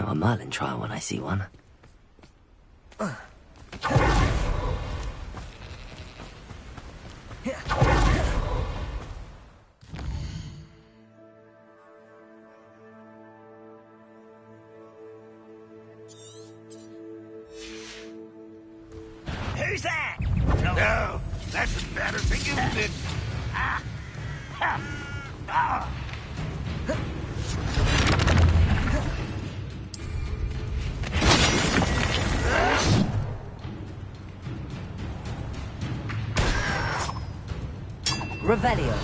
A Merlin trial when I see one. Who's that? No, that's embarrassing, isn't it? Revelio.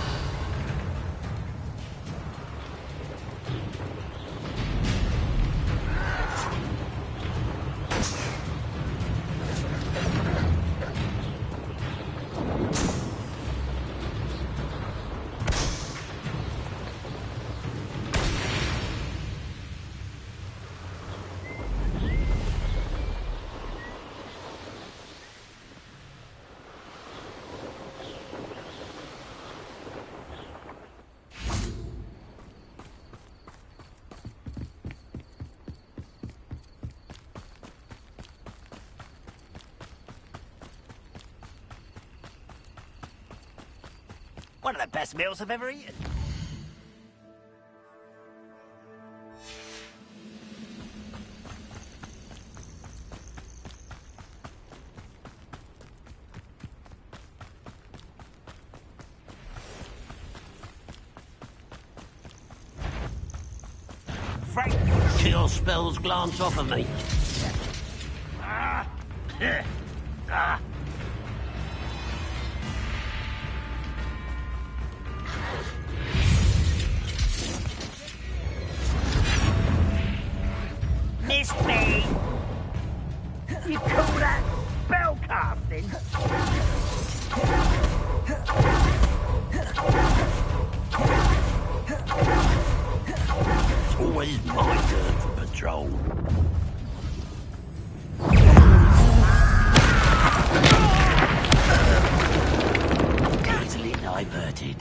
One of the best meals I've ever eaten. Frank! Kill spells glance off of me. Missed me! You call that spell casting? It's always my turn for patrol. Easily diverted.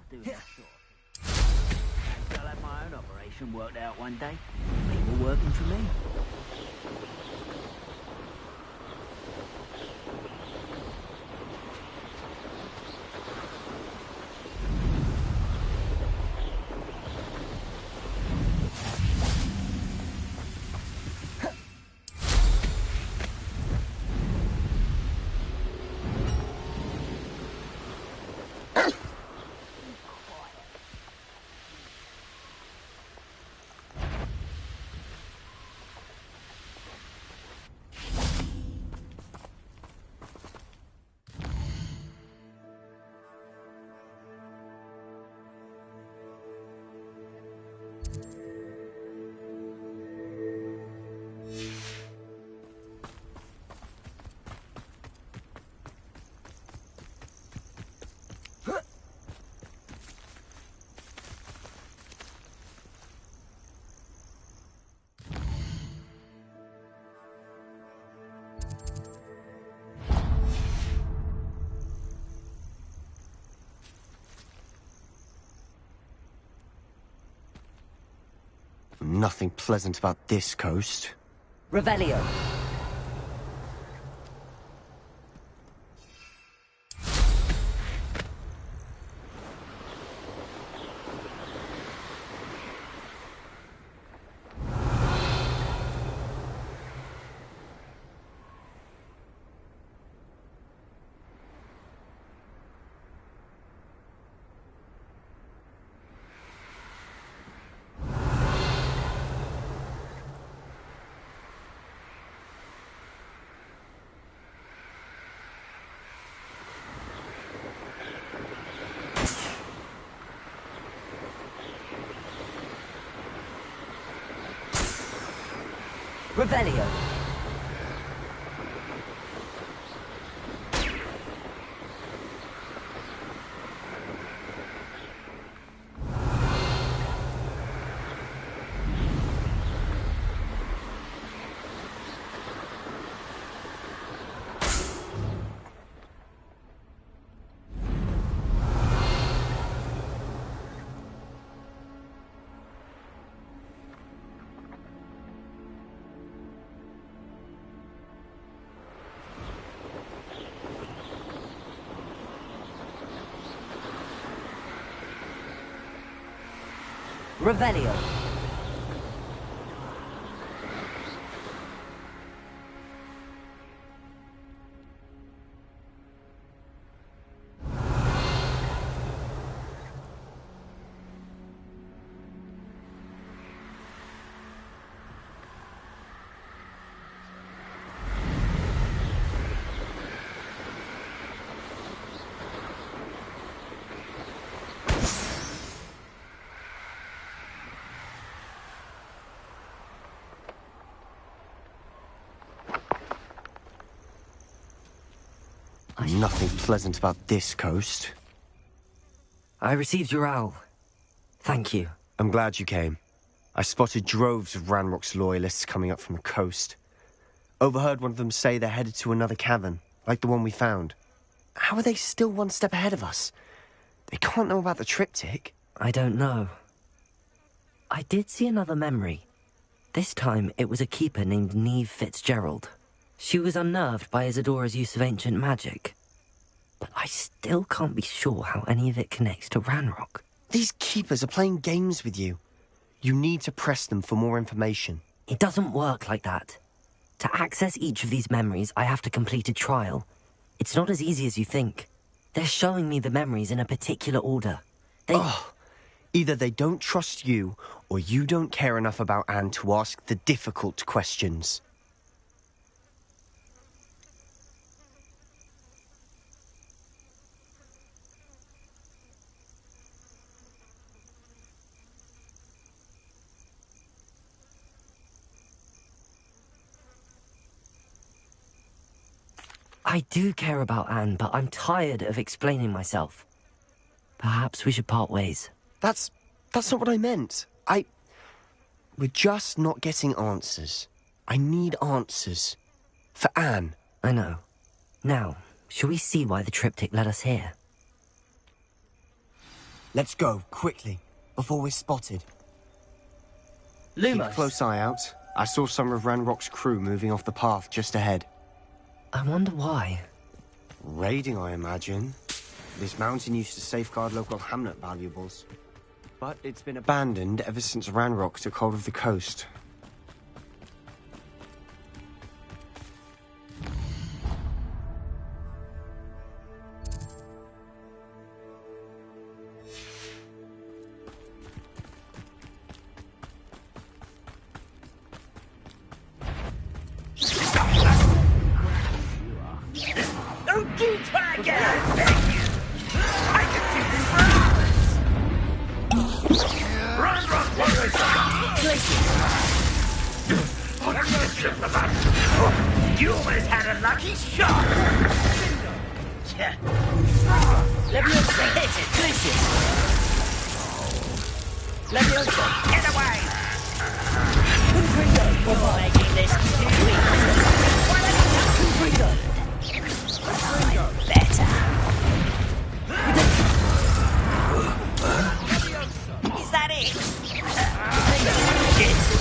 Doing that sort of thing. I'll have my own operation worked out one day. People working for me. Nothing pleasant about this coast. Revelio. Revelio. Revelio. Nothing pleasant about this coast. I received your owl. Thank you. I'm glad you came. I spotted droves of Ranrock's loyalists coming up from the coast. Overheard one of them say they're headed to another cavern, like the one we found. How are they still one step ahead of us? They can't know about the triptych. I don't know. I did see another memory. This time, it was a keeper named Neve Fitzgerald. She was unnerved by Isadora's use of ancient magic. But I still can't be sure how any of it connects to Ranrock. These keepers are playing games with you. You need to press them for more information. It doesn't work like that. To access each of these memories, I have to complete a trial. It's not as easy as you think. They're showing me the memories in a particular order. Either they don't trust you, or you don't care enough about Anne to ask the difficult questions. I do care about Anne, but I'm tired of explaining myself. Perhaps we should part ways. That's not what I meant. We're just not getting answers. I need answers. For Anne. I know. Now, shall we see why the triptych led us here? Let's go, quickly, before we're spotted. Lumos. Keep a close eye out. I saw some of Ranrock's crew moving off the path just ahead. I wonder why. Raiding, I imagine. This mountain used to safeguard local hamlet valuables. But it's been abandoned ever since Ranrock took hold of the coast. Don't you try again, I beg you! I can do this for hours! Run, warriors! You almost had a lucky shot! Yeah. Leviosa! Hit it! Lucius! Leviosa! Get away! Confringo! You're making this too easy! Confringo! Better! Is that it? Shit!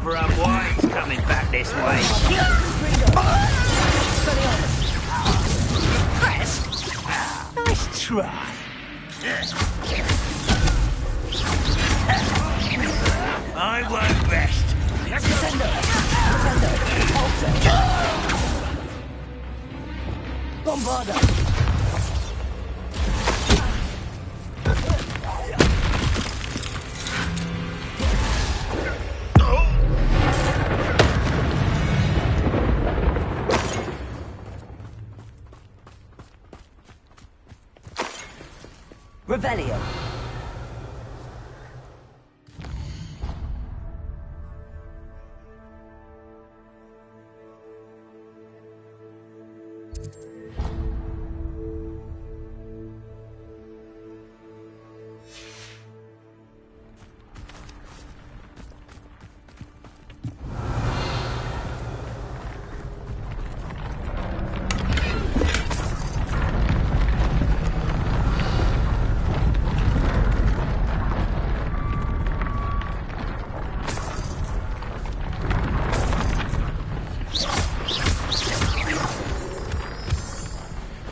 cover-up wine's coming back this way. Nice try. I won't rest. Bombarda! Revelio.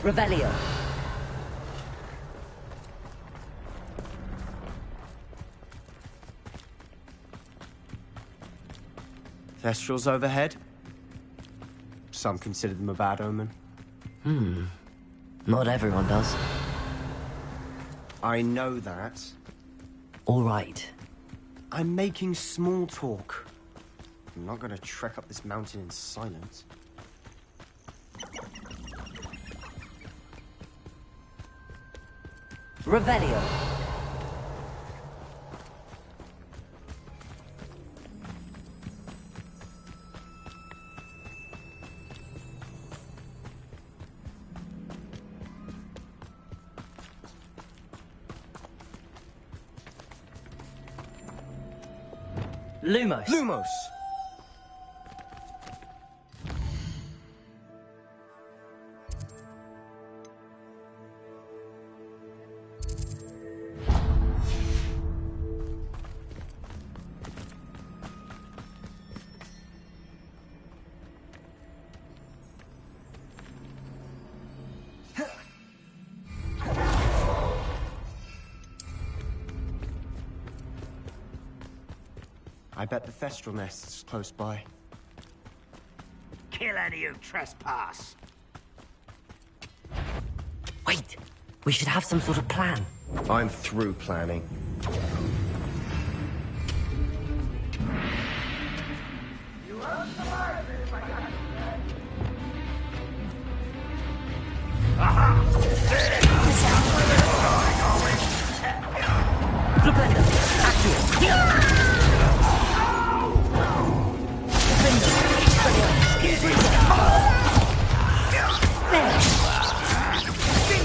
Revelio. Thestrals overhead? Some consider them a bad omen. Not everyone does. I know that. All right. I'm making small talk. I'm not gonna trek up this mountain in silence. Revelio. Lumos. Lumos! I bet the Thestral nest's close by. Kill any who trespass. Wait. We should have some sort of plan. I'm through planning.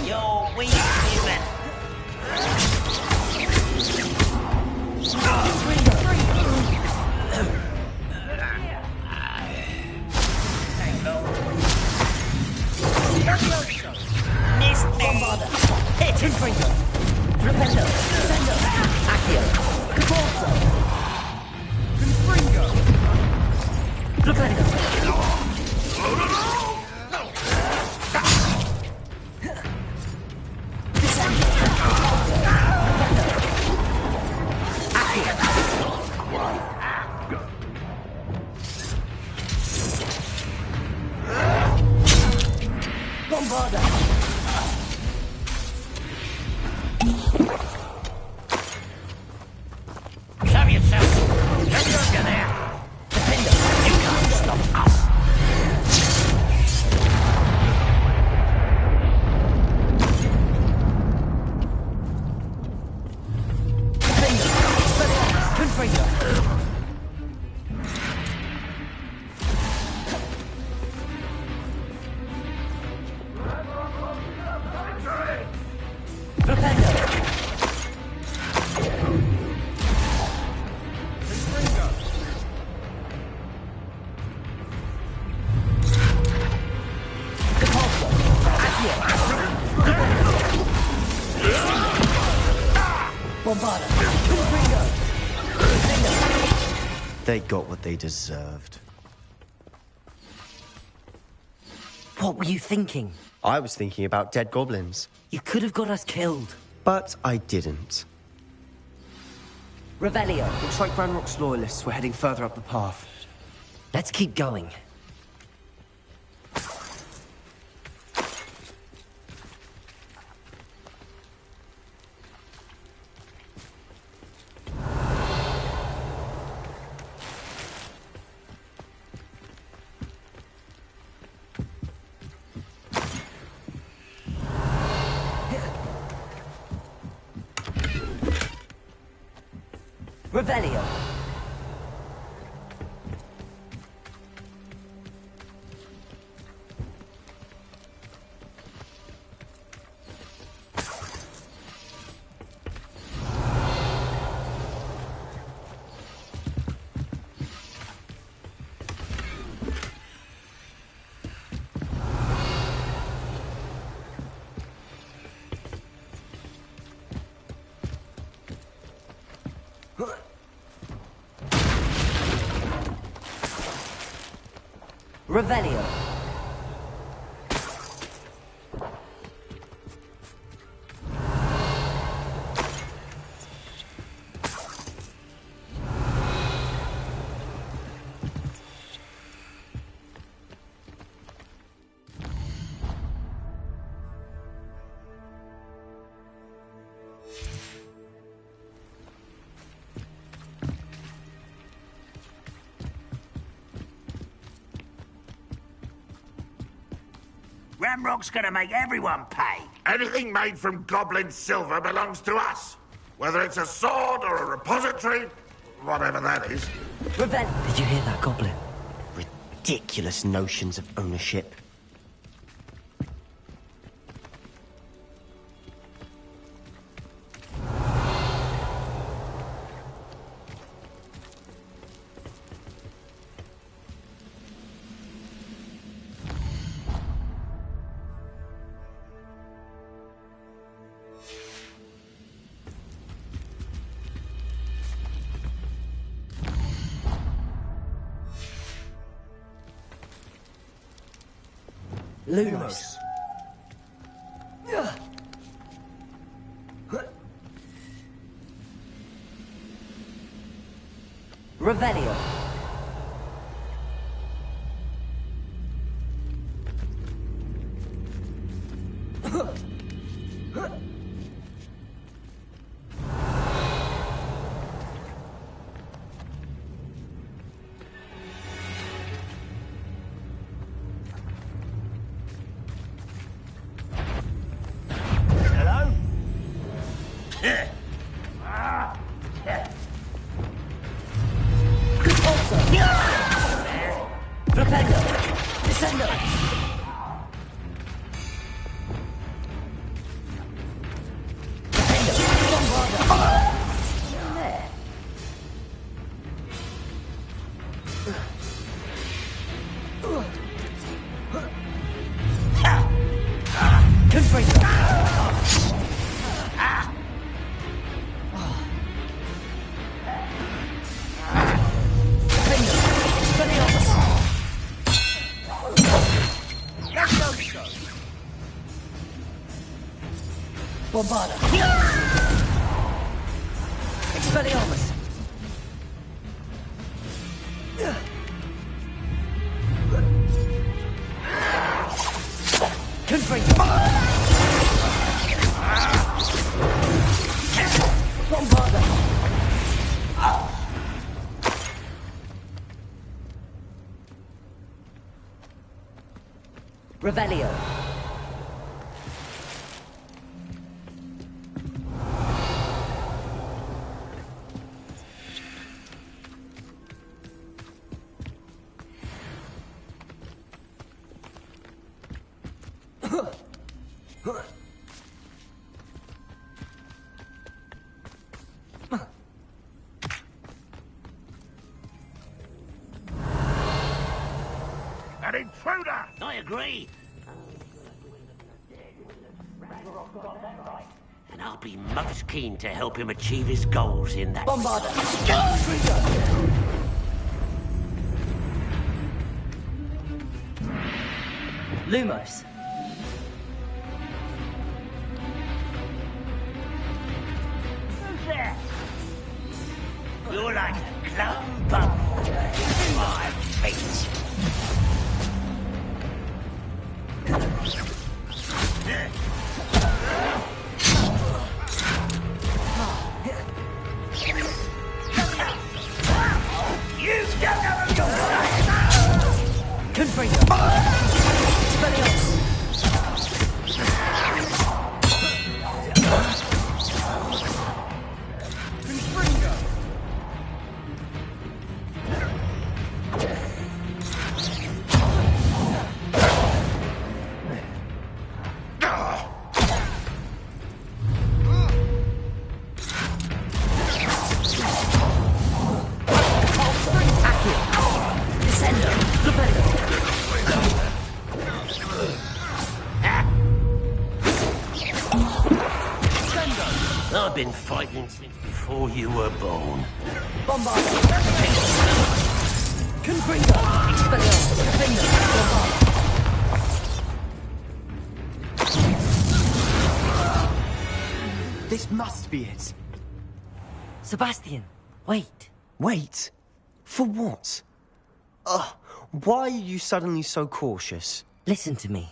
You're weak, human. Confringo. Rependo. Sendo. Accio. Caporzo. Confringo. Rependo. Bombarda. Show yourself. Get under there. Defender. You can't stop us. Defender. Confringo. Bombarda. Confringo. Defender. They got what they deserved. What were you thinking? I was thinking about dead goblins. You could have got us killed. But I didn't. Revelio. Looks like Ranrock's loyalists were heading further up the path. Let's keep going. Revelio. Revelio. Ramrock's gonna make everyone pay. Anything made from goblin silver belongs to us. Whether it's a sword or a repository, whatever that is. Revelio. Did you hear that, Goblin? Ridiculous notions of ownership. Lumos. Revelio. Hello? Rependo. Descendo. Bombada. Expelliarmus. Confringo. Bombada. Revelio. An intruder! I agree. And I'll be most keen to help him achieve his goals in that. Bombada. Lumos. Who's that? You're like a clump of my feet. You don't know your life. Confringo. I've been fighting since before you were born. Bombard. Confringo. Expelliarmus. Defender. Bombard. This must be it. Sebastian, wait. Wait? For what? Ugh, why are you suddenly so cautious? Listen to me.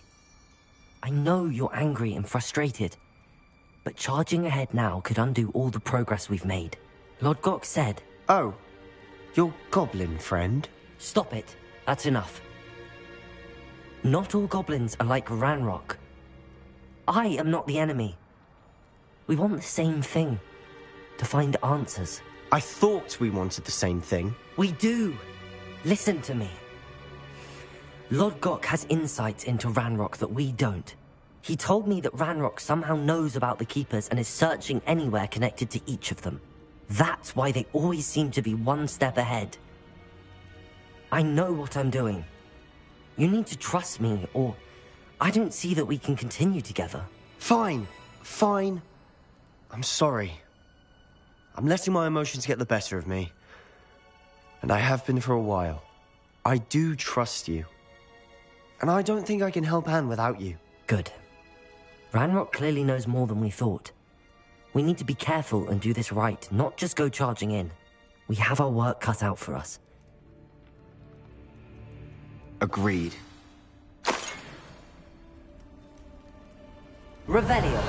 I know you're angry and frustrated, but charging ahead now could undo all the progress we've made. Lord Gok said... Oh, your goblin friend? Stop it. That's enough. Not all goblins are like Ranrock. I am not the enemy. We want the same thing. To find answers. I thought we wanted the same thing. We do. Listen to me. Lord Gok has insights into Ranrock that we don't. He told me that Ranrock somehow knows about the Keepers and is searching anywhere connected to each of them. That's why they always seem to be one step ahead. I know what I'm doing. You need to trust me, or I don't see that we can continue together. Fine. Fine. I'm sorry. I'm letting my emotions get the better of me. And I have been for a while. I do trust you. And I don't think I can help Anne without you. Good. Ranrock clearly knows more than we thought. We need to be careful and do this right, not just go charging in. We have our work cut out for us. Agreed. Revelio.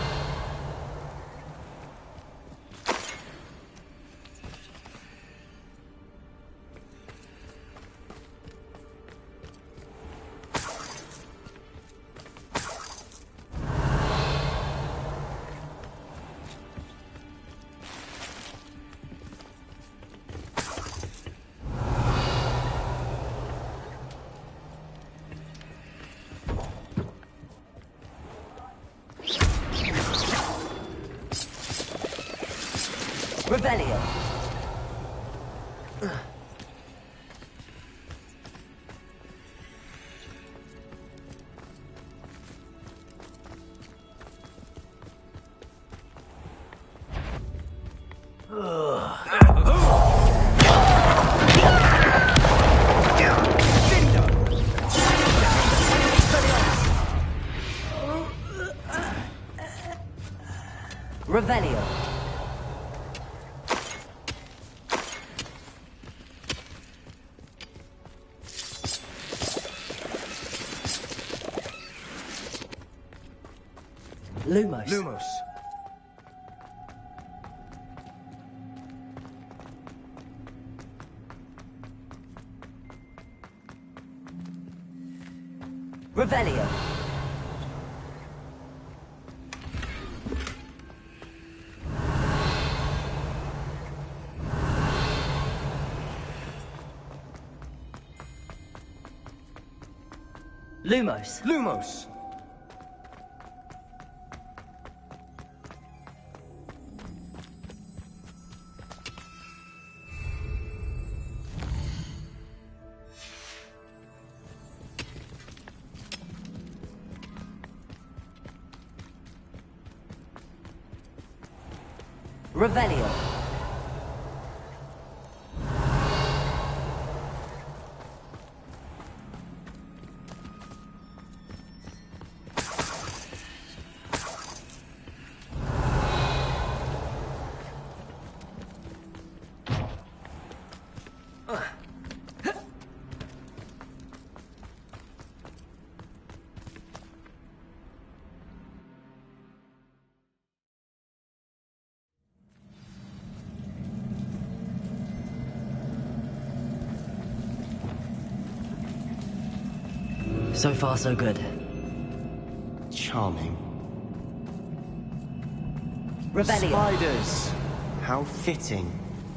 Revelio. Revelio. Lumos. Lumos. Revelio. Lumos. Lumos. Revelio. So far, so good. Charming. Rebellion. Spiders! How fitting.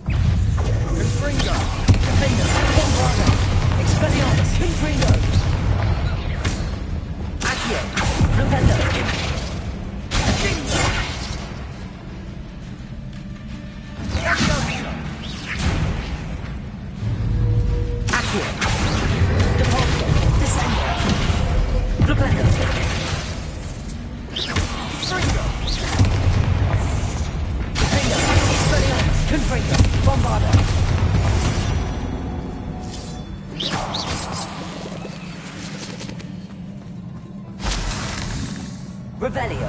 Confringo! Defender. Bombarda. Expelliarmus. Confringo. Accio. Rependo. Accio. Depulso. Descendo. Rependo. Fringo! Defender. Expelliarmus. Confringo. Bombarda. Revelio.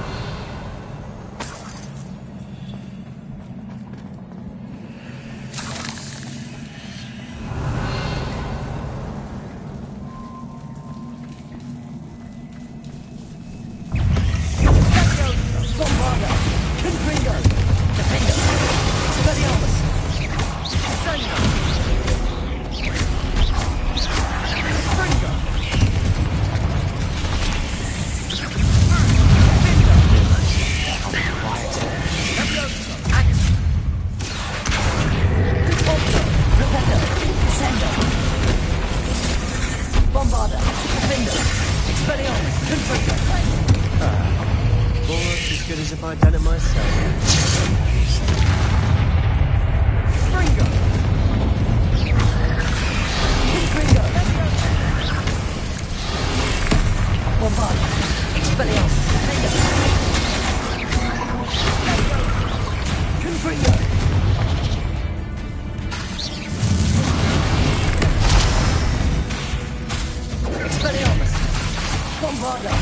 Bombarda. Confringo. Defender. Expelliarmus. Fringo! Fringo! Depulso. Rependo. Descendo. Bombarda. Defender. Expelliarmus. Confringo. Almost as good as if I'd done it myself. Fringo! Confringo. Bombarda. Expelliarmus. Defender. Confringo. Expelliarmus. Bombarda.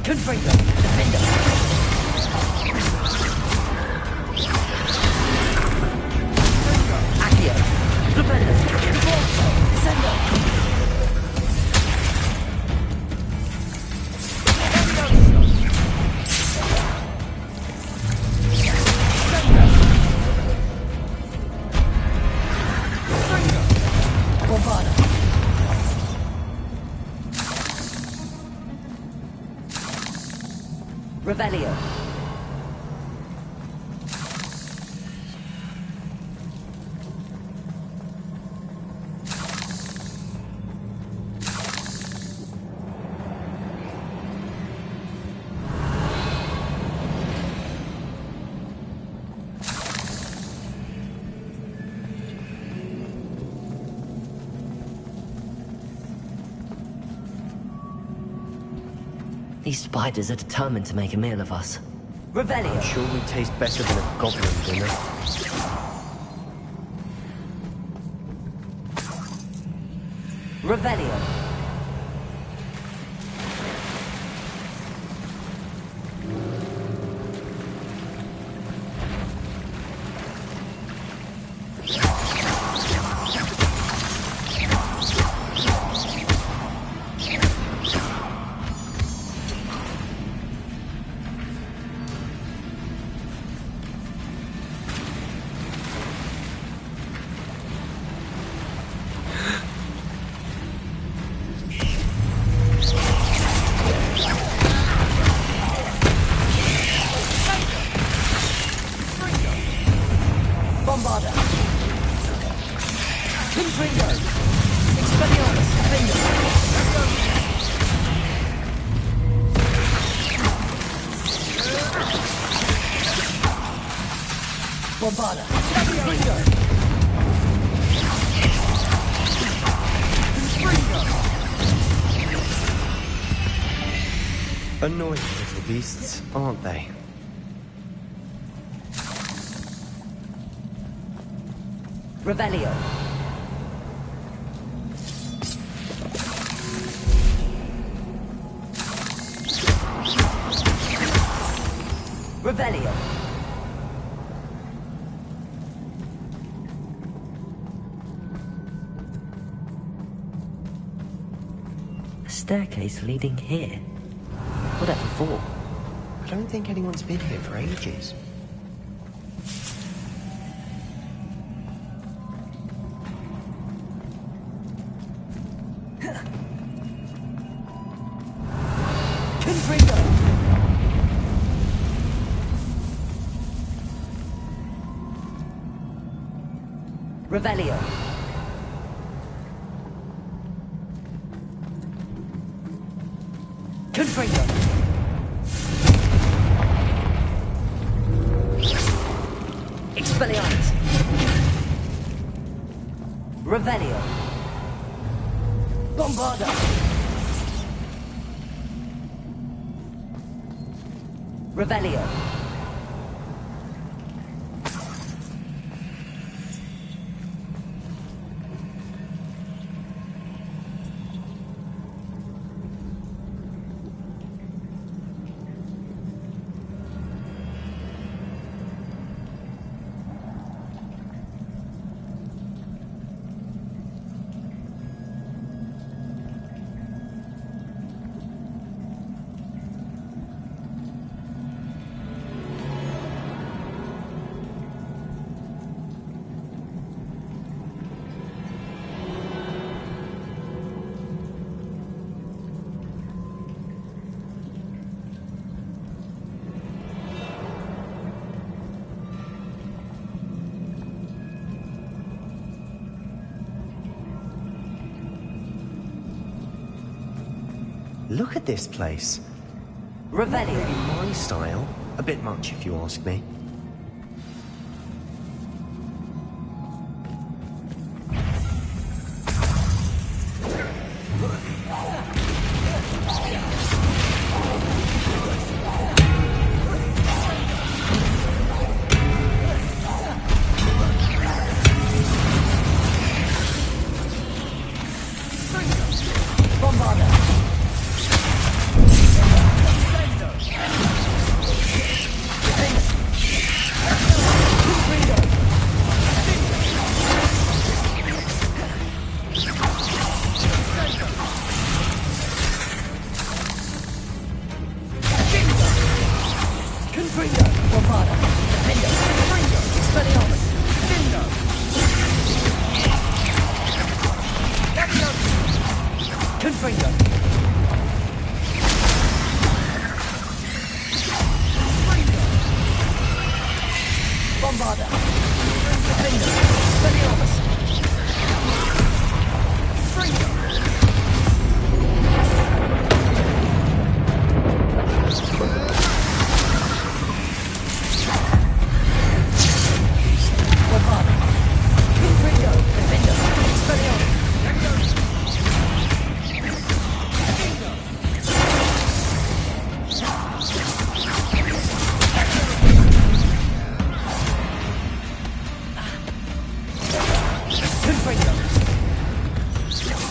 Confringo. Defender. Accio. Rependo. Depulso. Descendo. Bombarda. Revelio. These spiders are determined to make a meal of us. Revelio. I'm sure we taste better than a goblin dinner. Revelio. Bombarda. Confringo. Expelliarmus. Defender. Bombarda. Confringo. Annoying little beasts, aren't they? Revelio. Revelio. staircase leading here. Whatever for? I don't think anyone's been here for ages. Revelio. Confringo. Expelliarmus. Revelio. Bombarda. Revelio. Look at this place. Revelio. Really my style. A bit much, if you ask me.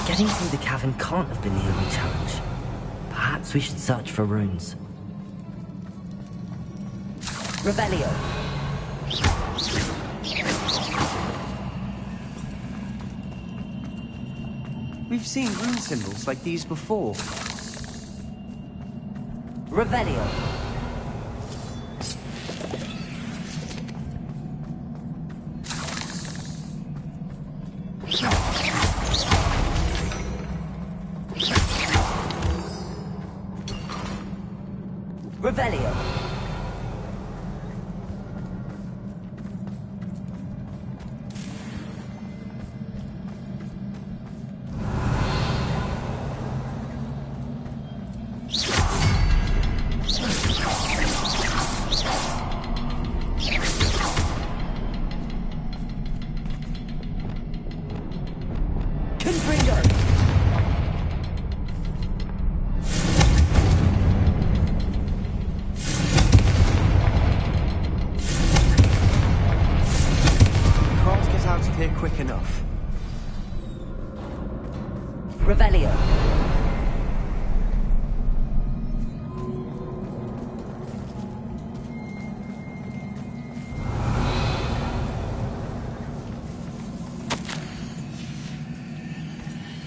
Getting through the cavern can't have been the only challenge. Perhaps we should search for runes. Revelio. We've seen rune symbols like these before. Revelio. Revelio. Quick enough. Revelio.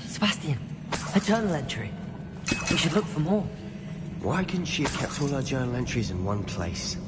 Sebastian, a journal entry. We should look for more. Why couldn't she have kept all her journal entries in one place?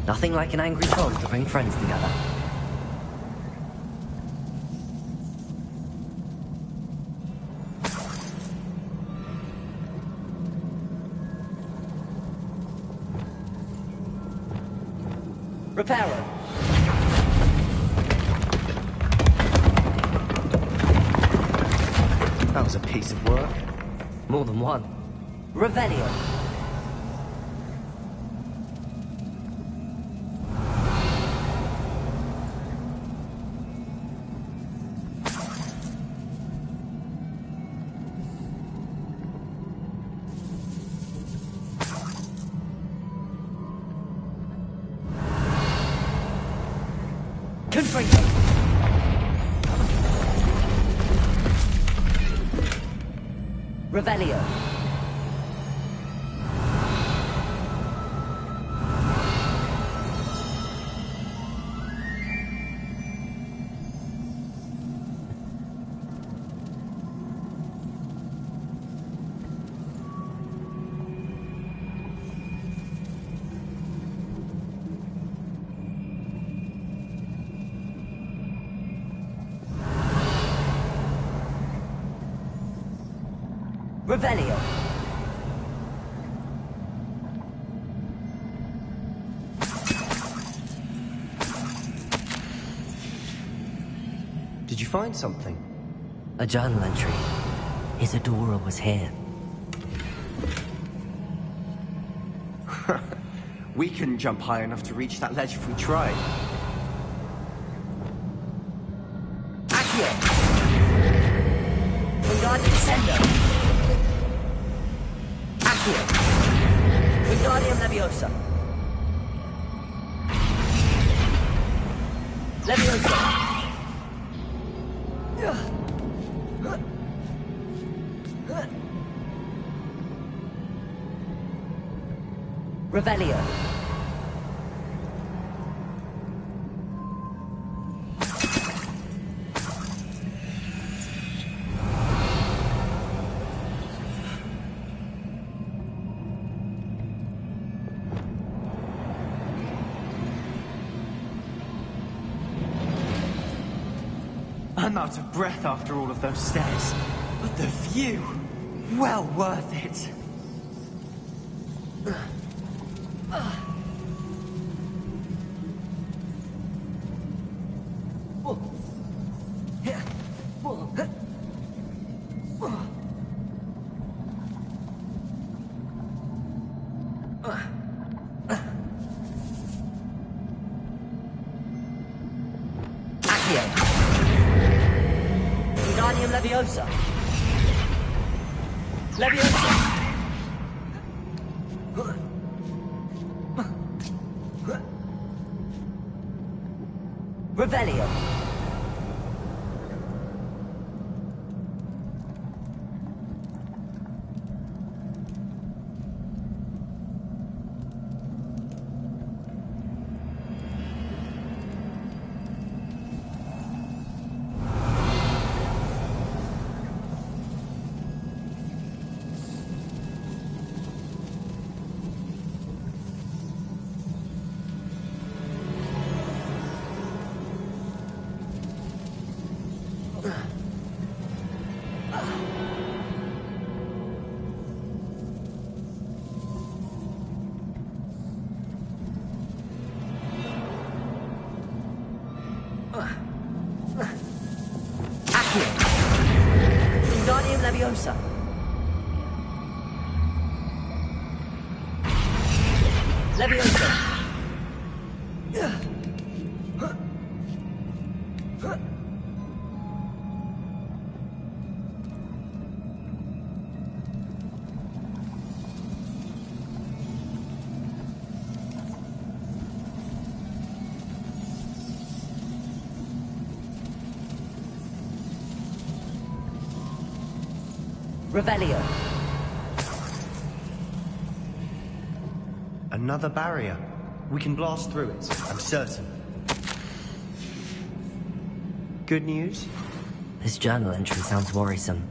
Nothing like an angry troll to bring friends together. Reparo. That was a piece of work. More than one. Revelio. Revelio. Revelio. Did you find something? A journal entry. Isadora was here. We couldn't jump high enough to reach that ledge if we tried. Accio! Wingardium Sendo! Accio! Wingardium Leviosa! Leviosa! Revelio. I'm out of breath after all of those stairs. But the view! Well worth it. Wingardium Leviosa! Leviosa! Revelio. Wingardium Leviosa. Leviosa. Revelio. Another barrier. We can blast through it, I'm certain. Good news? This journal entry sounds worrisome.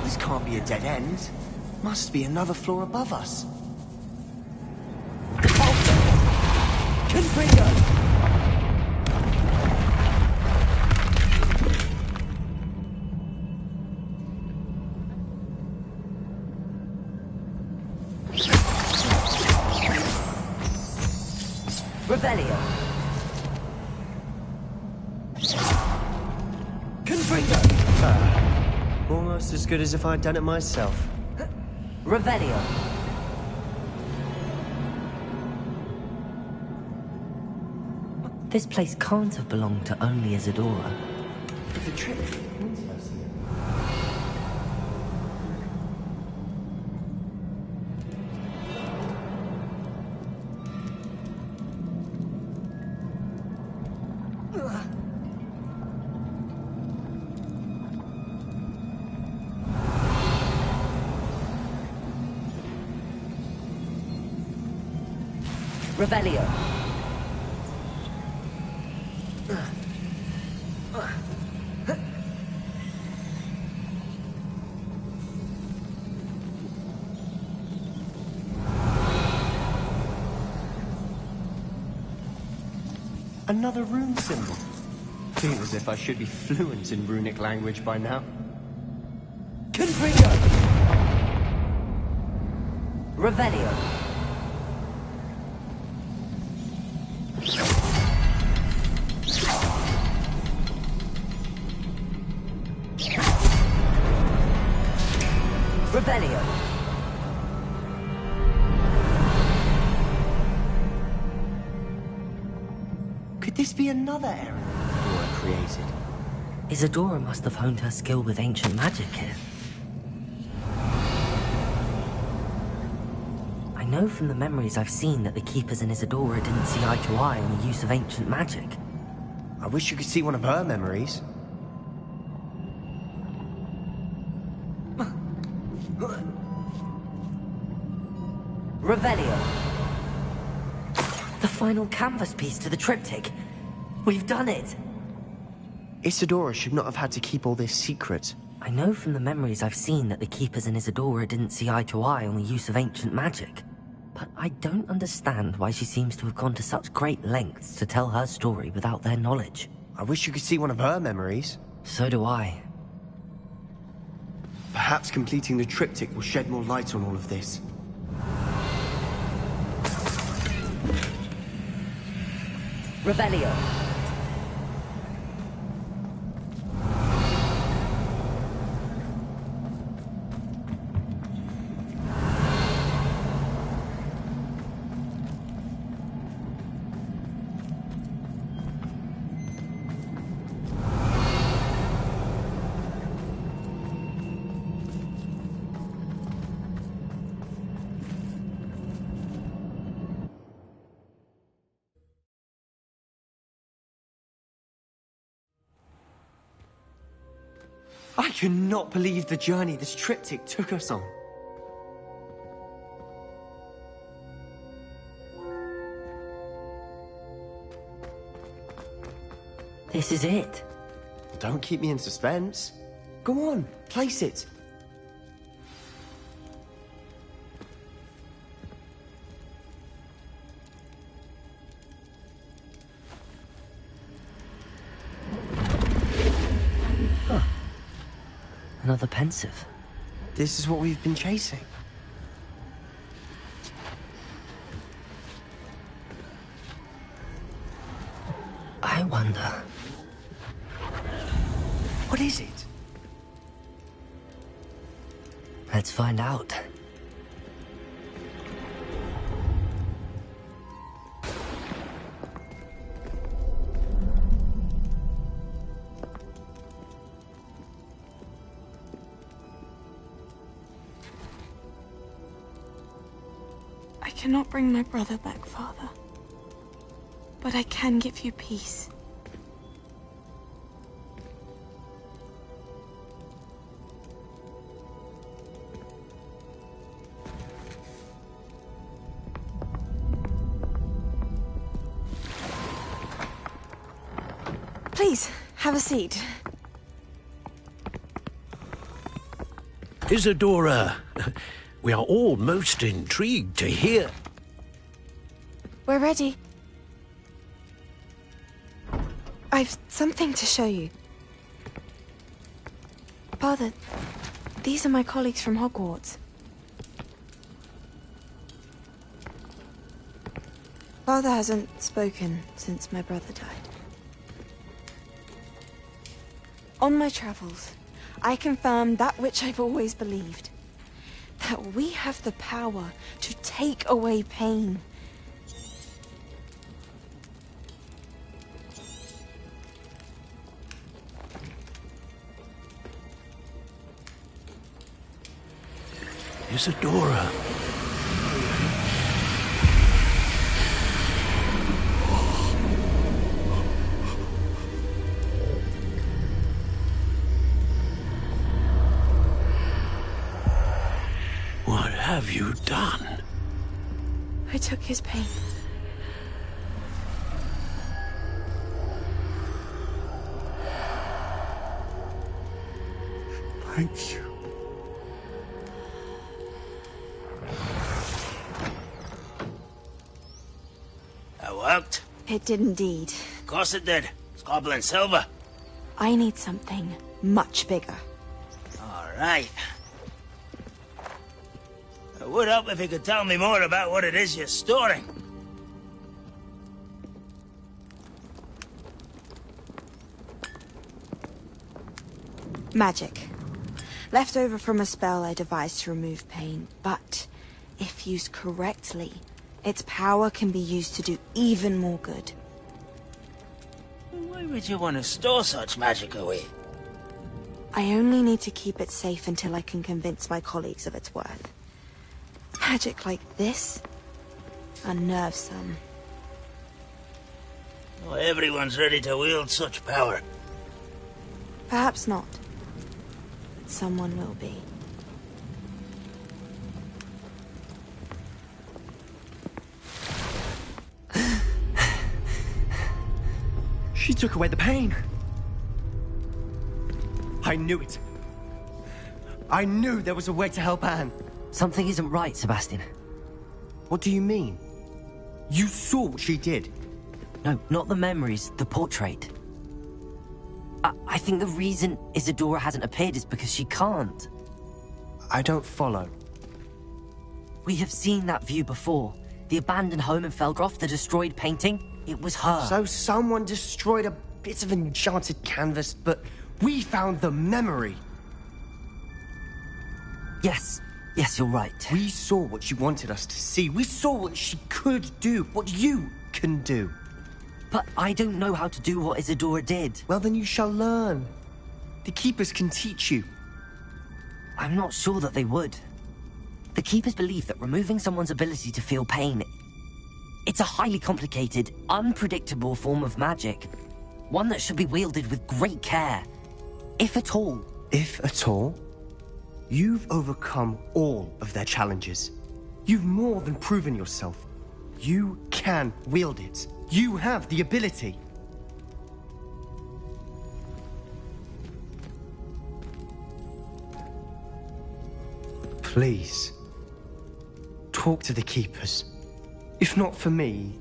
This can't be a dead end. Must be another floor above us. Confringo! Revelio. Confringo! Almost as good as if I'd done it myself. Revelio. This place can't have belonged to only Isadora. The trick points us here. Revelio. Another rune symbol. Feel as if I should be fluent in runic language by now. Confringo! Revelio. Revelio. Could this be another error Isadora created? Isadora must have honed her skill with ancient magic here. I know from the memories I've seen that the Keepers and Isadora didn't see eye to eye on the use of ancient magic. I wish you could see one of her memories. Revelio. The final canvas piece to the triptych. We've done it! Isadora should not have had to keep all this secret. I know from the memories I've seen that the Keepers and Isadora didn't see eye to eye on the use of ancient magic. But I don't understand why she seems to have gone to such great lengths to tell her story without their knowledge. I wish you could see one of her memories. So do I. Perhaps completing the triptych will shed more light on all of this. Revelio. I cannot believe the journey this triptych took us on. This is it. Don't keep me in suspense. Go on, place it. Another pensive. This is what we've been chasing. I wonder. What is it? Let's find out. I cannot bring my brother back, Father. But I can give you peace. Please, have a seat. Isadora, we are all most intrigued to hear. We're ready. I've something to show you. Father, these are my colleagues from Hogwarts. Father hasn't spoken since my brother died. On my travels, I confirmed that which I've always believed. That we have the power to take away pain. Isadora. What have you done? I took his pain. Thank you. That worked. It did indeed. Of course it did. It's goblin silver. I need something much bigger. All right. It would help if you could tell me more about what it is you're storing. Magic. Left over from a spell I devised to remove pain, but if used correctly, its power can be used to do even more good. Why would you want to store such magic away? I only need to keep it safe until I can convince my colleagues of its worth. Magic like this unnerves some. Not everyone's ready to wield such power. Perhaps not. But someone will be. She took away the pain. I knew it. I knew there was a way to help Anne. Something isn't right, Sebastian. What do you mean? You saw what she did. No, not the memories, the portrait. I think the reason Isadora hasn't appeared is because she can't. I don't follow. We have seen that view before. The abandoned home in Felgroth, the destroyed painting, it was her. So someone destroyed a bit of enchanted canvas, but we found the memory. Yes, you're right. We saw what she wanted us to see. We saw what she could do, what you can do. But I don't know how to do what Isadora did. Well, then you shall learn. The Keepers can teach you. I'm not sure that they would. The Keepers believe that removing someone's ability to feel pain, it's a highly complicated, unpredictable form of magic. One that should be wielded with great care. If at all. If at all? You've overcome all of their challenges. You've more than proven yourself. You can wield it. You have the ability. Please, talk to the Keepers. If not for me,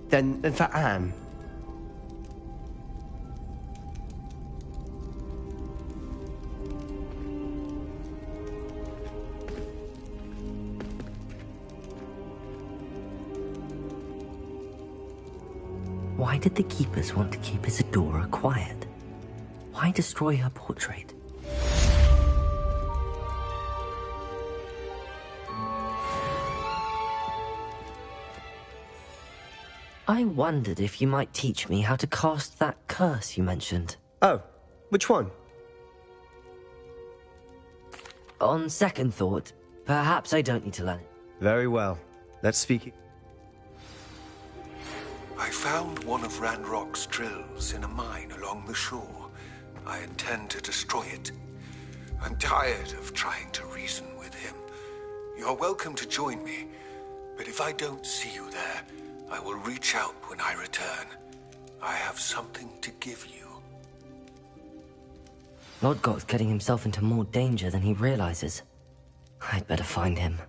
then for Anne. Why did the Keepers want to keep Isadora quiet? Why destroy her portrait? I wondered if you might teach me how to cast that curse you mentioned. Oh, which one? On second thought, perhaps I don't need to learn it. Very well. Let's speak. I found one of Ranrock's drills in a mine along the shore. I intend to destroy it. I'm tired of trying to reason with him. You're welcome to join me, but if I don't see you there, I will reach out when I return. I have something to give you. Lodgoth's getting himself into more danger than he realizes. I'd better find him.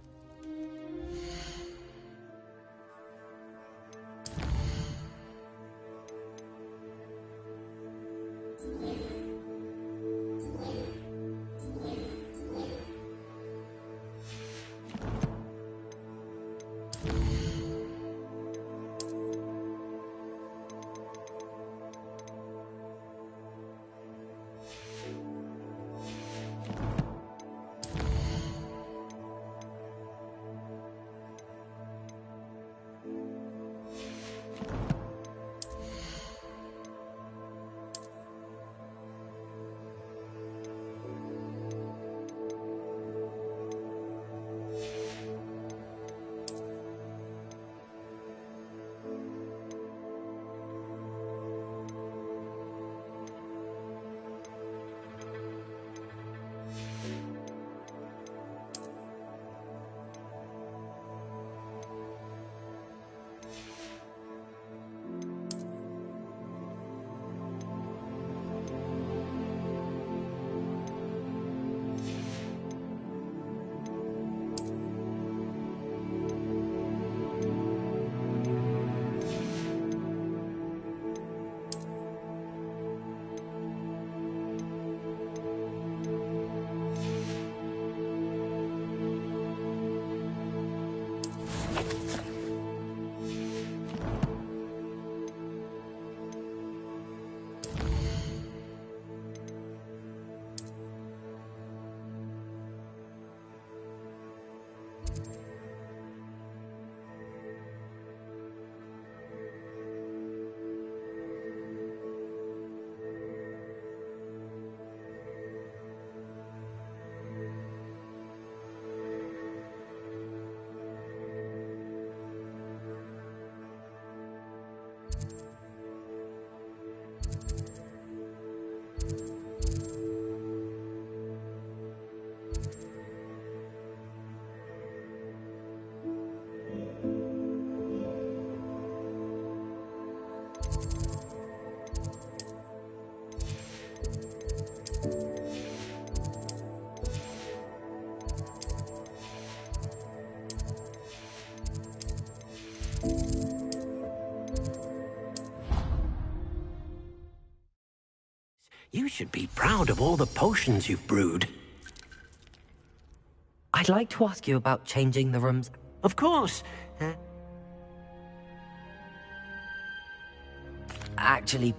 should be proud of all the potions you've brewed. I'd like to ask you about changing the rooms. Of course. Actually,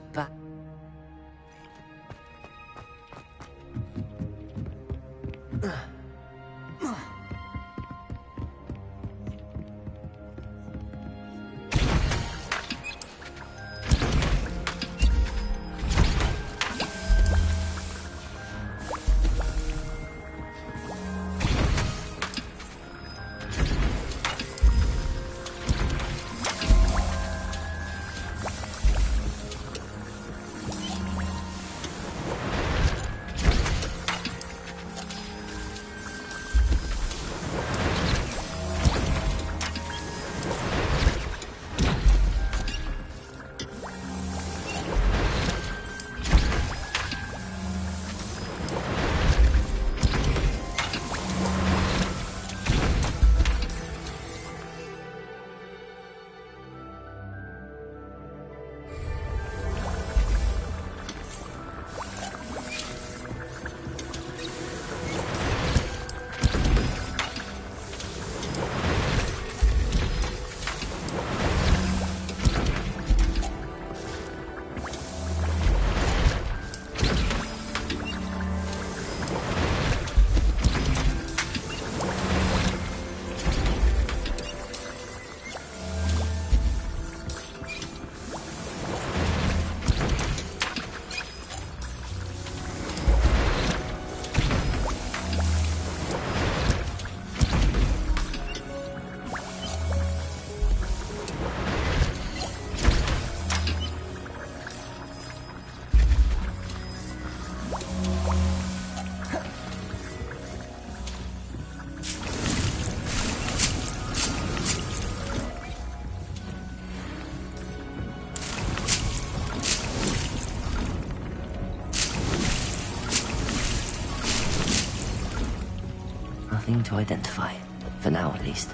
nothing to identify. For now, at least.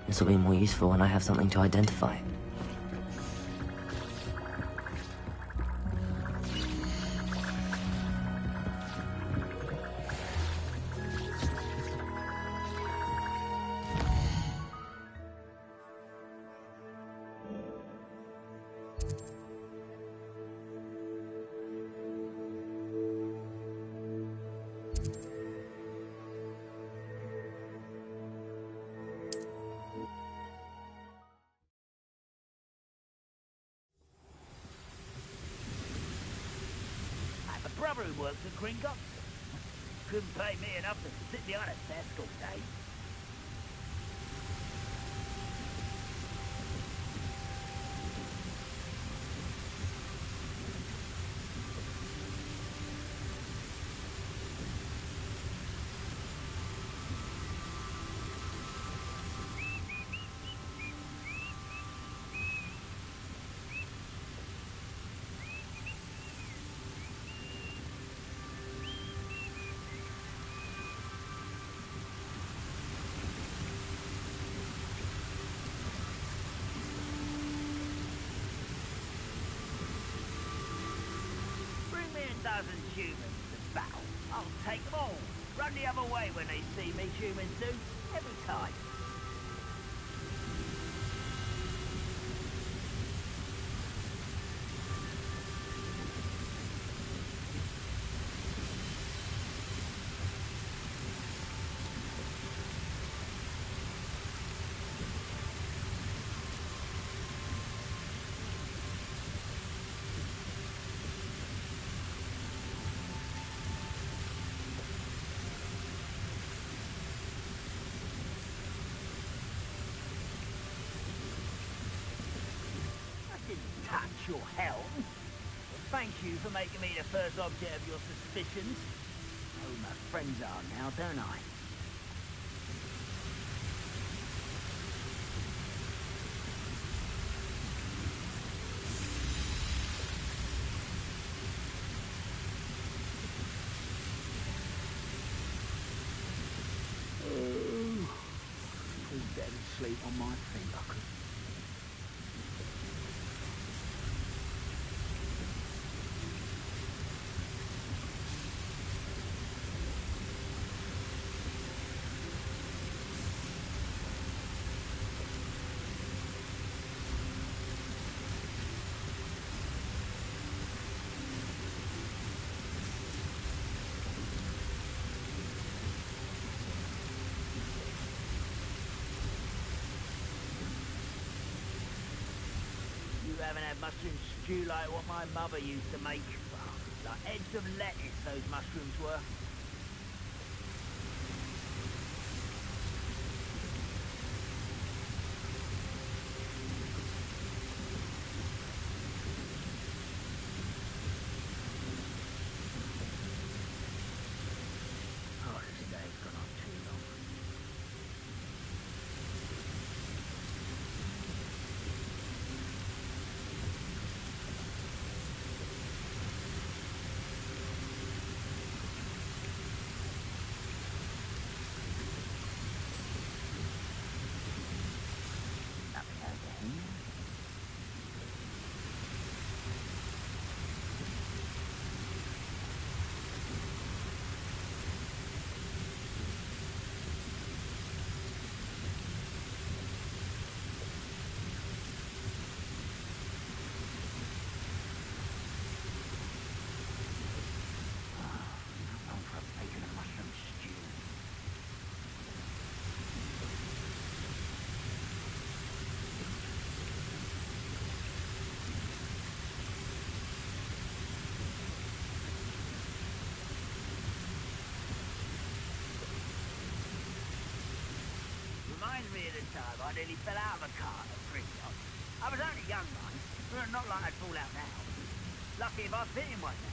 This will be more useful when I have something to identify. Brother who works at Gringotts. Couldn't pay me enough to sit behind a desk all day. Dozen humans to battle. I'll take them all. Run the other way when they see me, humans do. Every time. Your help. Thank you for making me the first object of your suspicions. I know who my friends are now, don't I? sleep on my feet, I could. You haven't had mushroom stew like what my mother used to make. Like heads of lettuce, those mushrooms were. Oh, this day's gone on too long. Nothing over here. I'm for a bacon and mushroom stew. Reminds me of the time I nearly fell out of a cart at Grimlock. I was only young, mind, but not like I'd fall out now. Lucky if I fit in one now.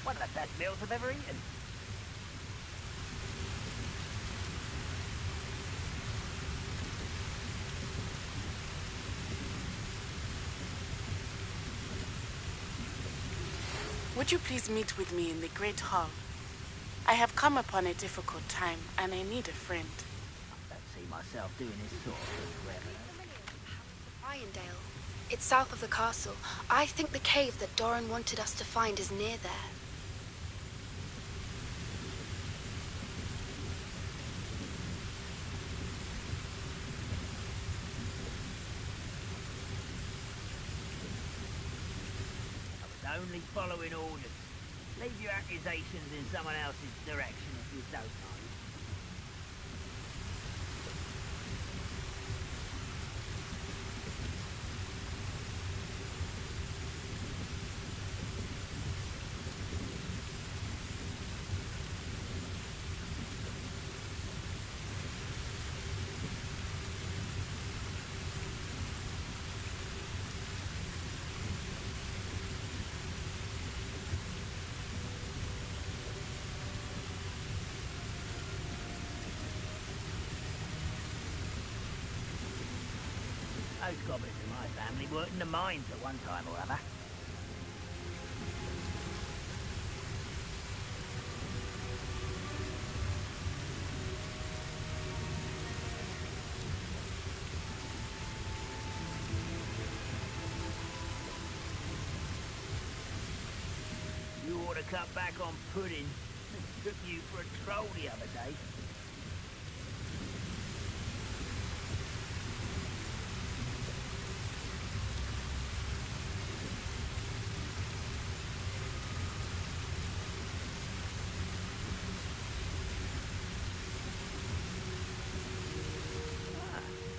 One of the best meals I've ever eaten. Would you please meet with me in the Great Hall? I have come upon a difficult time, and I need a friend. I don't see myself doing this sort of thing forever. Irondale. It's south of the castle. I think the cave that Doran wanted us to find is near there. Only following orders. Leave your accusations in someone else's direction if you don't know. Those goblins in my family worked in the mines at one time or other. You ought to cut back on pudding. Took you for a troll the other day.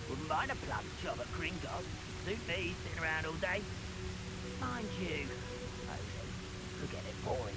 Wouldn't mind a plum job at Gringotts. Suit me, sitting around all day. Mind you, could get it boring.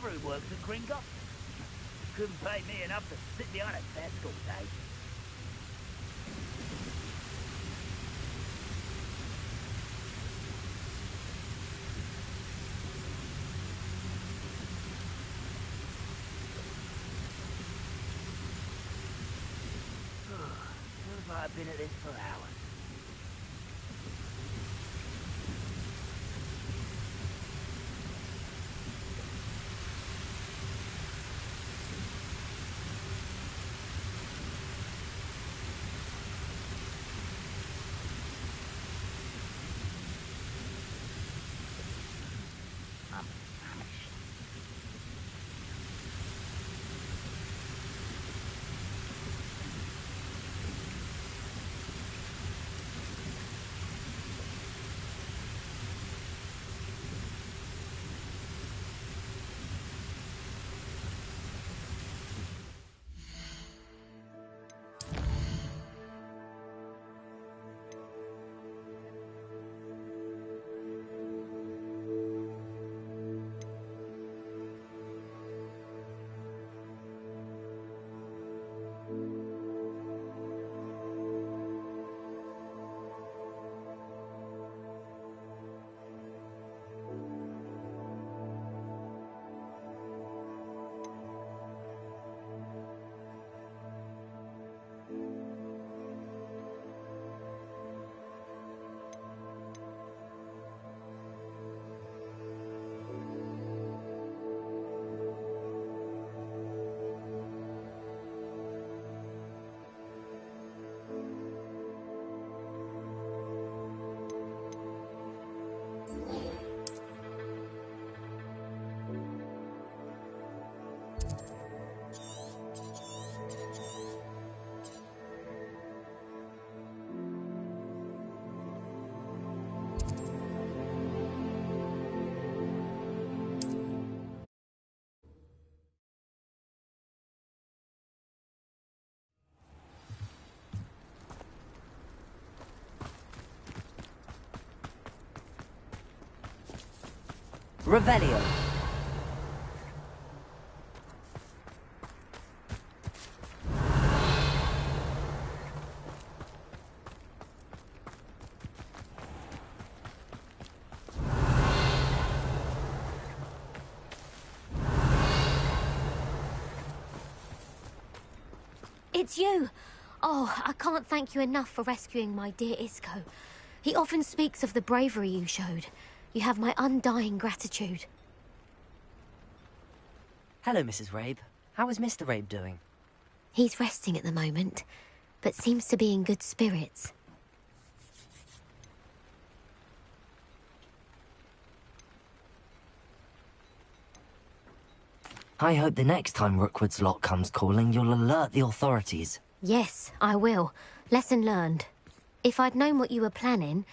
brother who works at Gringotts. Couldn't pay me enough to sit behind a desk all day. Feels like I've been at this for hours. I'm famished. Revelio. It's you! Oh, I can't thank you enough for rescuing my dear Isco. He often speaks of the bravery you showed. You have my undying gratitude. Hello, Mrs. Rabe. How is Mr. Rabe doing? He's resting at the moment, but seems to be in good spirits. I hope the next time Rookwood's lot comes calling, you'll alert the authorities. Yes, I will. Lesson learned. If I'd known what you were planning,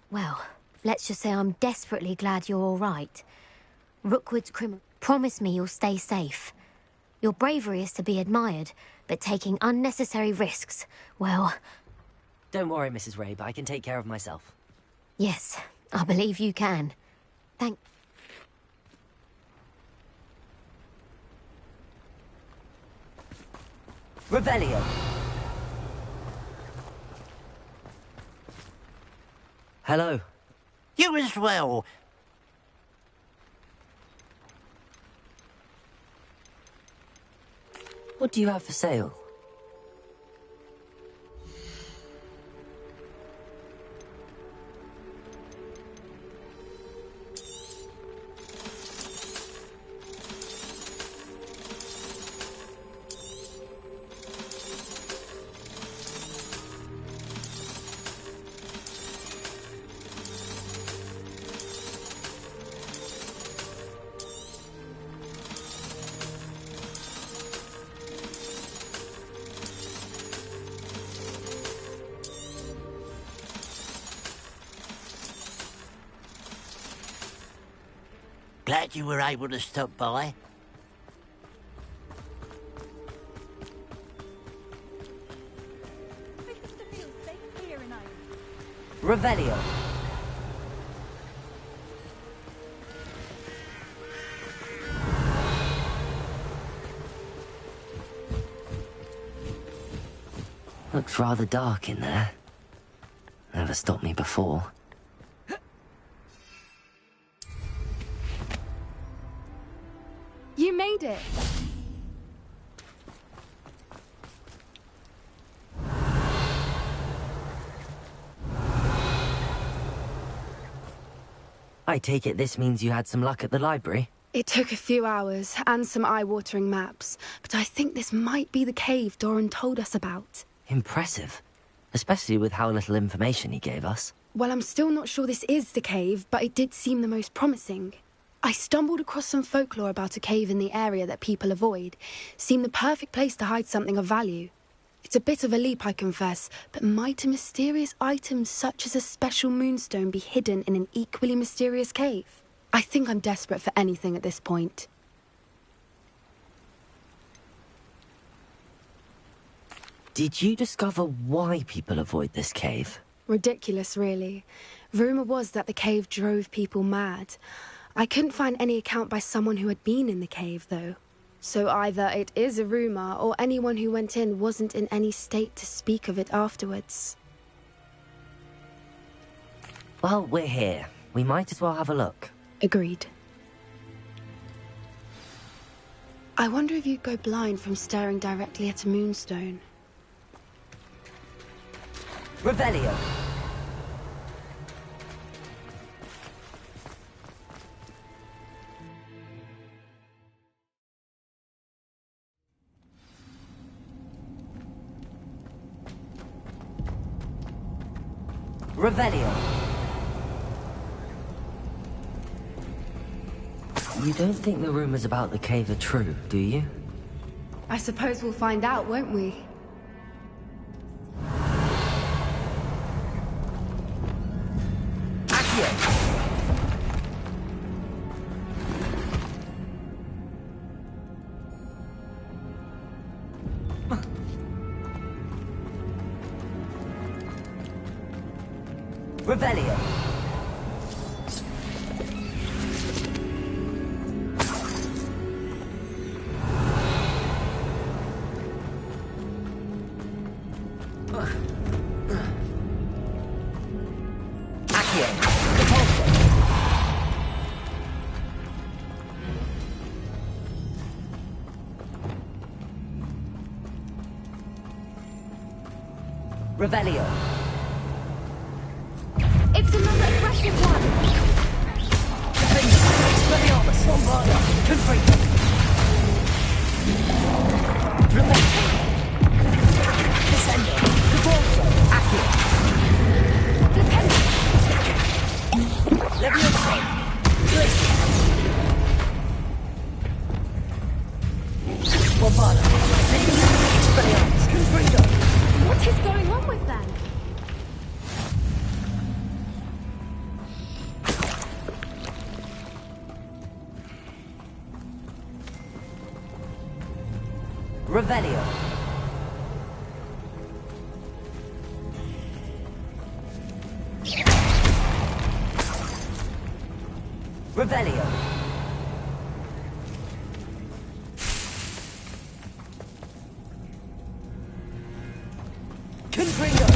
well, let's just say I'm desperately glad you're all right. Rookwood's criminal. Promise me you'll stay safe. Your bravery is to be admired, but taking unnecessary risks, well... Don't worry, Mrs. Rabe. I can take care of myself. Yes, I believe you can. Thank... Revelio. Hello. You as well. What do you have for sale? Glad you were able to stop by. Revelio. Looks rather dark in there. Never stopped me before. You made it! I take it this means you had some luck at the library? It took a few hours and some eye-watering maps, but I think this might be the cave Doran told us about. Impressive. Especially with how little information he gave us. Well, I'm still not sure this is the cave, but it did seem the most promising. I stumbled across some folklore about a cave in the area that people avoid. Seemed the perfect place to hide something of value. It's a bit of a leap, I confess, but might a mysterious item such as a special moonstone be hidden in an equally mysterious cave? I think I'm desperate for anything at this point. Did you discover why people avoid this cave? Ridiculous, really. Rumour was that the cave drove people mad. I couldn't find any account by someone who had been in the cave, though. So either it is a rumour, or anyone who went in wasn't in any state to speak of it afterwards. Well, we're here. We might as well have a look. Agreed. I wonder if you'd go blind from staring directly at a moonstone. Revelio. Revelio. You don't think the rumors about the cave are true, do you? I suppose we'll find out, won't we? Revelio. Revelio. It's another aggressive one! Expelliarmus! Bombarda! Confringo! Descendo! Caporso! Accio! Flipendo! Levioso! Glacier! Bombarda! Expelliarmus! Confringo! What is going on with them? Revelio. Revelio. Confringo.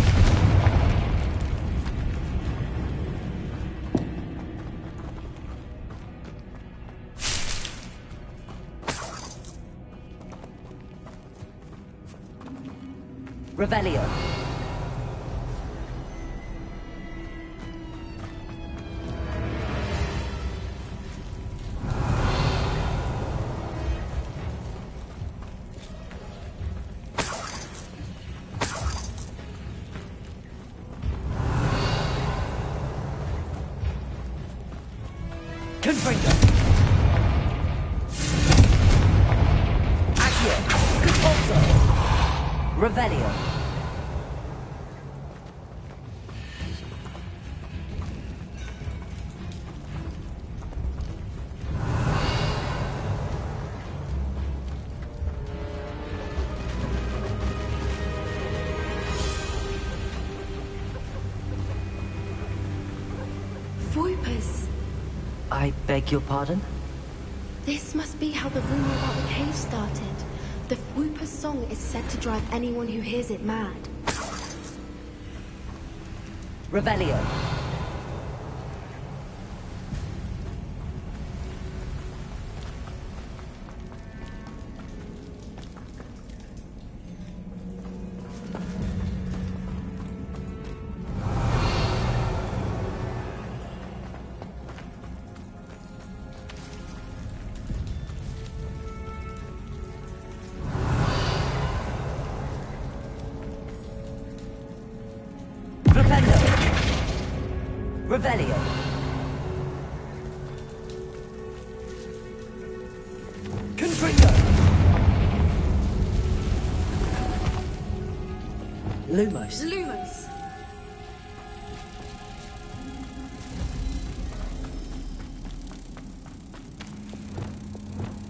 Revelio. Confringo. Accio. Compulso. Revelio. Voipers! I beg your pardon? This must be how the rumor about the cave started. The Whooper's song is said to drive anyone who hears it mad. Revelio. Revelio. Confringo. Lumos. Lumos.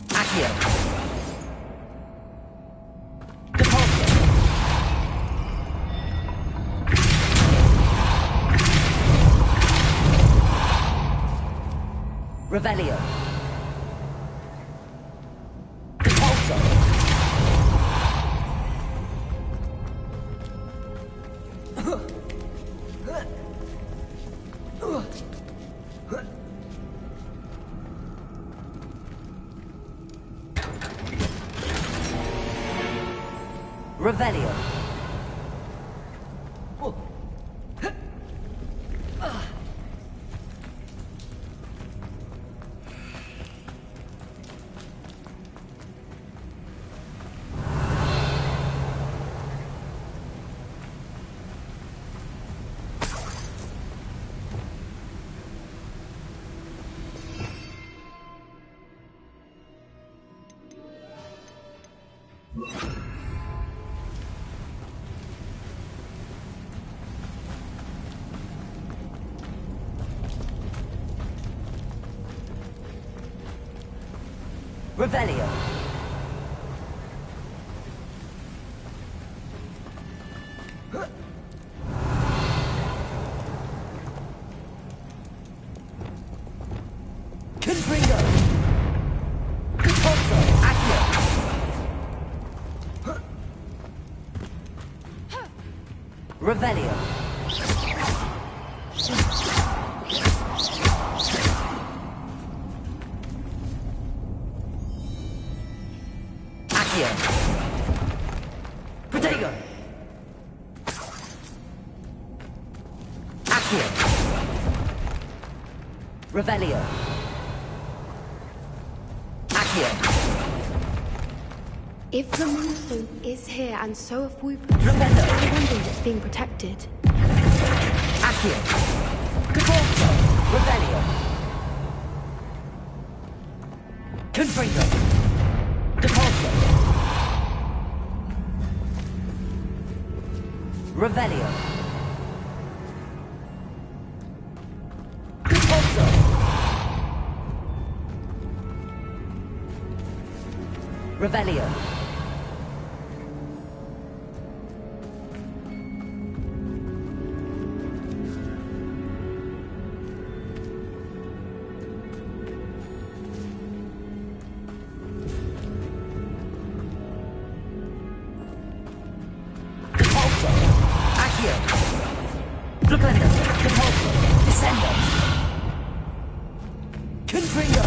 Accio. Depulso. Revelio. Depulso. Revelio. Revelio. Confringo. Depulso. Accio. Revelio. Accio. Protego. Accio. Revelio. Accio. If the moonstone is here and so are Whoopers, I wonder if it's being protected. Accio. Depulso. Revelio. Confringo. Depulso. Revelio. Depulso. Revelio. Depulso. Accio. Flippendo. Depulso. Descendo. Confringo.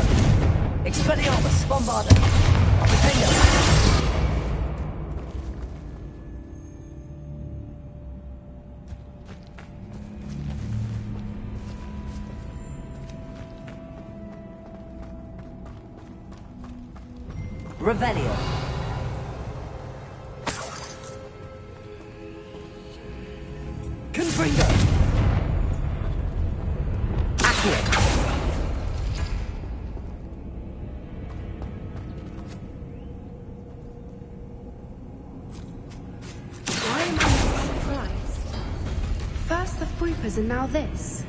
Expelliarmus. Bombarda. Protego. Revelio. Confringo. Accio. Why am I not surprised? First the Whoopers and now this.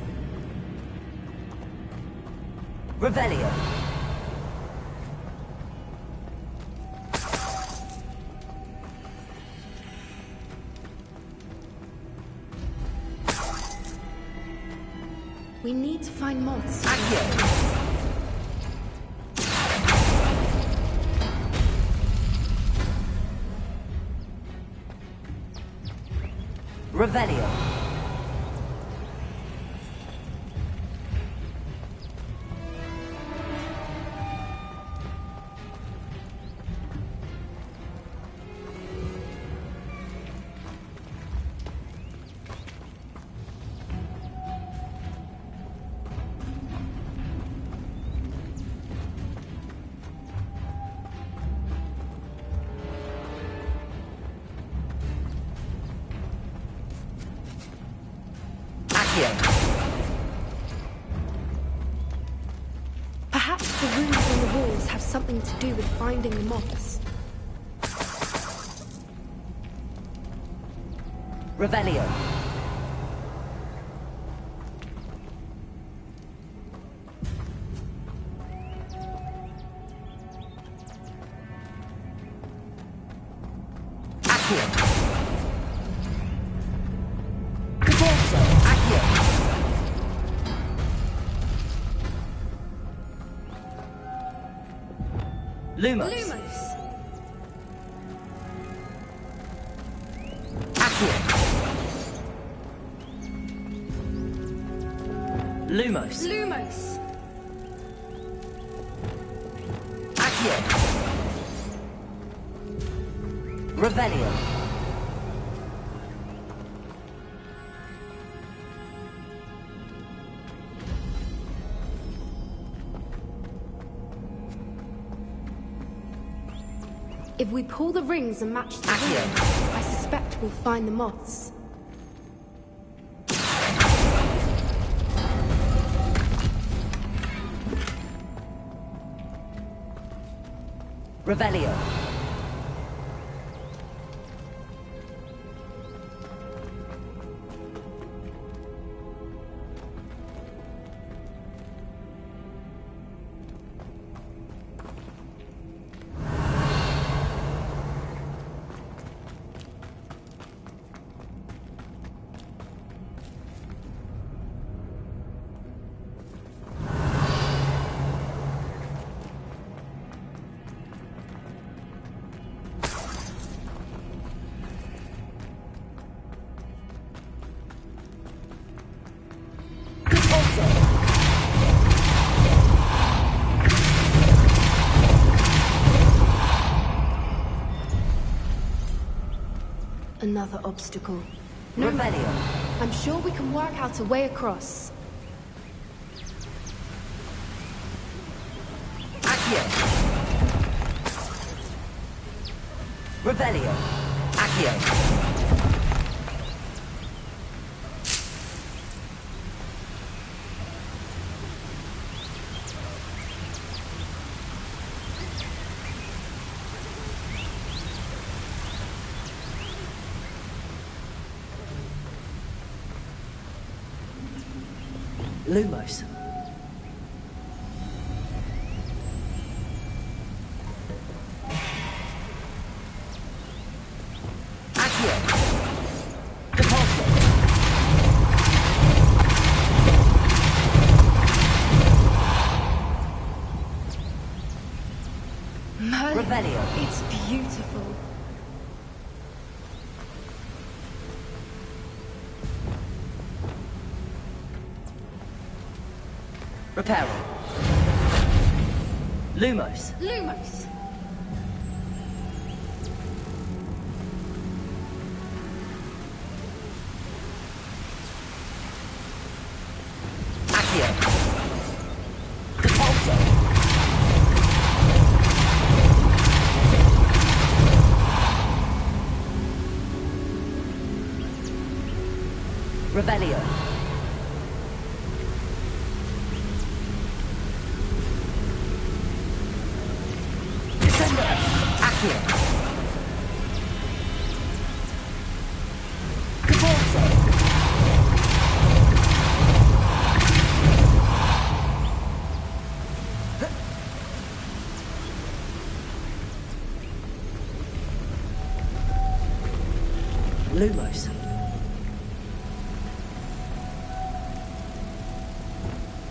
Revelio. We need to find moths. Accio. Revelio. Perhaps the runes on the walls have something to do with finding the moths. Revelio. Accio. Caborzo. Accio. Lumos. Accio. Lumos. Accio. Revelio. If we pull the rings and match the runes, I suspect we'll find the moths. Revelio. Another obstacle. No matter. I'm sure we can work out a way across. Accio. Revelio. Accio. Lumos. Accio. Depulso. Merlin, Revelio. it's beautiful. Reparo. Lumos. Accio. Depulso. Revelio. Accio. Caborzo. Lumos.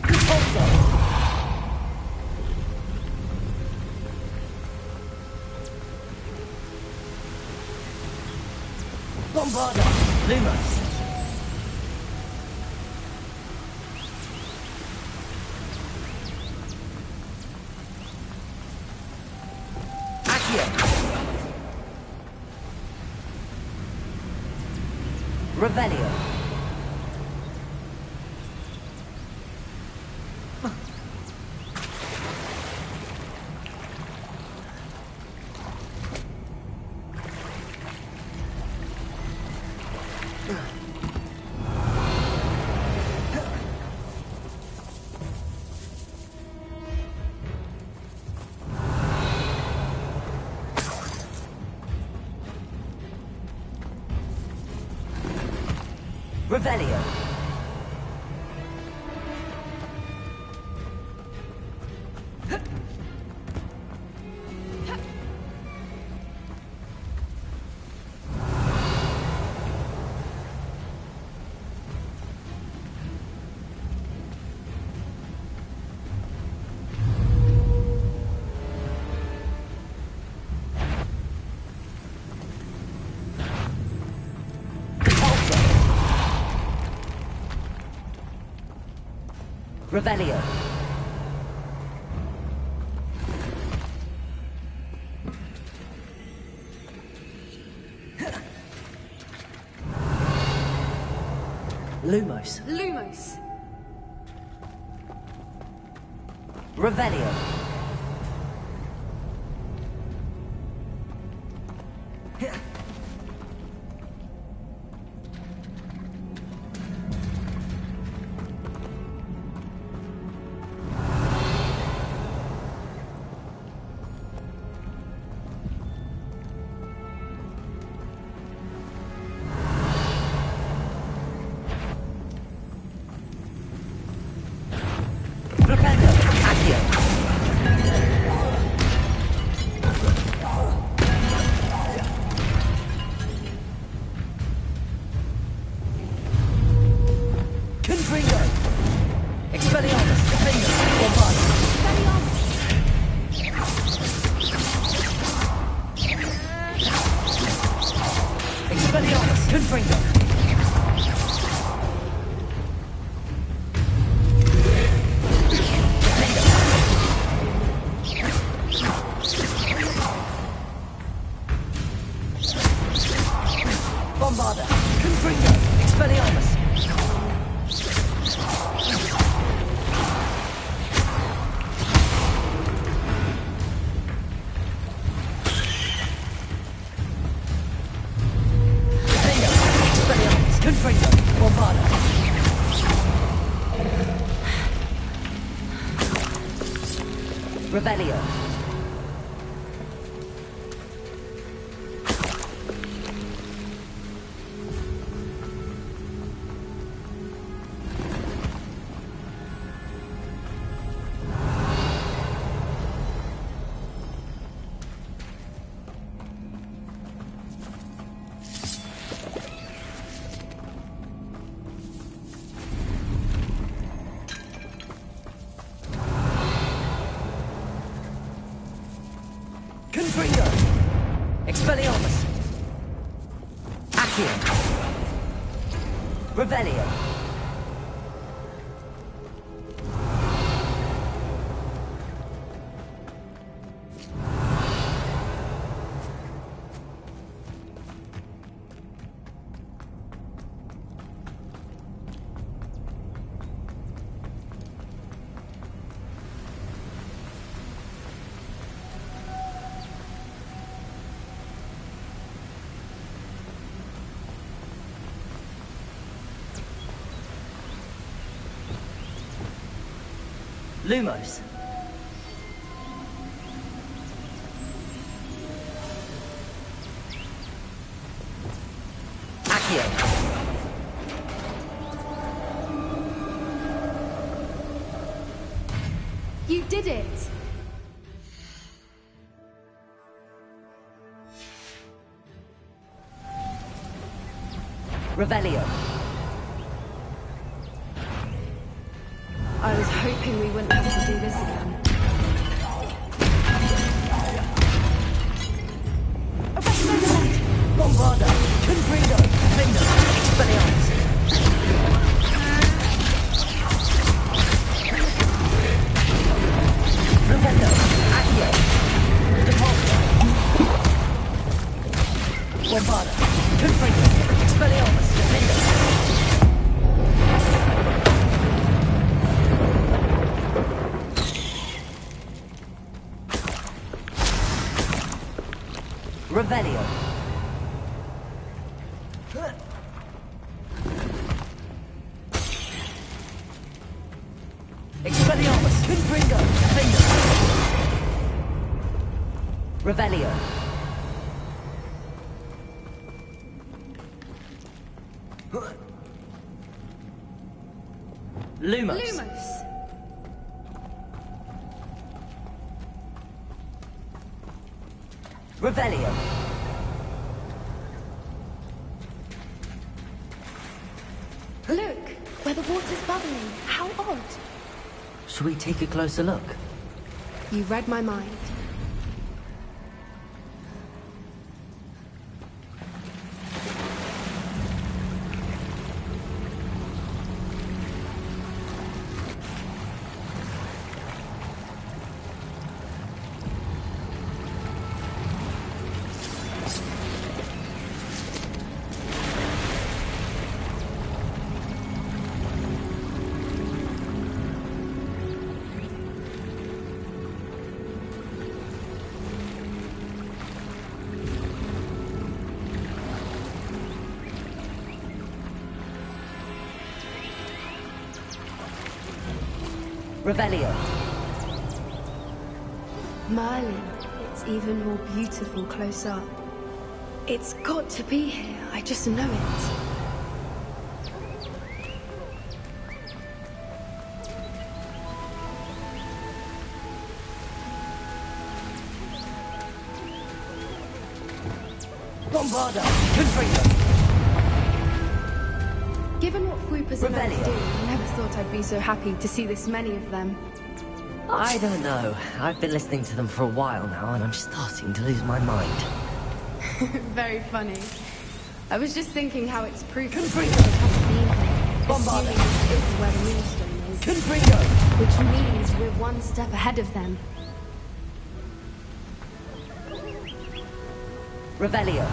Caborzo. Bombarda. Lumos. Accio. Revelio. Revelio. Revelio. Lumos. Lumos. Revelio. Revelio. Expelliarmus! Accio! Revelio! Lumos. Accio. You did it! Revelio. I was hoping we wouldn't have to do this again. Bombarda! Confringo! Finger! Expelliarmus! Rependo! Accio! Depulso! Bombarda! Confringo! Expelliarmus! Finger! Revelio. Expelliarmus! Confringo! Finger! Revelio. Lumos. Lumos! Revelio. Look! Where the water's bubbling. How odd. Shall we take a closer look? You read my mind. Revelio. Merlin, it's even more beautiful close up. It's got to be here, I just know it. Bombarda. Confringo. Given what Fwooper's about to do, I never thought I'd be so happy to see this many of them. I don't know. I've been listening to them for a while now, and I'm starting to lose my mind. Very funny. I was just thinking how it's proof that they haven't been here. Assuming this is where the Moonstone is. Confringo. Which means we're one step ahead of them. Revelio.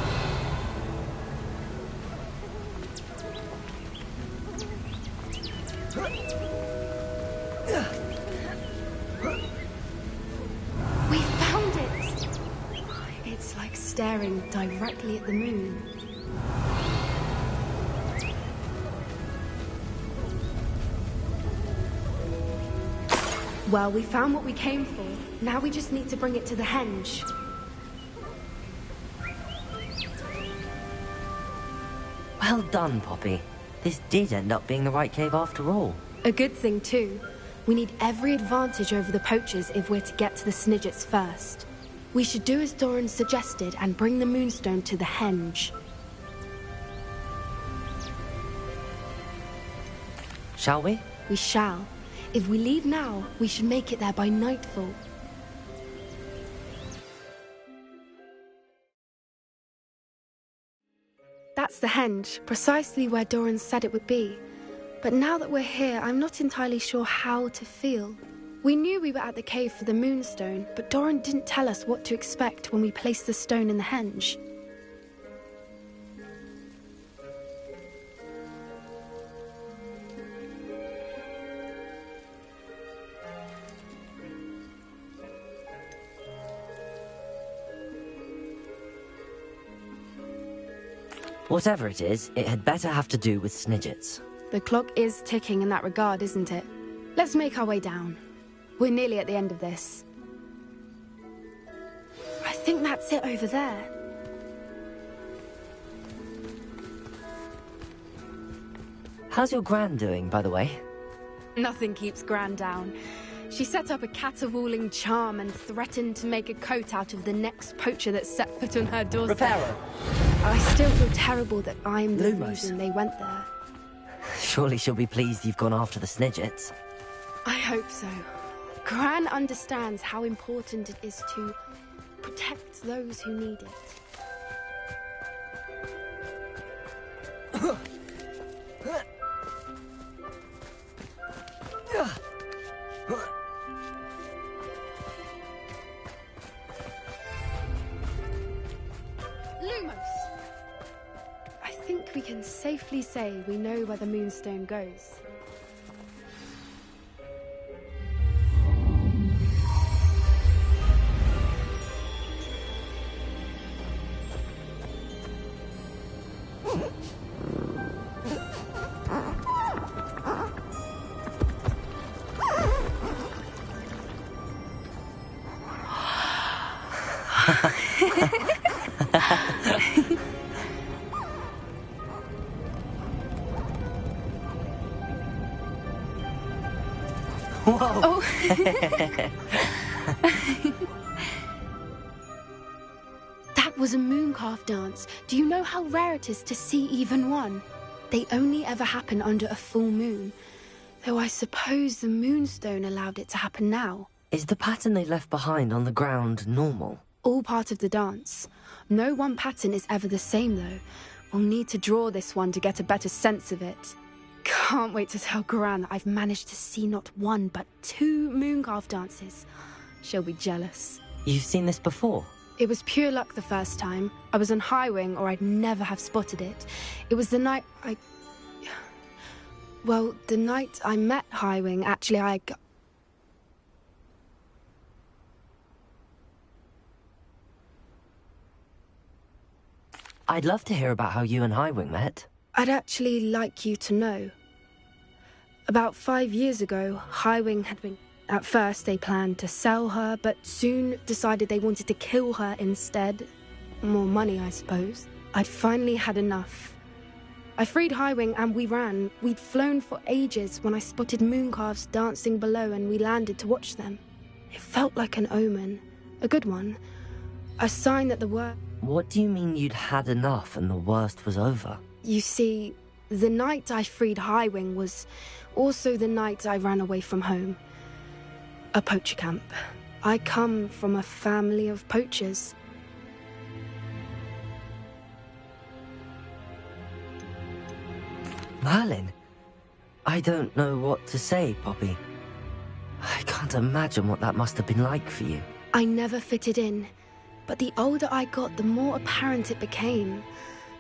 We found it! It's like staring directly at the moon. Well, we found what we came for. Now we just need to bring it to the henge. Well done, Poppy. This did end up being the right cave after all. A good thing, too. We need every advantage over the poachers if we're to get to the Snidgets first. We should do as Doran suggested and bring the Moonstone to the henge. Shall we? We shall. If we leave now, we should make it there by nightfall. That's the henge, precisely where Doran said it would be. But now that we're here, I'm not entirely sure how to feel. We knew we were at the cave for the Moonstone, but Doran didn't tell us what to expect when we placed the stone in the henge. Whatever it is, it had better have to do with Snidgets. The clock is ticking in that regard, isn't it? Let's make our way down. We're nearly at the end of this. I think that's it over there. How's your Gran doing, by the way? Nothing keeps Gran down. She set up a caterwauling charm and threatened to make a coat out of the next poacher that set foot on her doorstep. Reparo. I still feel terrible that I'm the Lumos. reason they went there. Surely she'll be pleased you've gone after the Snidgets. I hope so. Gran understands how important it is to protect those who need it. Lumos! I think we can safely say we know where the Moonstone goes. That was a mooncalf dance. Do you know how rare it is to see even one? They only ever happen under a full moon. Though I suppose the moonstone allowed it to happen now. Is the pattern they left behind on the ground normal? All part of the dance. No one pattern is ever the same, though. We'll need to draw this one to get a better sense of it. Can't wait to tell Gran that I've managed to see not one, but 2 mooncalf dances. She'll be jealous. You've seen this before? It was pure luck the first time. I was on Highwing, or I'd never have spotted it. It was the night Well, the night I met Highwing, actually, I'd love to hear about how you and Highwing met. I'd actually like you to know. About 5 years ago, Highwing had been... At first, they planned to sell her, but soon decided they wanted to kill her instead. More money, I suppose. I'd finally had enough. I freed Highwing and we ran. We'd flown for ages when I spotted mooncalves dancing below and we landed to watch them. It felt like an omen. A good one. A sign that the worst... What do you mean you'd had enough and the worst was over? You see, the night I freed Highwing was also the night I ran away from home. A poacher camp. I come from a family of poachers. Merlin? I don't know what to say, Poppy. I can't imagine what that must have been like for you. I never fitted in, but the older I got, the more apparent it became.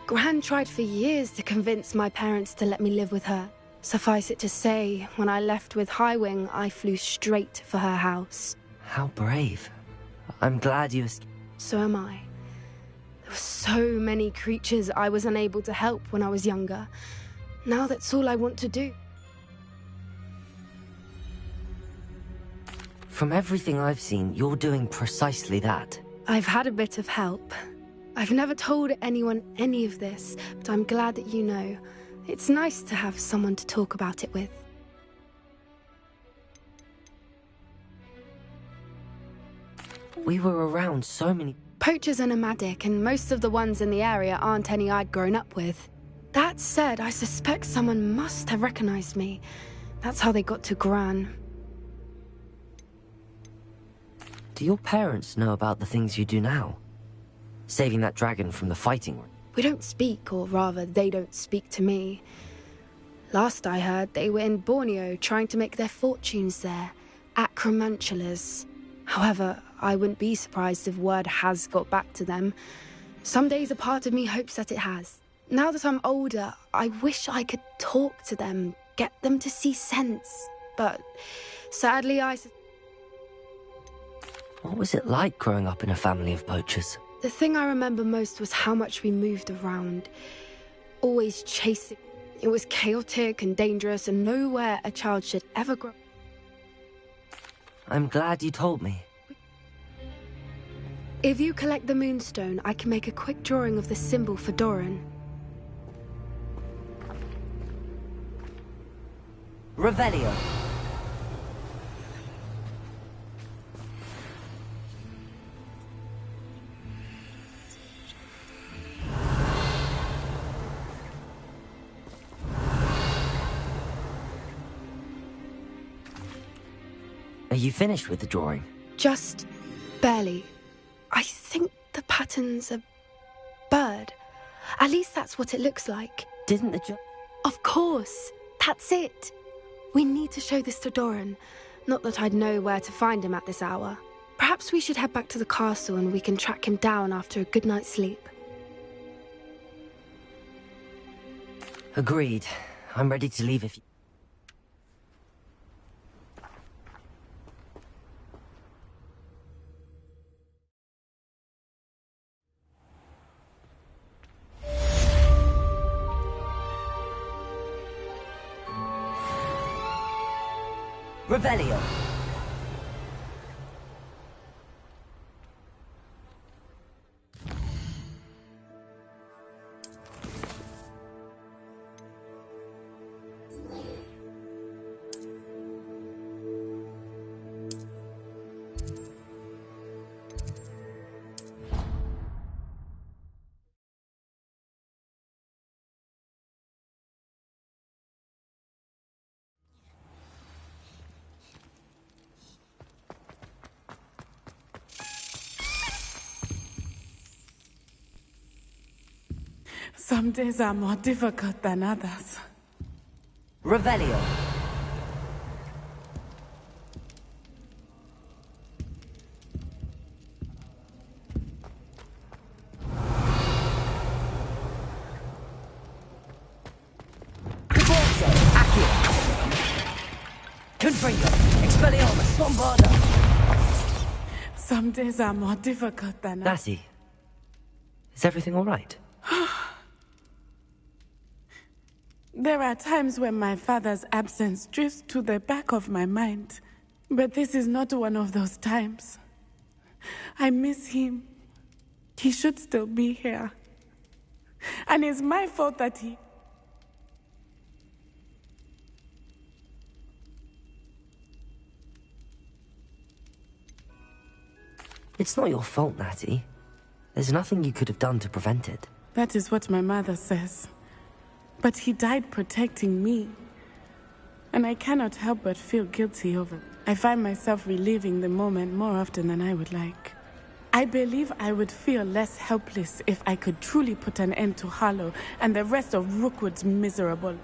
Gran tried for years to convince my parents to let me live with her. Suffice it to say, when I left with Highwing, I flew straight for her house. How brave. I'm glad you... So am I. There were so many creatures I was unable to help when I was younger. Now that's all I want to do. From everything I've seen, you're doing precisely that. I've had a bit of help. I've never told anyone any of this, but I'm glad that you know. It's nice to have someone to talk about it with. We were around so many... Poachers are nomadic, and most of the ones in the area aren't any I'd grown up with. That said, I suspect someone must have recognized me. That's how they got to Gran. Do your parents know about the things you do now? Saving that dragon from the fighting? We don't speak, or rather, they don't speak to me. Last I heard, they were in Borneo trying to make their fortunes there, acromantulas. However, I wouldn't be surprised if word has got back to them. Some days a part of me hopes that it has. Now that I'm older, I wish I could talk to them, get them to see sense. But sadly, What was it like growing up in a family of poachers? The thing I remember most was how much we moved around. Always chasing. It was chaotic and dangerous and nowhere a child should ever grow. I'm glad you told me. If you collect the moonstone, I can make a quick drawing of the symbol for Doran. Revelio. Are you finished with the drawing? Just barely. I think the pattern's a bird. At least that's what it looks like. Didn't the Of course. That's it. We need to show this to Doran. Not that I'd know where to find him at this hour. Perhaps we should head back to the castle and we can track him down after a good night's sleep. Agreed. I'm ready to leave if you... Revelio. Some days are more difficult than others. Revelio. Divorce, Accio. Confringo, Expelliarmus, Bombarda. Some days are more difficult than others. Lassie, is everything all right? There are times when my father's absence drifts to the back of my mind. But this is not one of those times. I miss him. He should still be here. And it's my fault that he... It's not your fault, Natty. There's nothing you could have done to prevent it. That is what my mother says. But he died protecting me. And I cannot help but feel guilty over it. I find myself reliving the moment more often than I would like. I believe I would feel less helpless if I could truly put an end to Harlow and the rest of Rookwood's miserable.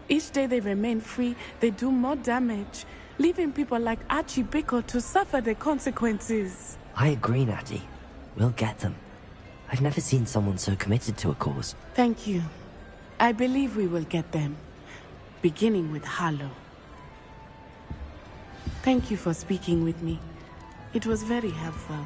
Each day they remain free, they do more damage, leaving people like Archie Bickle to suffer the consequences. I agree, Natty. We'll get them. I've never seen someone so committed to a cause. Thank you. I believe we will get them, beginning with Harlow. Thank you for speaking with me. It was very helpful.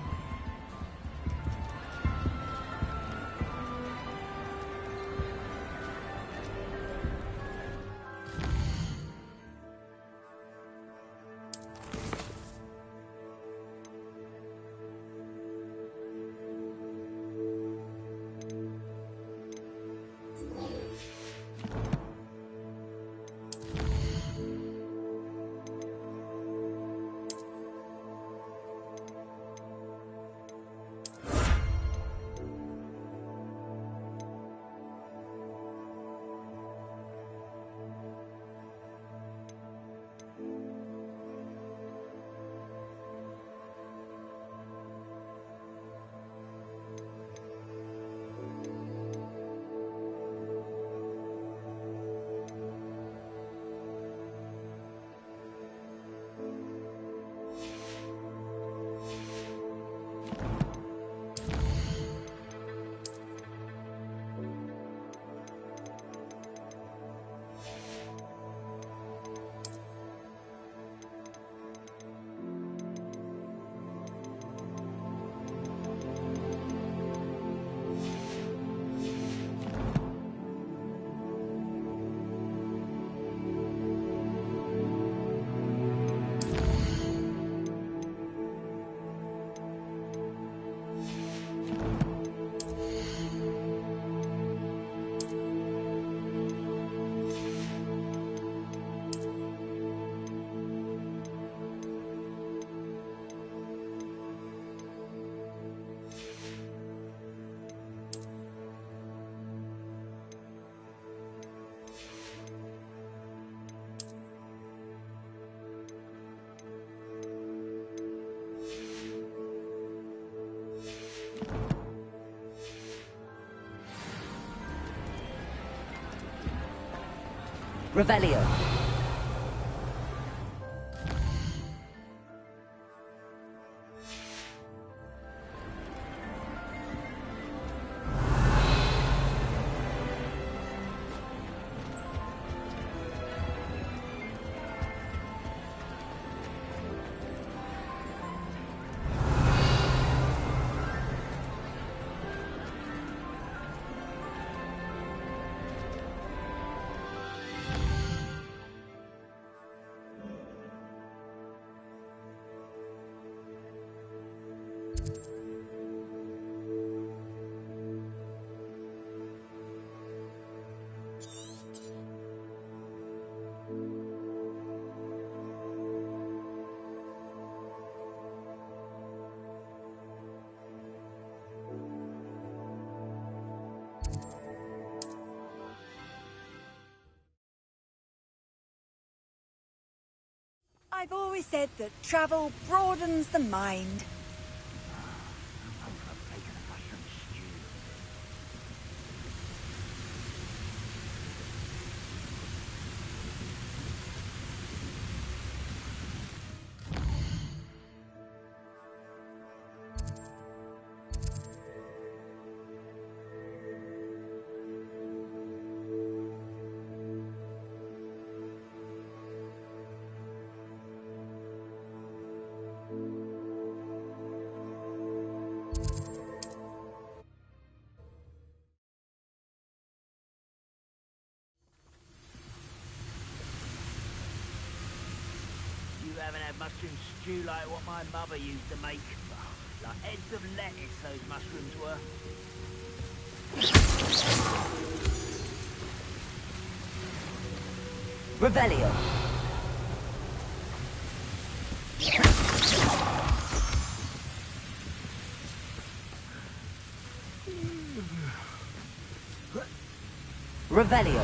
Revelio. I've always said that travel broadens the mind. mushroom stew like what my mother used to make. Like heads of lettuce, those mushrooms were. Revelio. Revelio.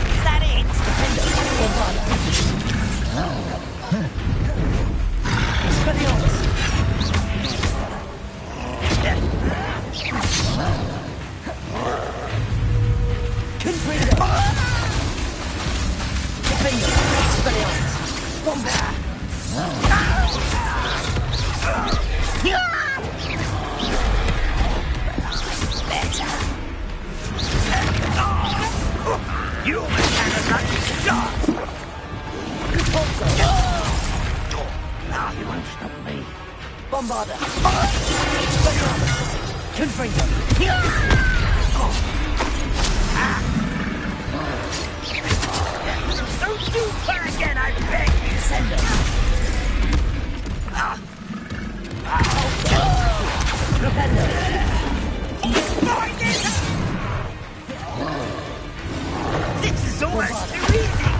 Is that it? You almost had a lucky shot! Now you won't stop me. Bombarda. Confringo. Don't do that again, I beg you! Send him! This is almost too easy!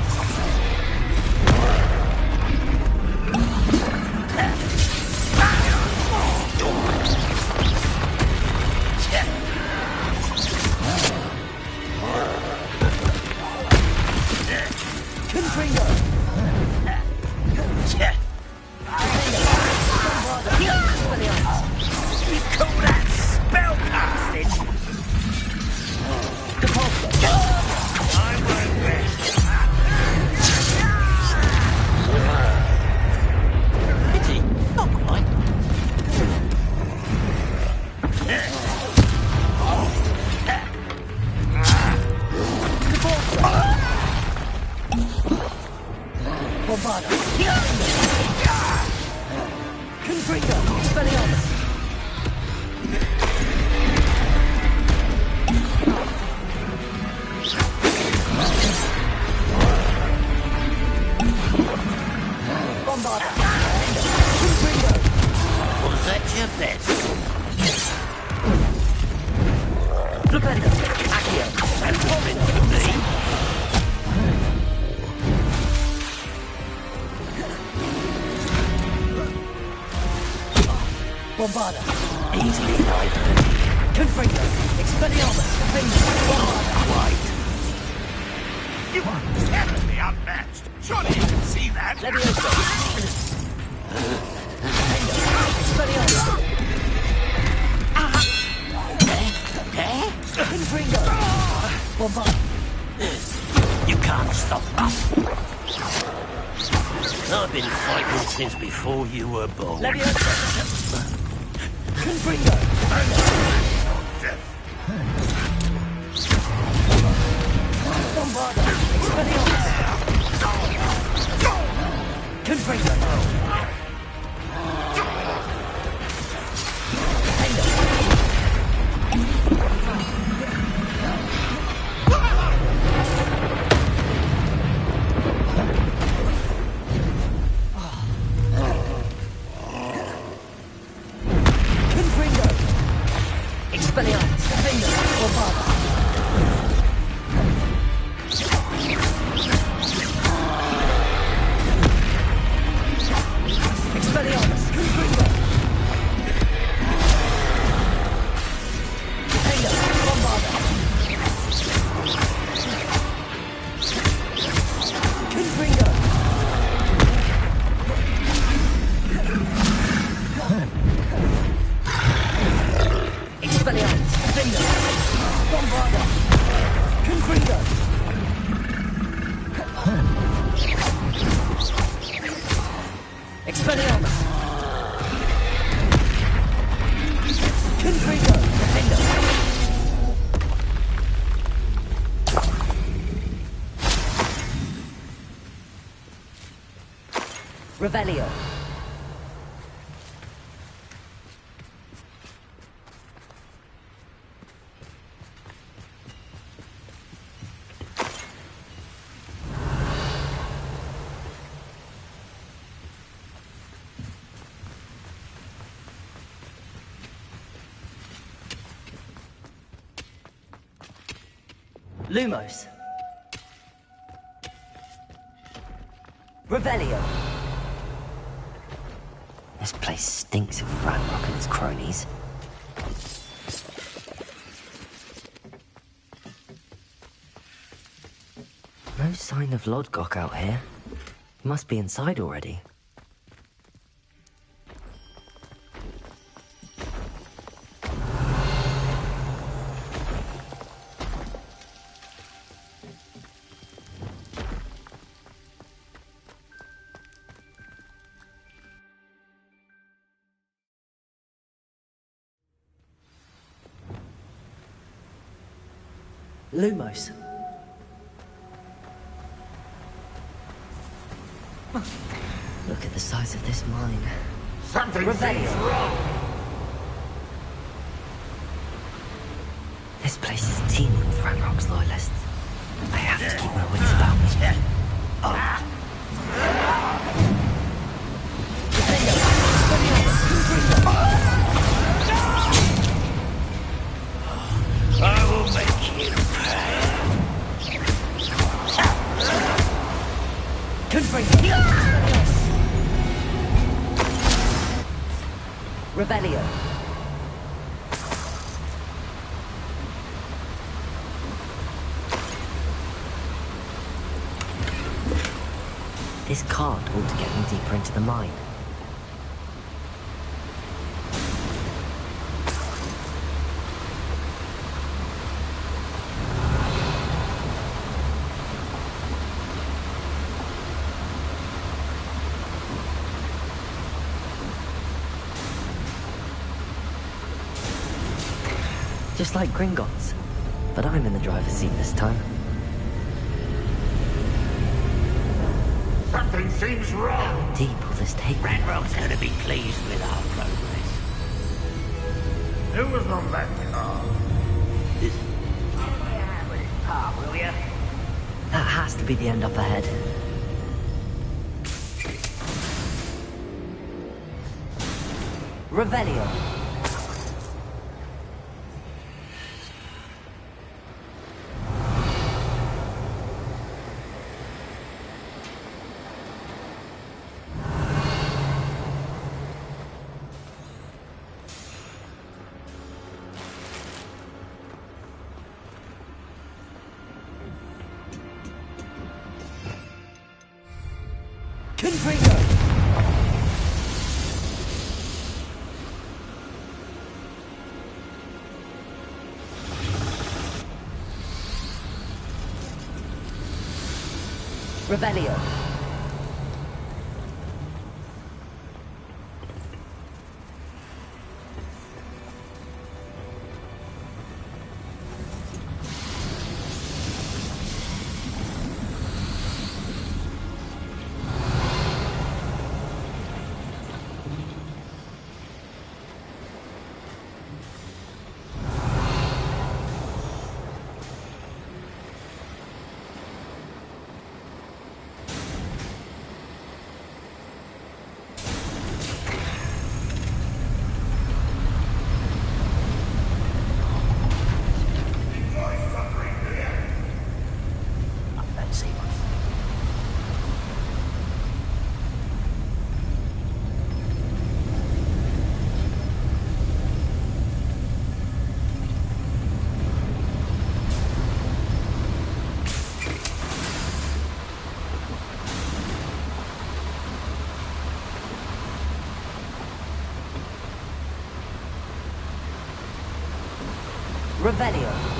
You call that spellcasting? I won't rest. Pity. Not quite. Bombarda. Confringo. Expelliarmus. Bombarda. Confringo. Was that your best? Flipendo. Accio. And comment to me? Bombarda. Easily neither. Confringo. Expelliarmus. Confringo. Bombarda. Quite. You are terribly unmatched. Surely you can see that. Levioso. Expelliarmus. Confringo. Bombarda. You can't stop us. I've been fighting since before you were born. Levioso. Confringo. Bombarda. Expelliarmus. Confringo. Confringo. Expelliarmus. Confringo. Bombarda. Expelliarmus. Confringo. Confringo. Bombarda. Confringo. Expelliarmus. Confringo. Bombarda. Confringo. Expelliarmus. Confringo. Defendo. Revelio. Lumos. Revelio. This place stinks of Ranrock and his cronies. No sign of Lodgok out here. He must be inside already. Lumos. Look at the size of this mine. Something seems wrong. This place is teeming with Ranrock's loyalists. I have to keep my wits about me. I will make you pay. Revelio. This card ought to get me deeper into the mine. Just like Gringotts, but I'm in the driver's seat this time. Something seems wrong. How deep will this take me? Ranrock's gonna be pleased with our progress. Who was on that car? Will you? That has to be the end up ahead. Revelio. Revelio. Revelio.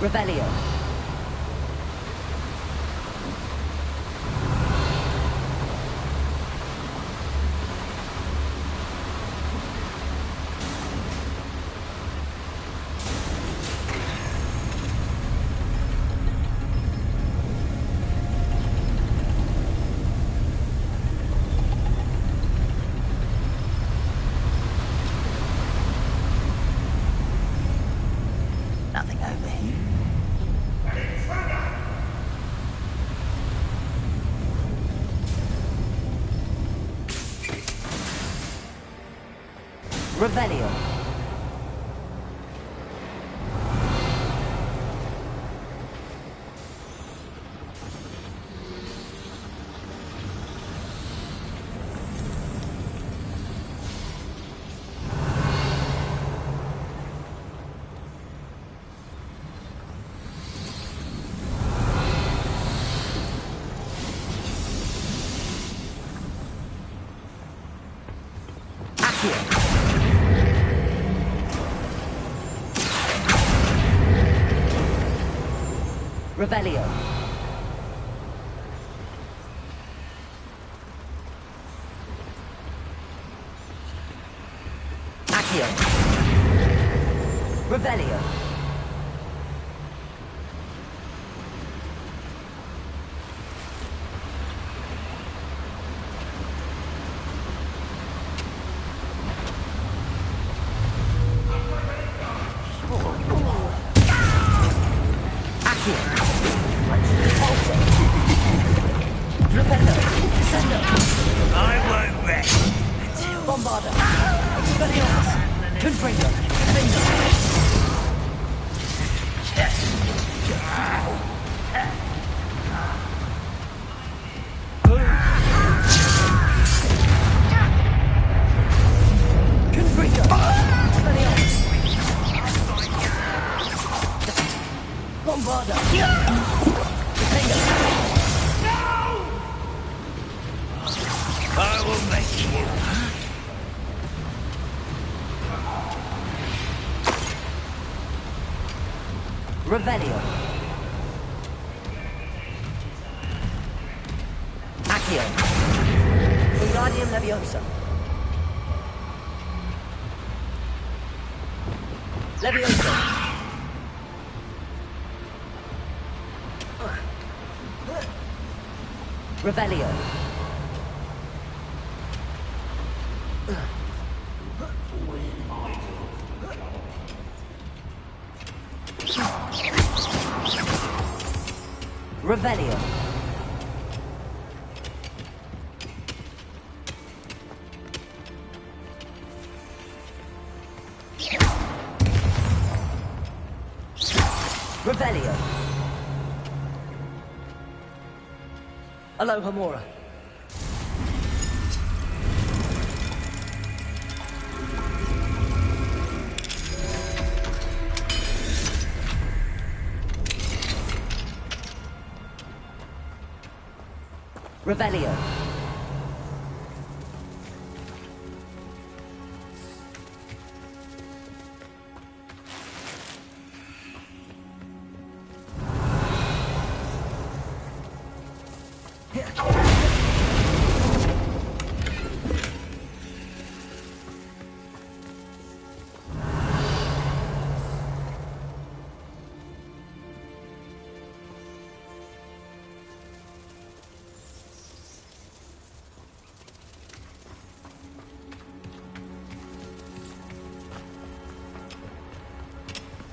Revelio. Revelio. Revelio. Accio. Revelio. Revelio. Accio. Wingardium Leviosa. Leviosa. Revelio. Revelio. Revelio. Aloha Mora. Revelio.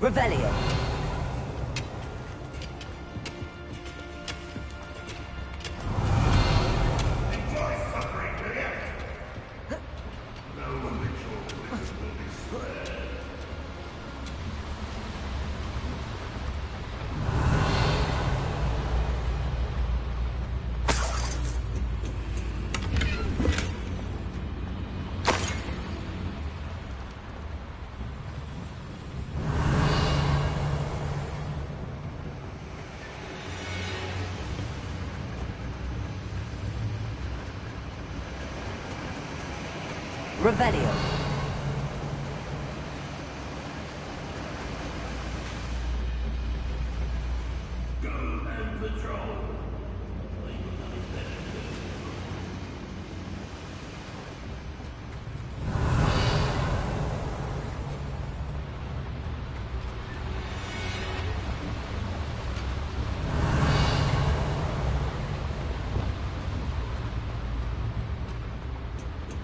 Revelio. Revelio.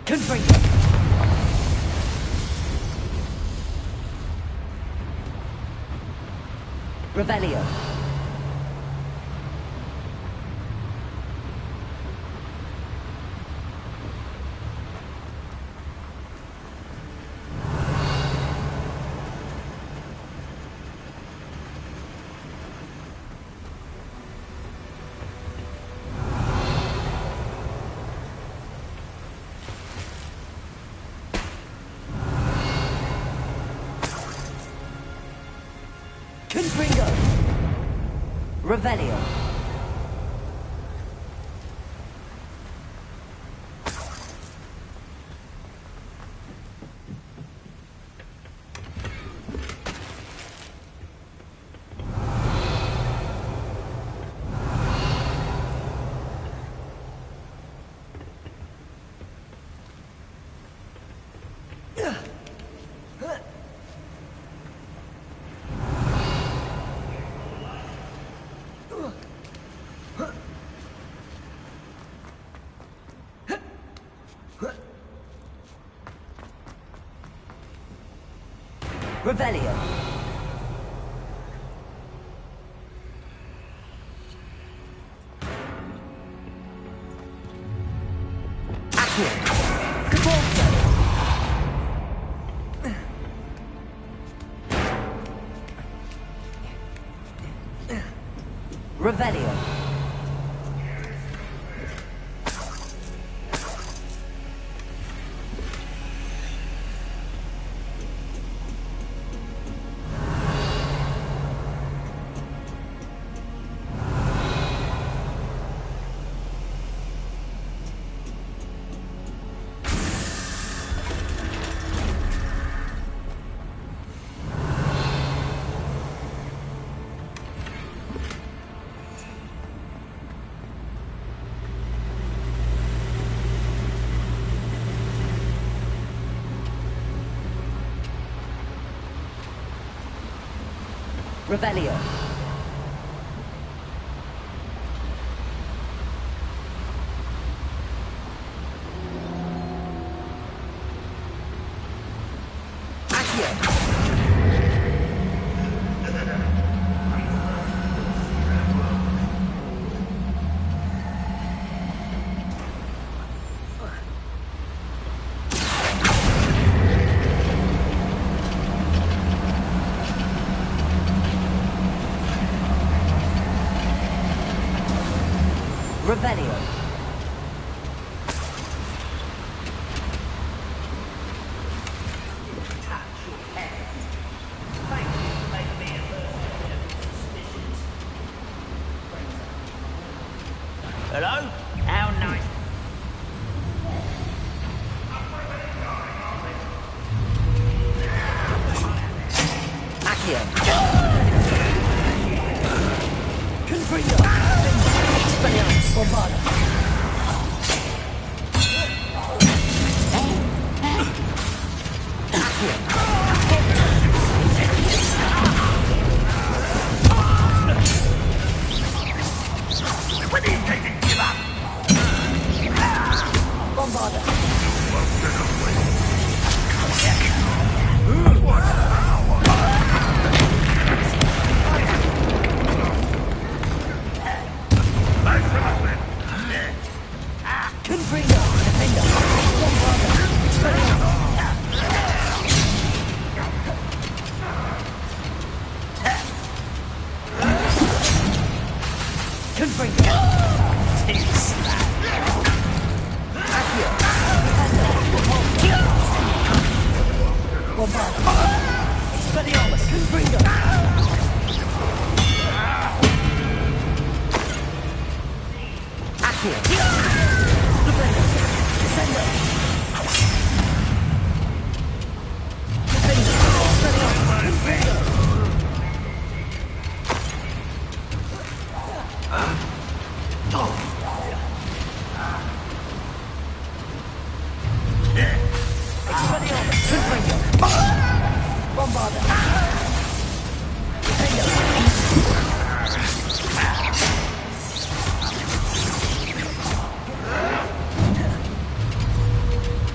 Confringo. Revelio. Confringo! Revelio! Revelio. Accio. Caporzo. Revelio. Revelio. Accio. Revelio. Hello? How nice. Accio. Confringo. Expelliarmus. Bombarda. When are you taking give up? Bombarda. What power! Confringo. Defender. Bombarda. Expelliarmus. Confringo. Accio. Bombarda. Expelliarmus. Confringo. Accio. Defender. Descendo. Defender. Expelliarmus. Confringo. Expelliarmus. Confringo. Bombarda. Defender.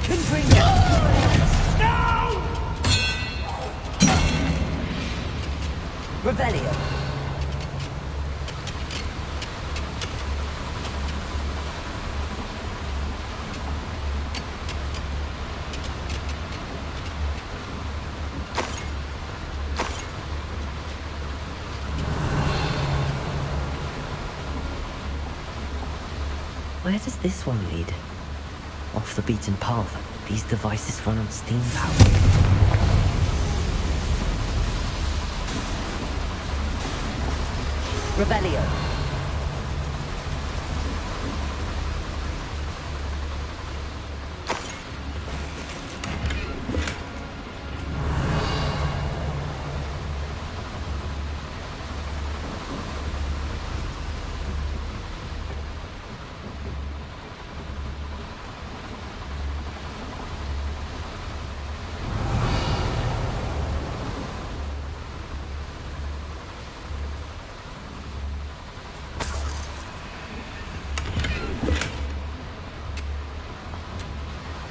Confringo. No! Revelio. Where does this one lead? Off the beaten path. These devices run on steam power. Revelio.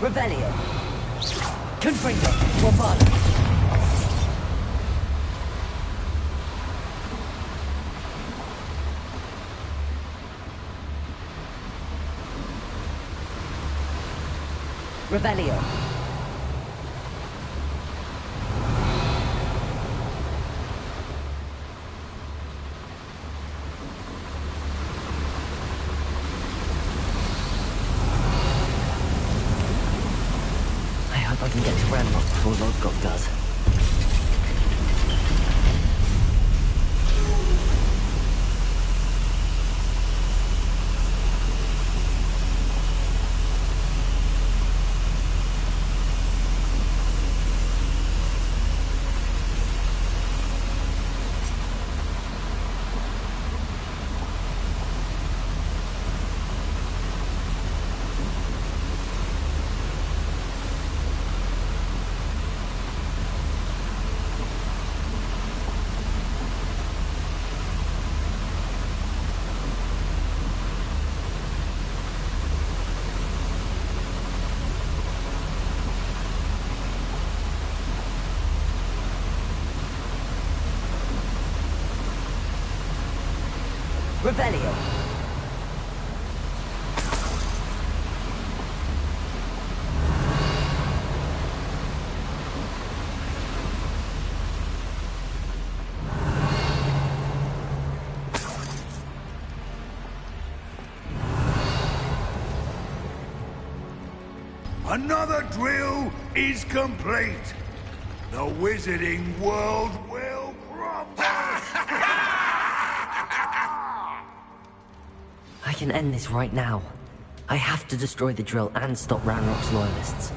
Revelio. Confringo. Bombard. Revelio. I can get to Ranlock before Waggle does. Revelio. Another drill is complete. The wizarding world will crumble. I can end this right now. I have to destroy the drill and stop Ranrock's loyalists.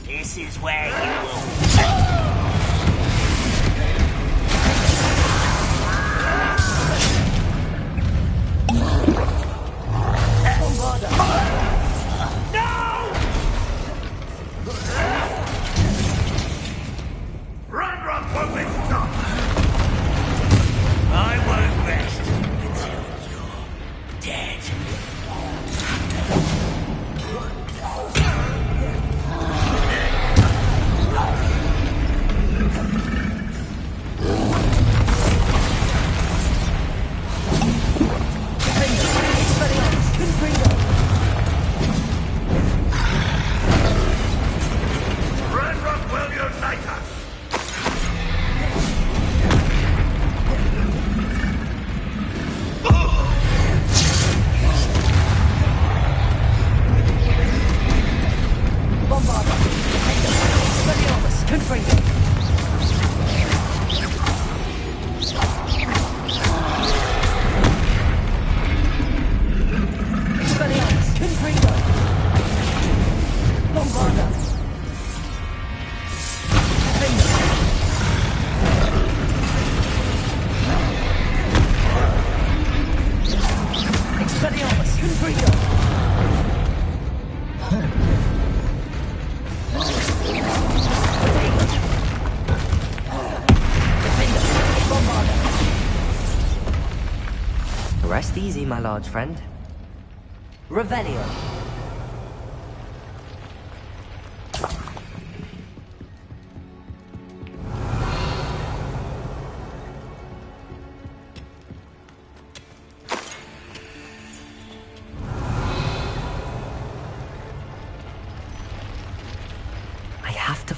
This is where you will... Ranrock won't be stopped. I won't rest until you're dead. Ranrock will unite us. Rest easy, my large friend. Revelio.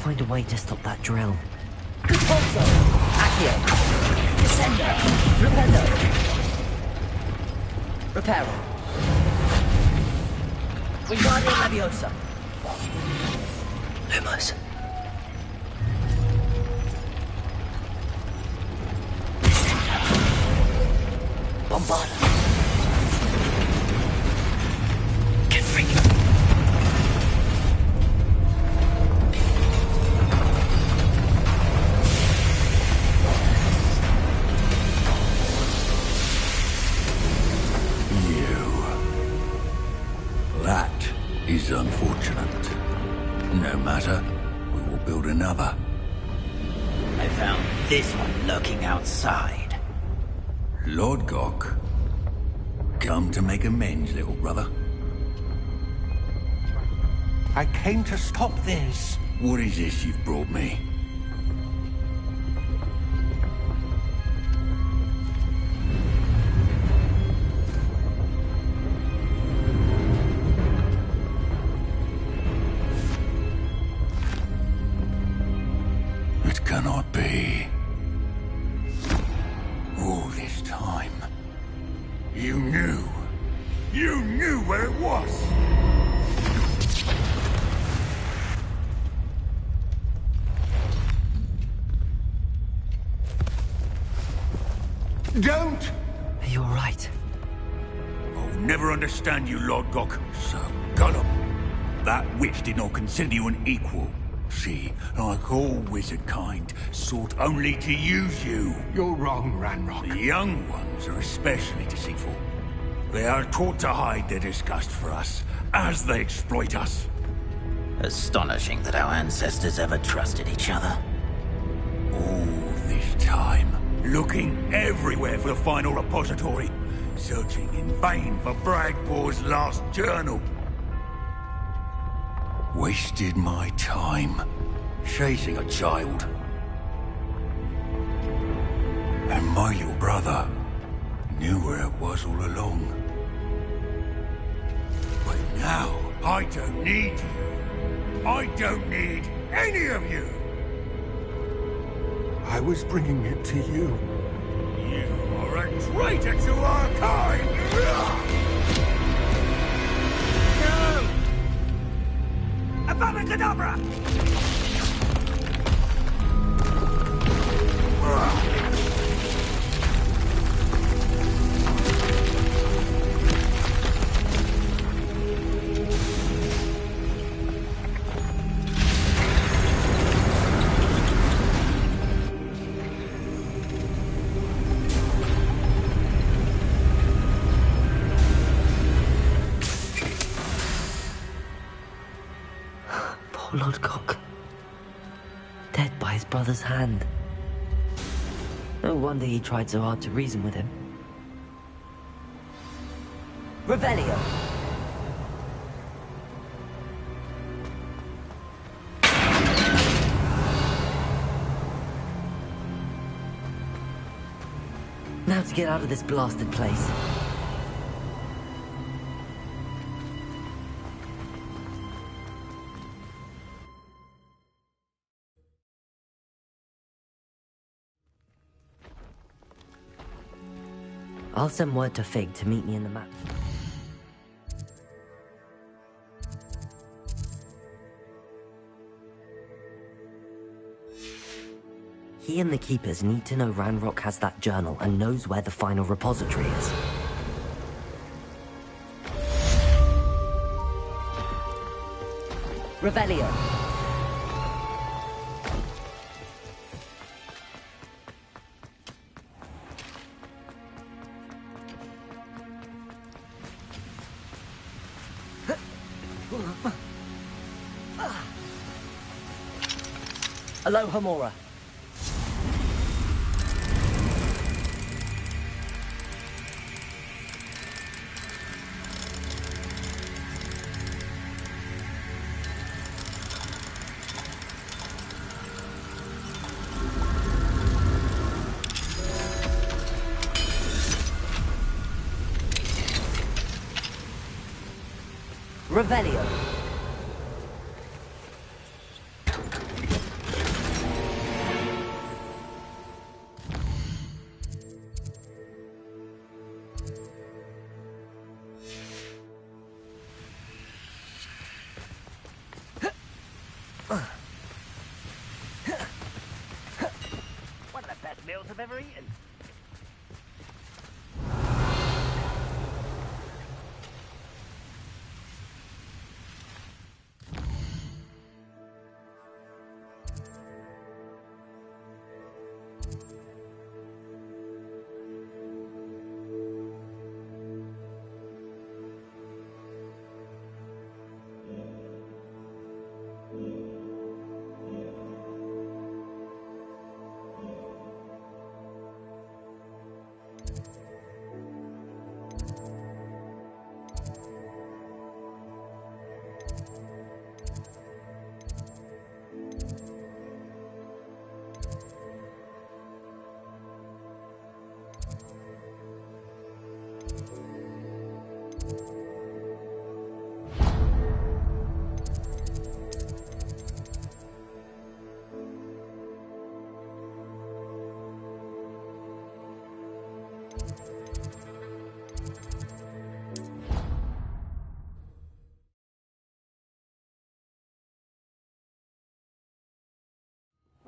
find a way to stop that drill. Repulso! Accio! Descendo! Rependo! Reparo! Wingardium Leviosa! Lumos. Bombarda! Get free! That is unfortunate. No matter, we will build another. I found this one lurking outside. Lord Gok, come to make amends, little brother. I came to stop this. What is this you've brought me? It cannot be. All this time, you knew. You knew where it was. Don't! Are you alright? I'll never understand you, Lord Gok. So gullible. That witch did not consider you an equal. She, like all wizard kind, sought only to use you. You're wrong, Ranrock. The young ones are especially deceitful. They are taught to hide their disgust for us, as they exploit us. Astonishing that our ancestors ever trusted each other. All this time, looking everywhere for the final repository, searching in vain for Bragbor's last journal. Wasted my time, chasing a child. And my little brother knew where it was all along. But now, I don't need you. I don't need any of you. I was bringing it to you. You are a traitor to our kind! No! Avada Kedavra! Poor Lord Gok. Dead by his brother's hand. No wonder he tried so hard to reason with him. Revelio! Now to get out of this blasted place. I'll send word to Fig to meet me in the map. He and the Keepers need to know Ranrock has that journal and knows where the final repository is. Revelio! Aloha Mora. Revelio. best meals I've ever eaten.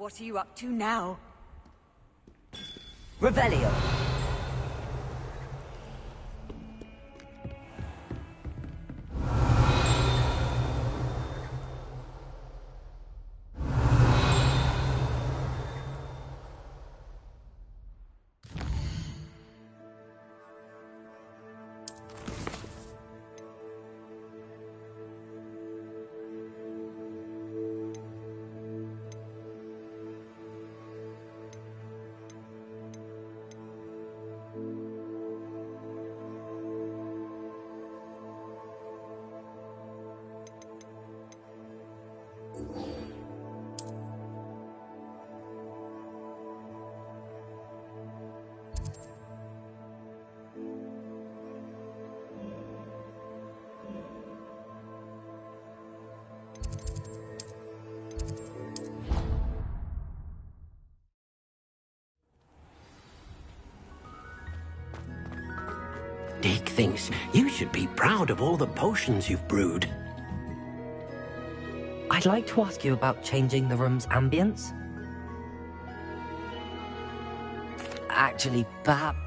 What are you up to now? Revelio. Dick thinks you should be proud of all the potions you've brewed. I'd like to ask you about changing the room's ambience. Actually, perhaps...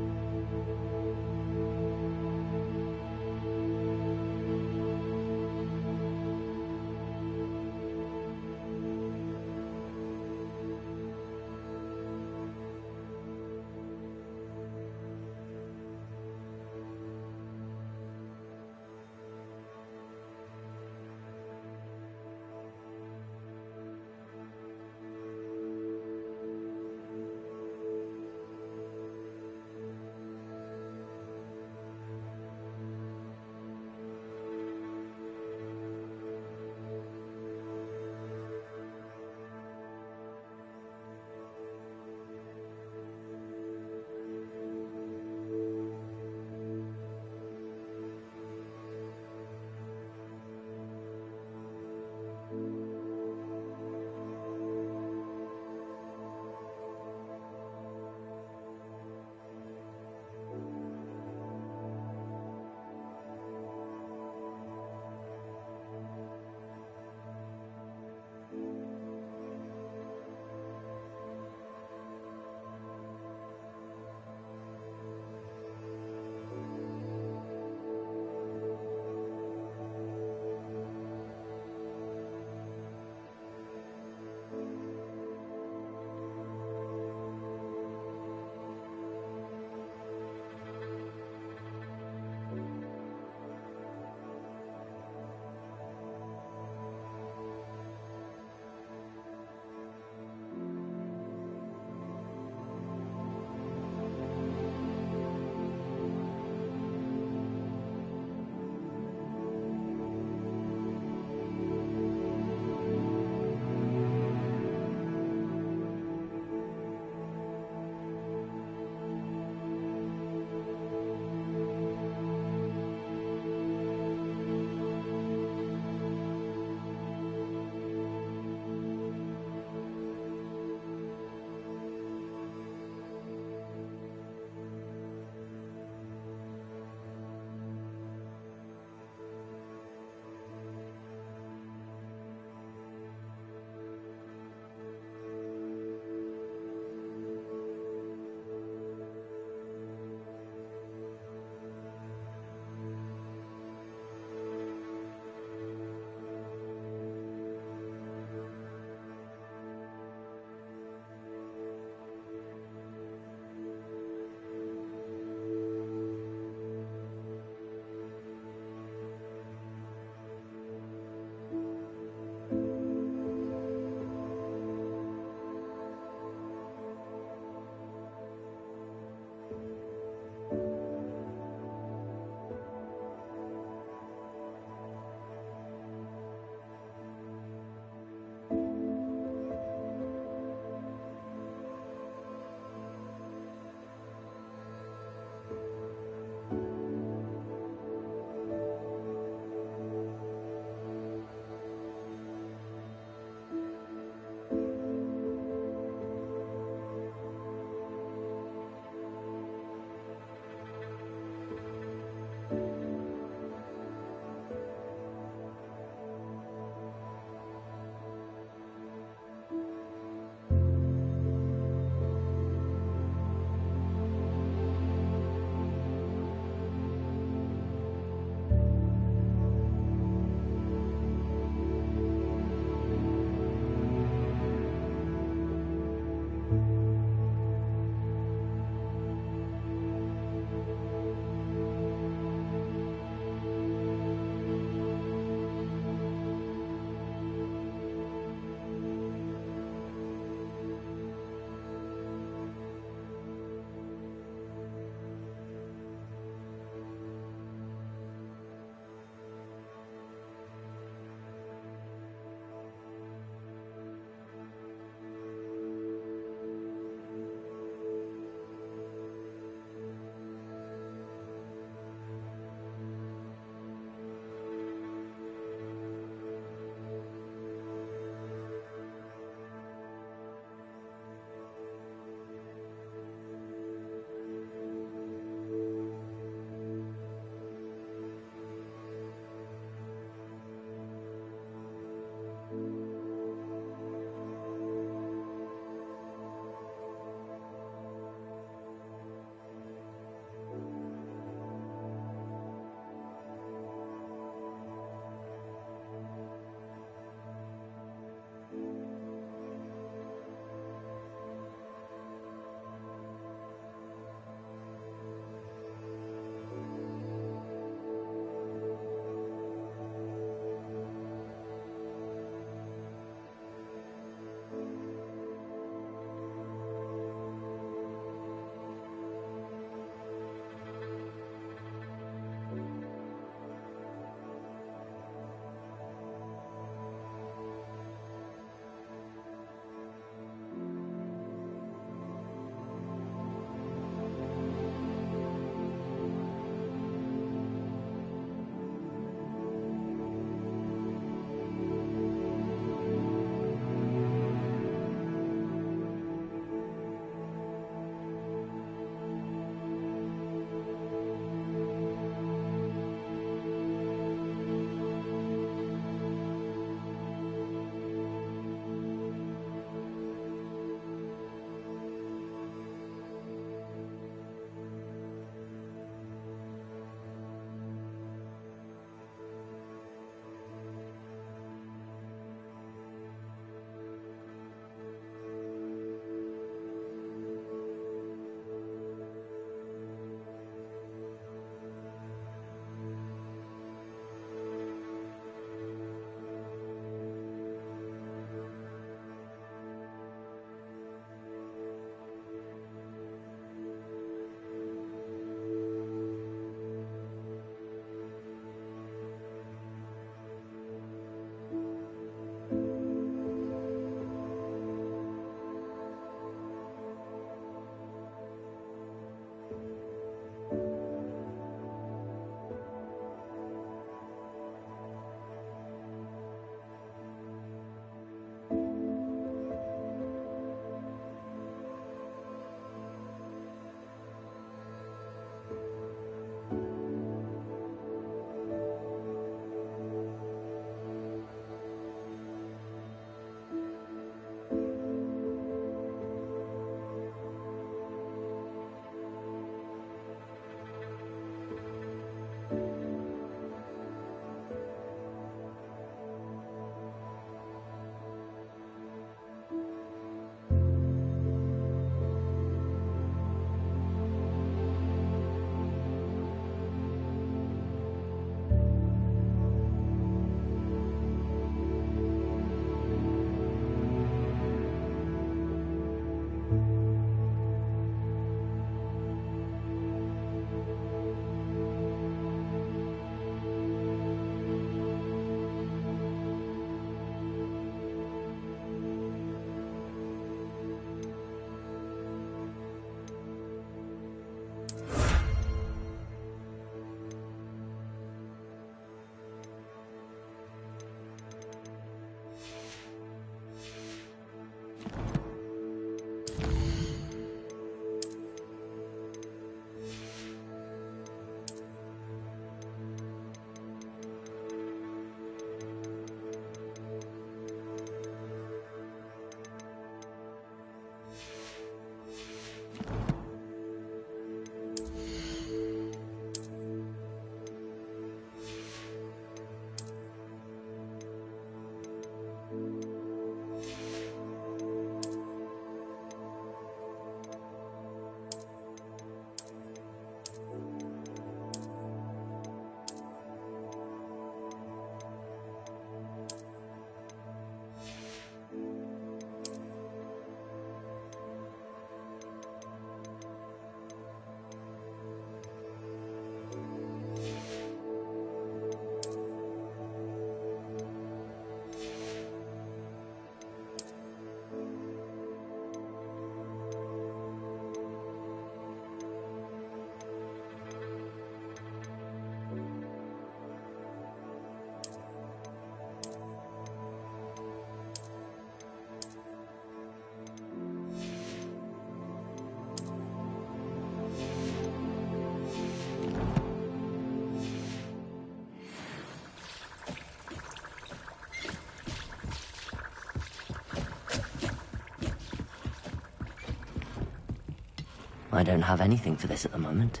I don't have anything for this at the moment.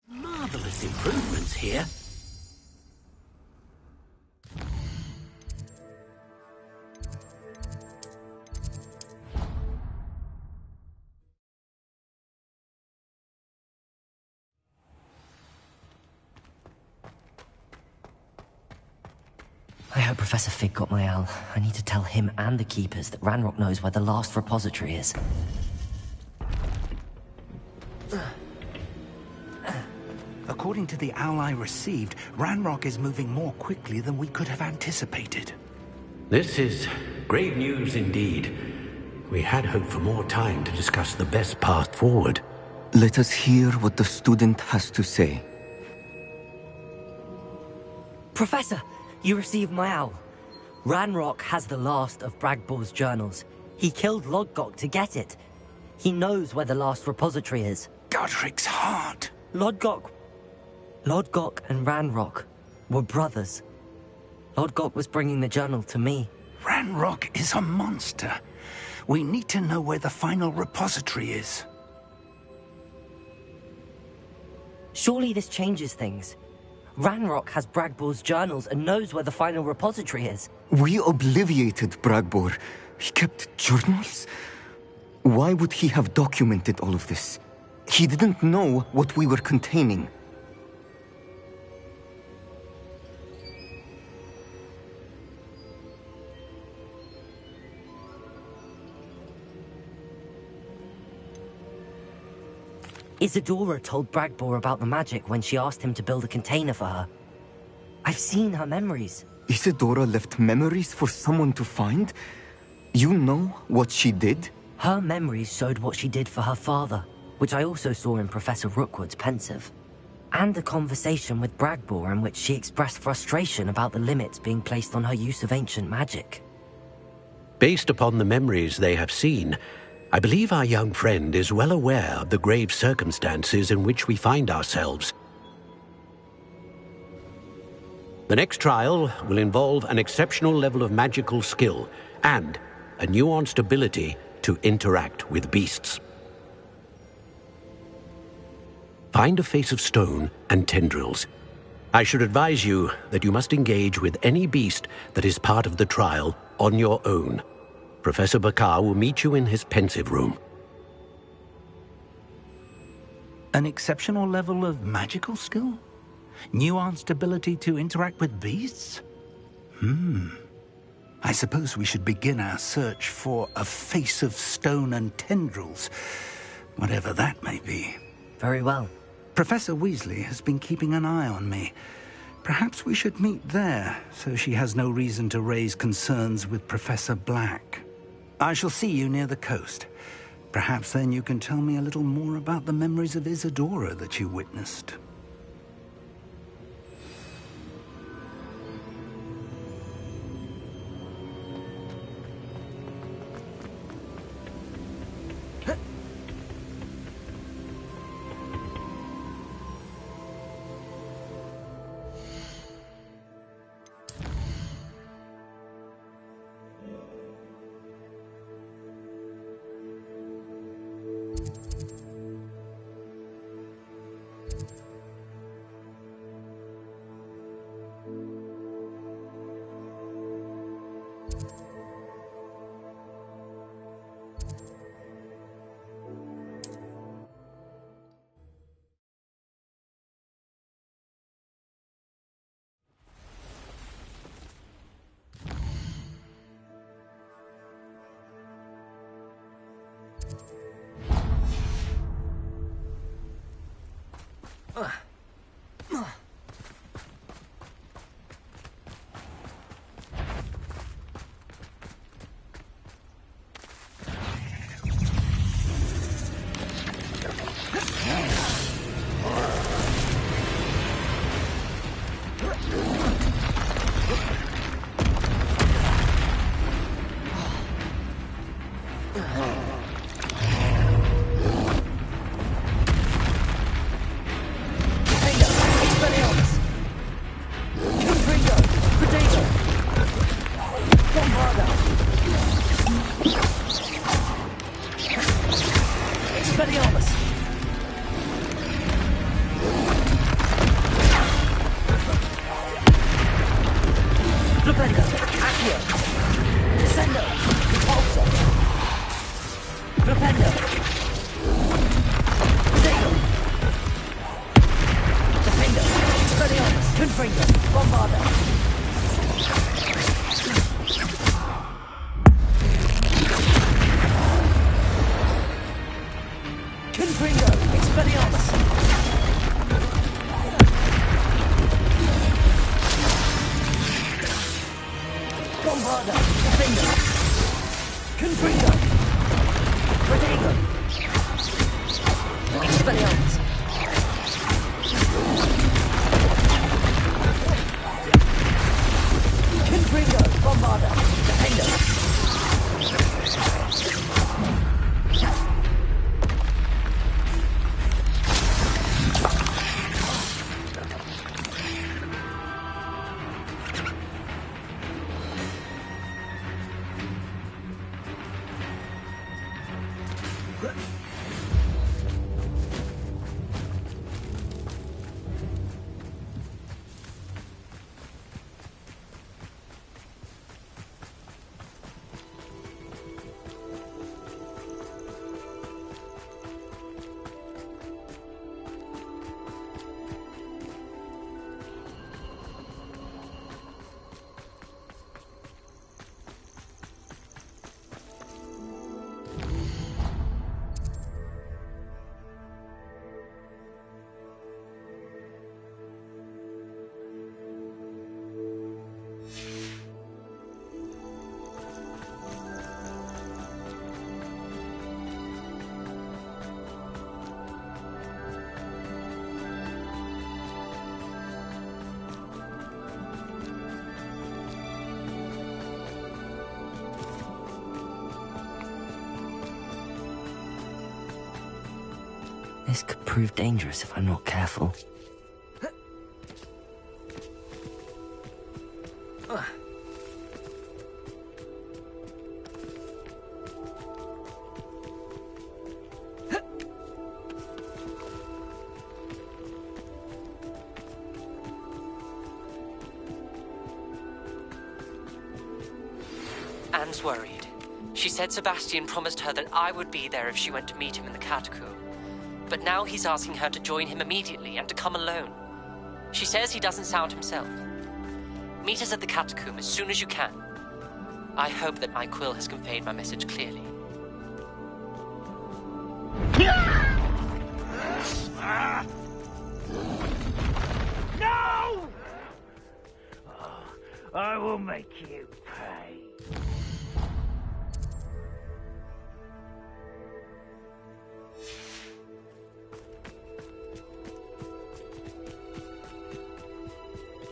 Marvelous improvements here. I hope Professor Fig got my owl. I need to tell him and the Keepers that Ranrock knows where the last repository is. According to the owl I received, Ranrock is moving more quickly than we could have anticipated. This is grave news indeed. We had hoped for more time to discuss the best path forward. Let us hear what the student has to say. Professor, you received my owl. Ranrock has the last of Bragbor's journals. He killed Lodgok to get it. He knows where the last repository is. Godric's heart. Lodgok and Ranrock were brothers. Lodgok was bringing the journal to me. Ranrock is a monster. We need to know where the final repository is. Surely this changes things. Ranrock has Bragbor's journals and knows where the final repository is. We obliviated Bragbor. He kept journals? Why would he have documented all of this? He didn't know what we were containing. Isadora told Bragbor about the magic when she asked him to build a container for her. I've seen her memories. Isadora left memories for someone to find? You know what she did? Her memories showed what she did for her father, which I also saw in Professor Rookwood's pensive. And a conversation with Bragbor in which she expressed frustration about the limits being placed on her use of ancient magic. Based upon the memories they have seen, I believe our young friend is well aware of the grave circumstances in which we find ourselves. The next trial will involve an exceptional level of magical skill and a nuanced ability to interact with beasts. Find a face of stone and tendrils. I should advise you that you must engage with any beast that is part of the trial on your own. Professor Bakar will meet you in his pensive room. An exceptional level of magical skill? Nuanced ability to interact with beasts? I suppose we should begin our search for a face of stone and tendrils, whatever that may be. Very well. Professor Weasley has been keeping an eye on me. Perhaps we should meet there, so she has no reason to raise concerns with Professor Black. I shall see you near the coast. Perhaps then you can tell me a little more about the memories of Isadora that you witnessed. This could prove dangerous if I'm not careful. Anne's worried. She said Sebastian promised her that I would be there if she went to meet him in the catacomb. But now he's asking her to join him immediately and to come alone. She says he doesn't sound himself. Meet us at the catacomb as soon as you can. I hope that my quill has conveyed my message clearly. No! I will make you pay.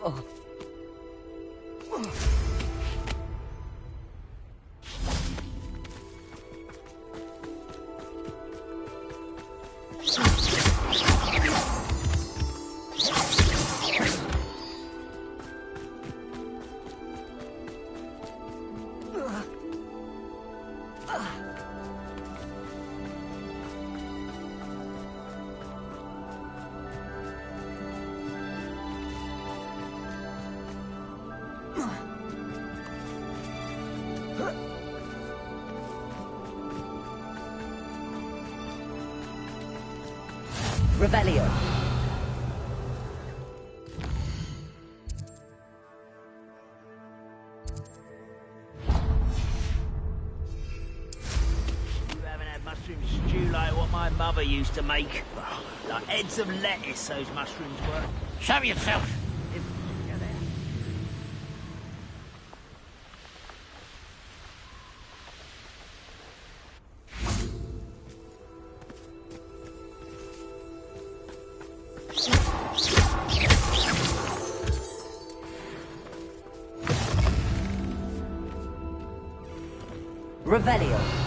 Oh. Revelio. You haven't had mushroom stew like what my mother used to make. Like heads of lettuce, those mushrooms were. Show yourself. Revelio.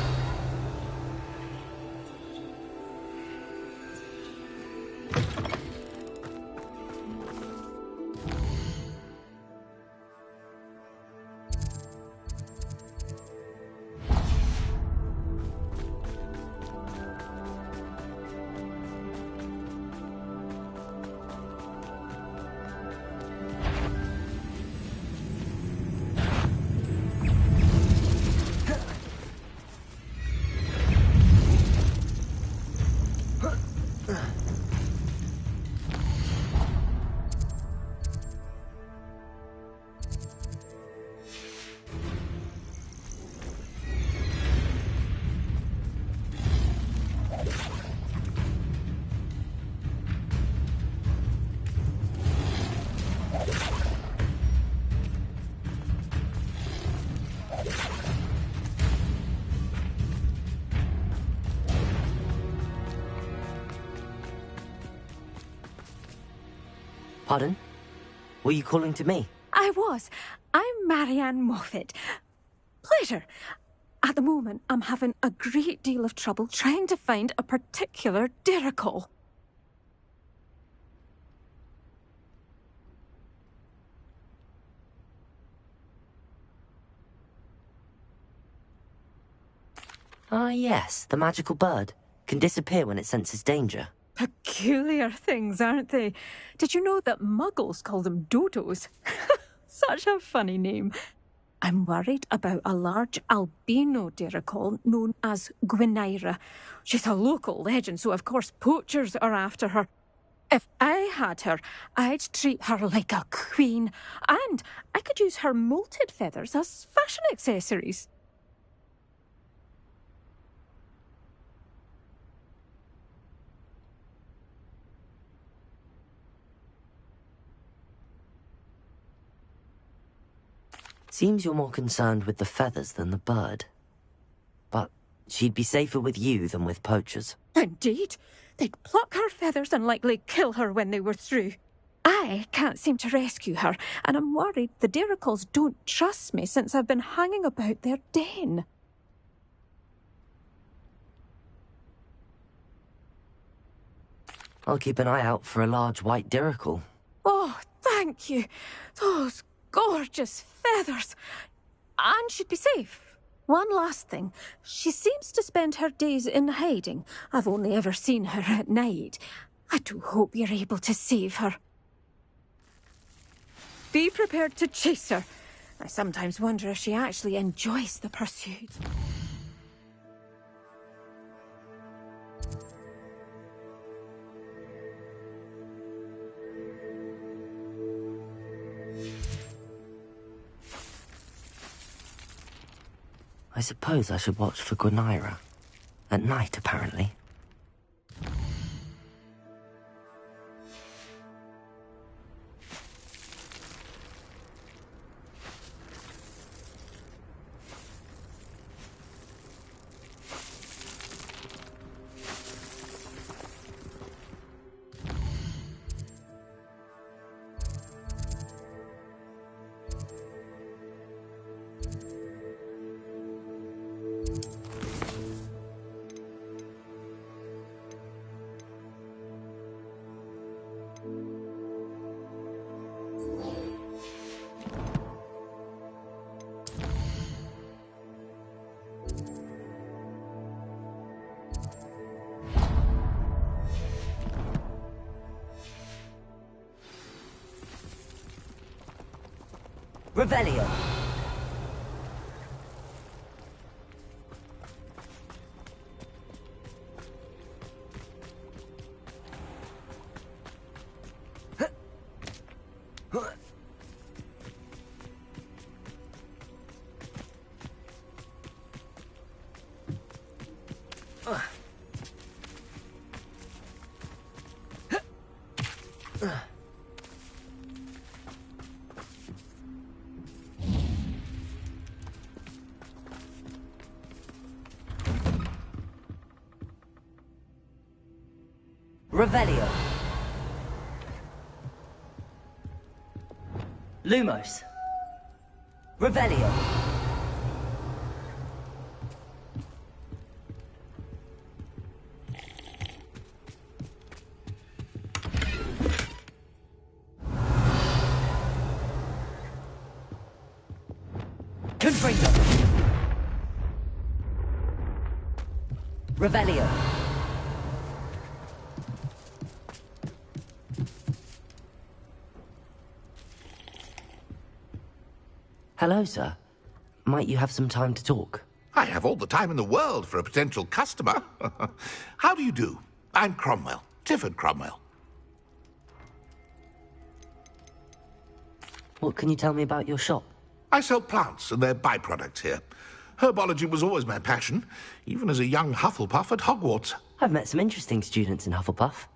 Pardon? Were you calling to me? I was. I'm Marianne Moffat. Pleasure. At the moment, I'm having a great deal of trouble trying to find a particular derrickle. Ah, yes, the magical bird. Can disappear when it senses danger. Peculiar things, aren't they? Did you know that muggles call them dodos? Such a funny name. I'm worried about a large albino derrickle known as Gwynaira. She's a local legend, so of course poachers are after her. If I had her, I'd treat her like a queen, and I could use her molted feathers as fashion accessories. Seems you're more concerned with the feathers than the bird. But she'd be safer with you than with poachers. Indeed. They'd pluck her feathers and likely kill her when they were through. I can't seem to rescue her, and I'm worried the derricles don't trust me since I've been hanging about their den. I'll keep an eye out for a large white derrickle. Oh, thank you. Those gorgeous feathers. And she'd be safe. One last thing. She seems to spend her days in hiding. I've only ever seen her at night. I do hope you're able to save her. Be prepared to chase her. I sometimes wonder if she actually enjoys the pursuit. I suppose I should watch for Gwynaira. At night, apparently. Revelio. Revelio. Lumos. Revelio. Confringo. Revelio. Hello, sir. Might you have some time to talk? I have all the time in the world for a potential customer. How do you do? I'm Cromwell, Clifford Cromwell. What can you tell me about your shop? I sell plants and their byproducts here. Herbology was always my passion, even as a young Hufflepuff at Hogwarts. I've met some interesting students in Hufflepuff.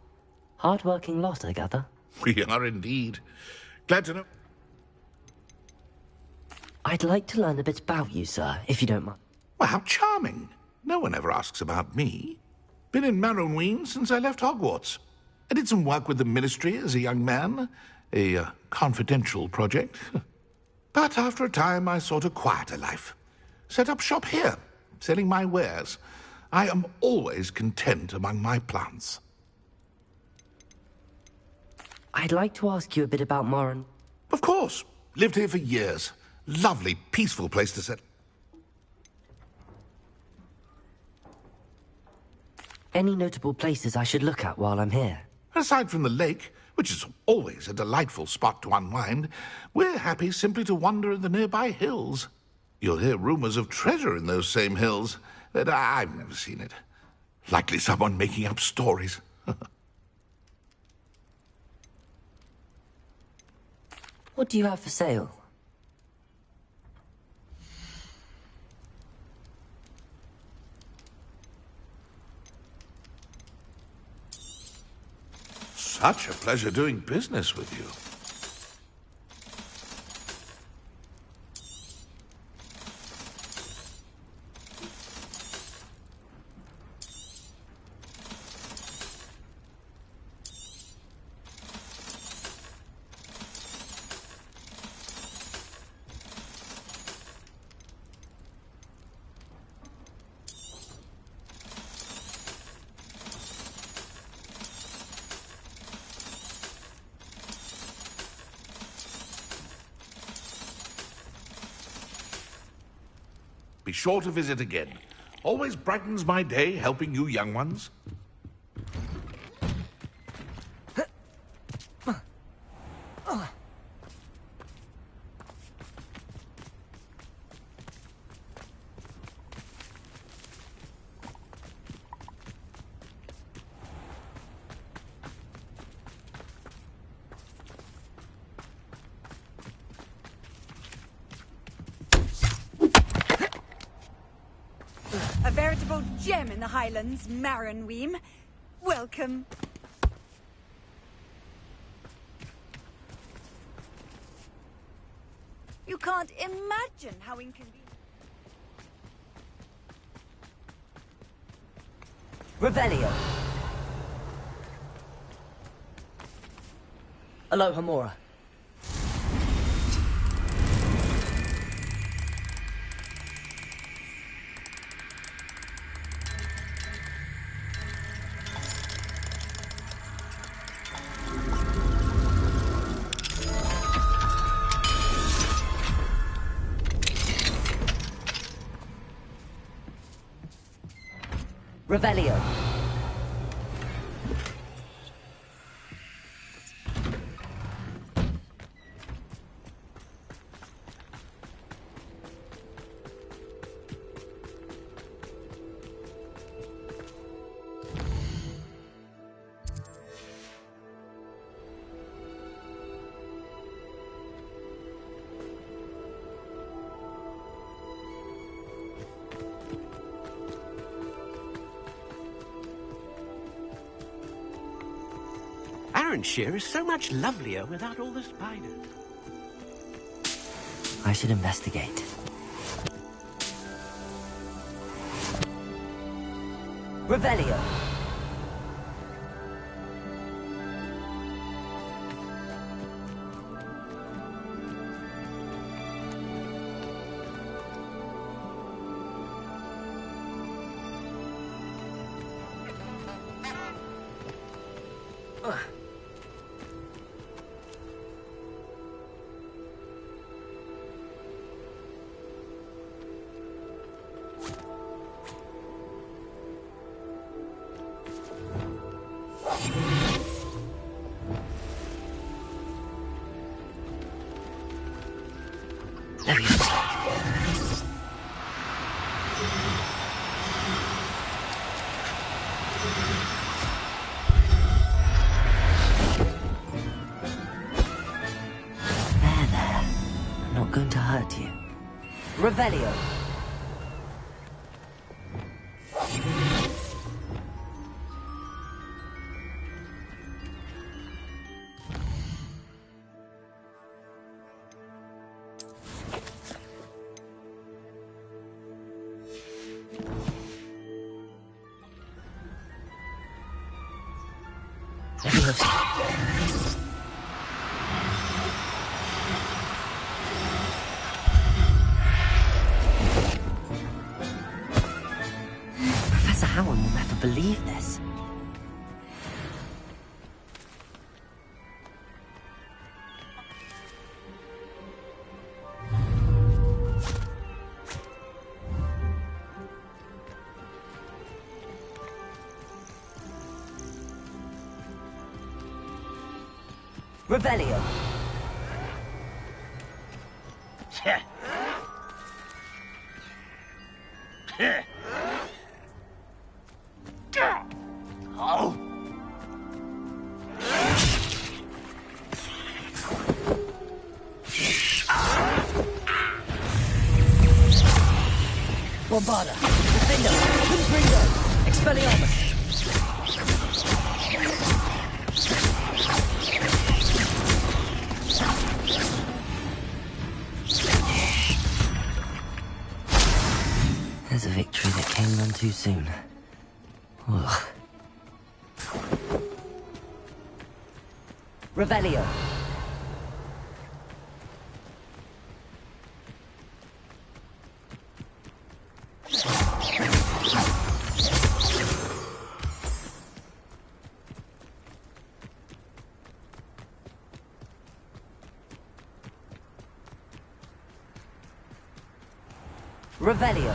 Hard-working lot, I gather. We are indeed. Glad to know. I'd like to learn a bit about you, sir, if you don't mind. Well, how charming. No one ever asks about me. Been in Marrowween since I left Hogwarts. I did some work with the Ministry as a young man. A confidential project. But after a time, I sought a quieter life. Set up shop here, selling my wares. I am always content among my plants. I'd like to ask you a bit about Moran. Of course. Lived here for years. Lovely, peaceful place to settle. Any notable places I should look at while I'm here? Aside from the lake, which is always a delightful spot to unwind, we're happy simply to wander in the nearby hills. You'll hear rumors of treasure in those same hills, but I've never seen it. Likely someone making up stories. What do you have for sale? Such a pleasure doing business with you. Be sure to visit again. Always brightens my day helping you young ones. A veritable gem in the Highlands, Marrowween. Welcome. You can't imagine how inconvenient. Revelio. Aloha Mora. Revelio. Varenshire is so much lovelier without all the spiders. I should investigate. Revelio. Going to hurt you. Revelio. Professor Howard will never believe this. Revelio. Oh. Bombada. Defendo. Confringo. Expelliarmus. There's a victory that came none too soon. Ugh. Revelio. Revelio.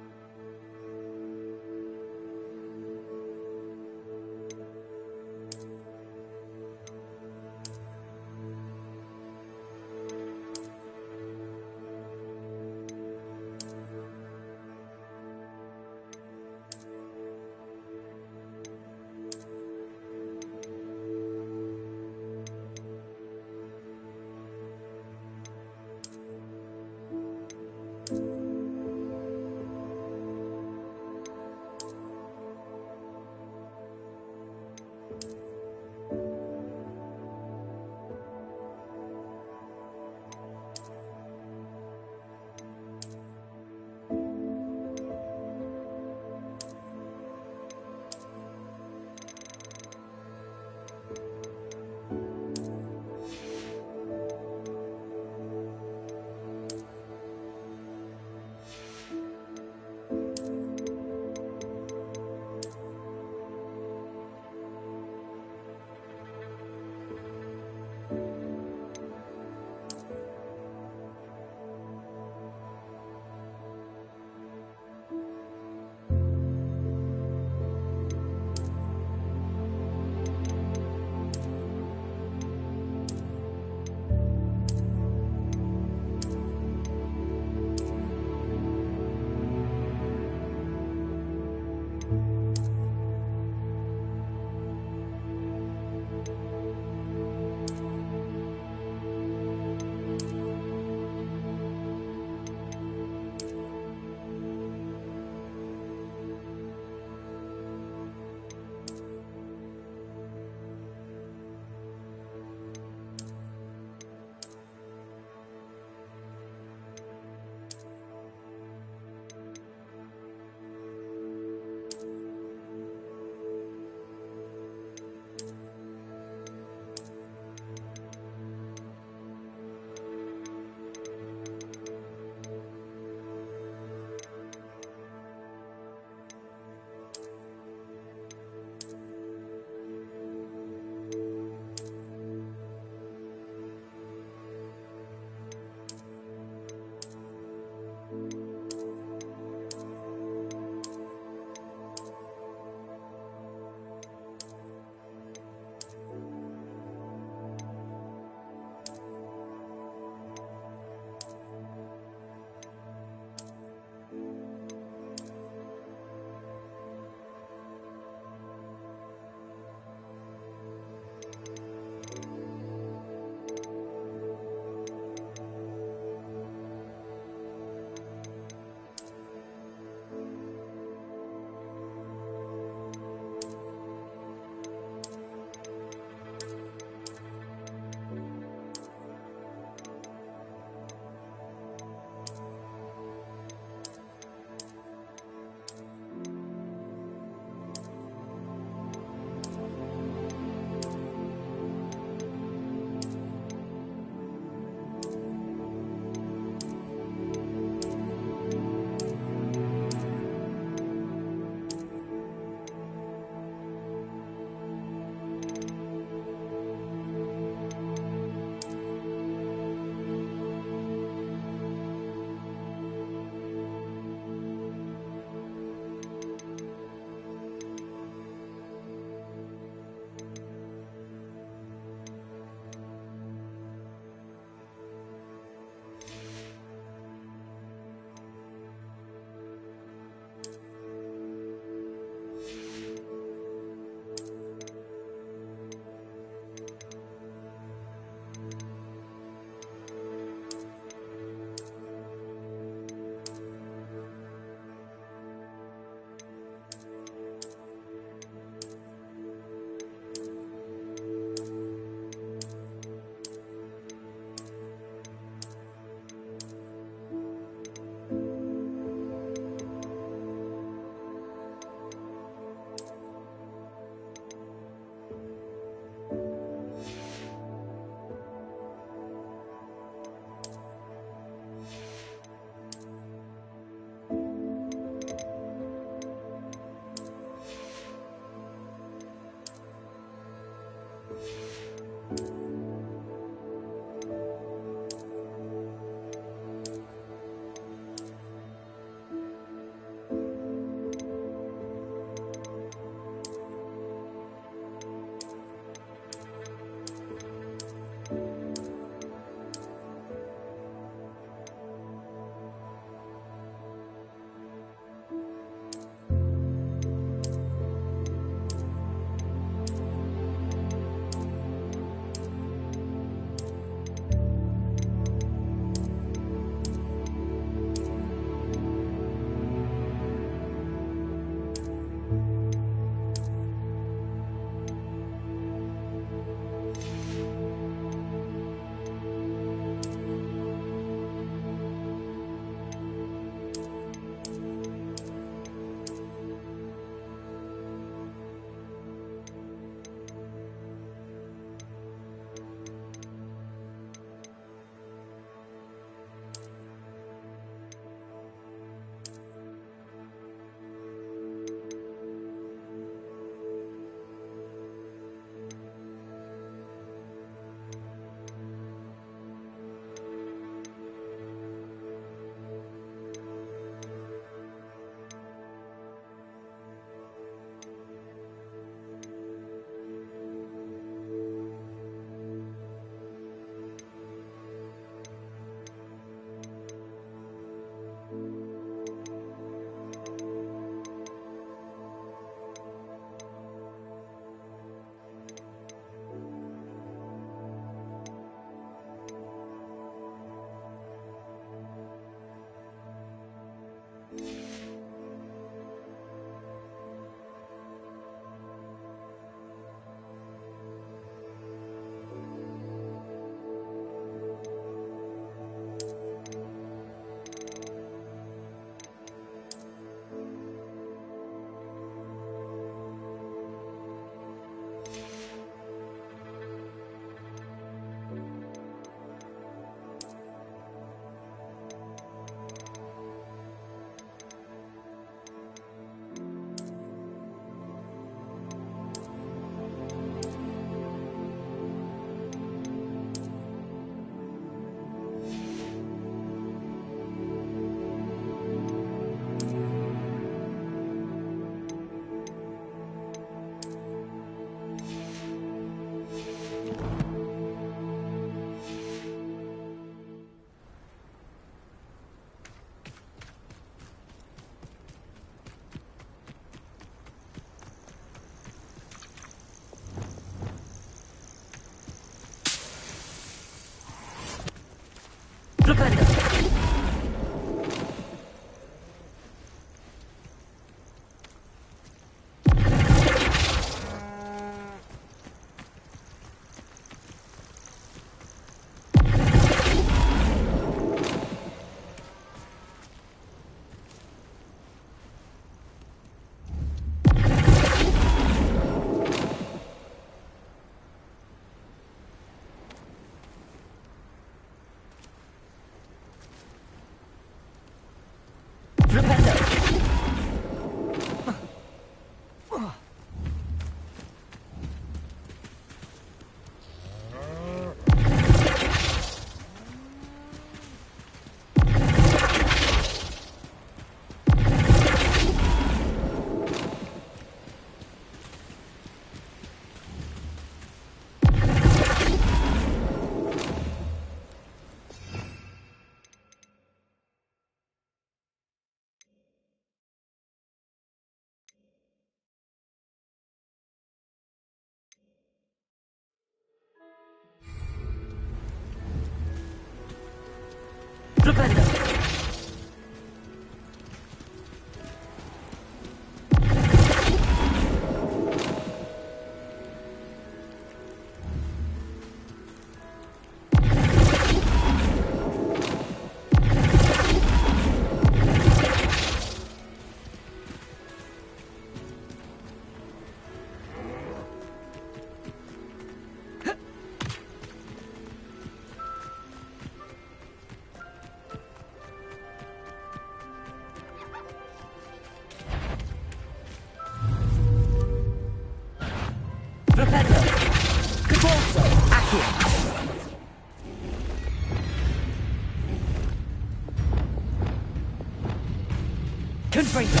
Confringo!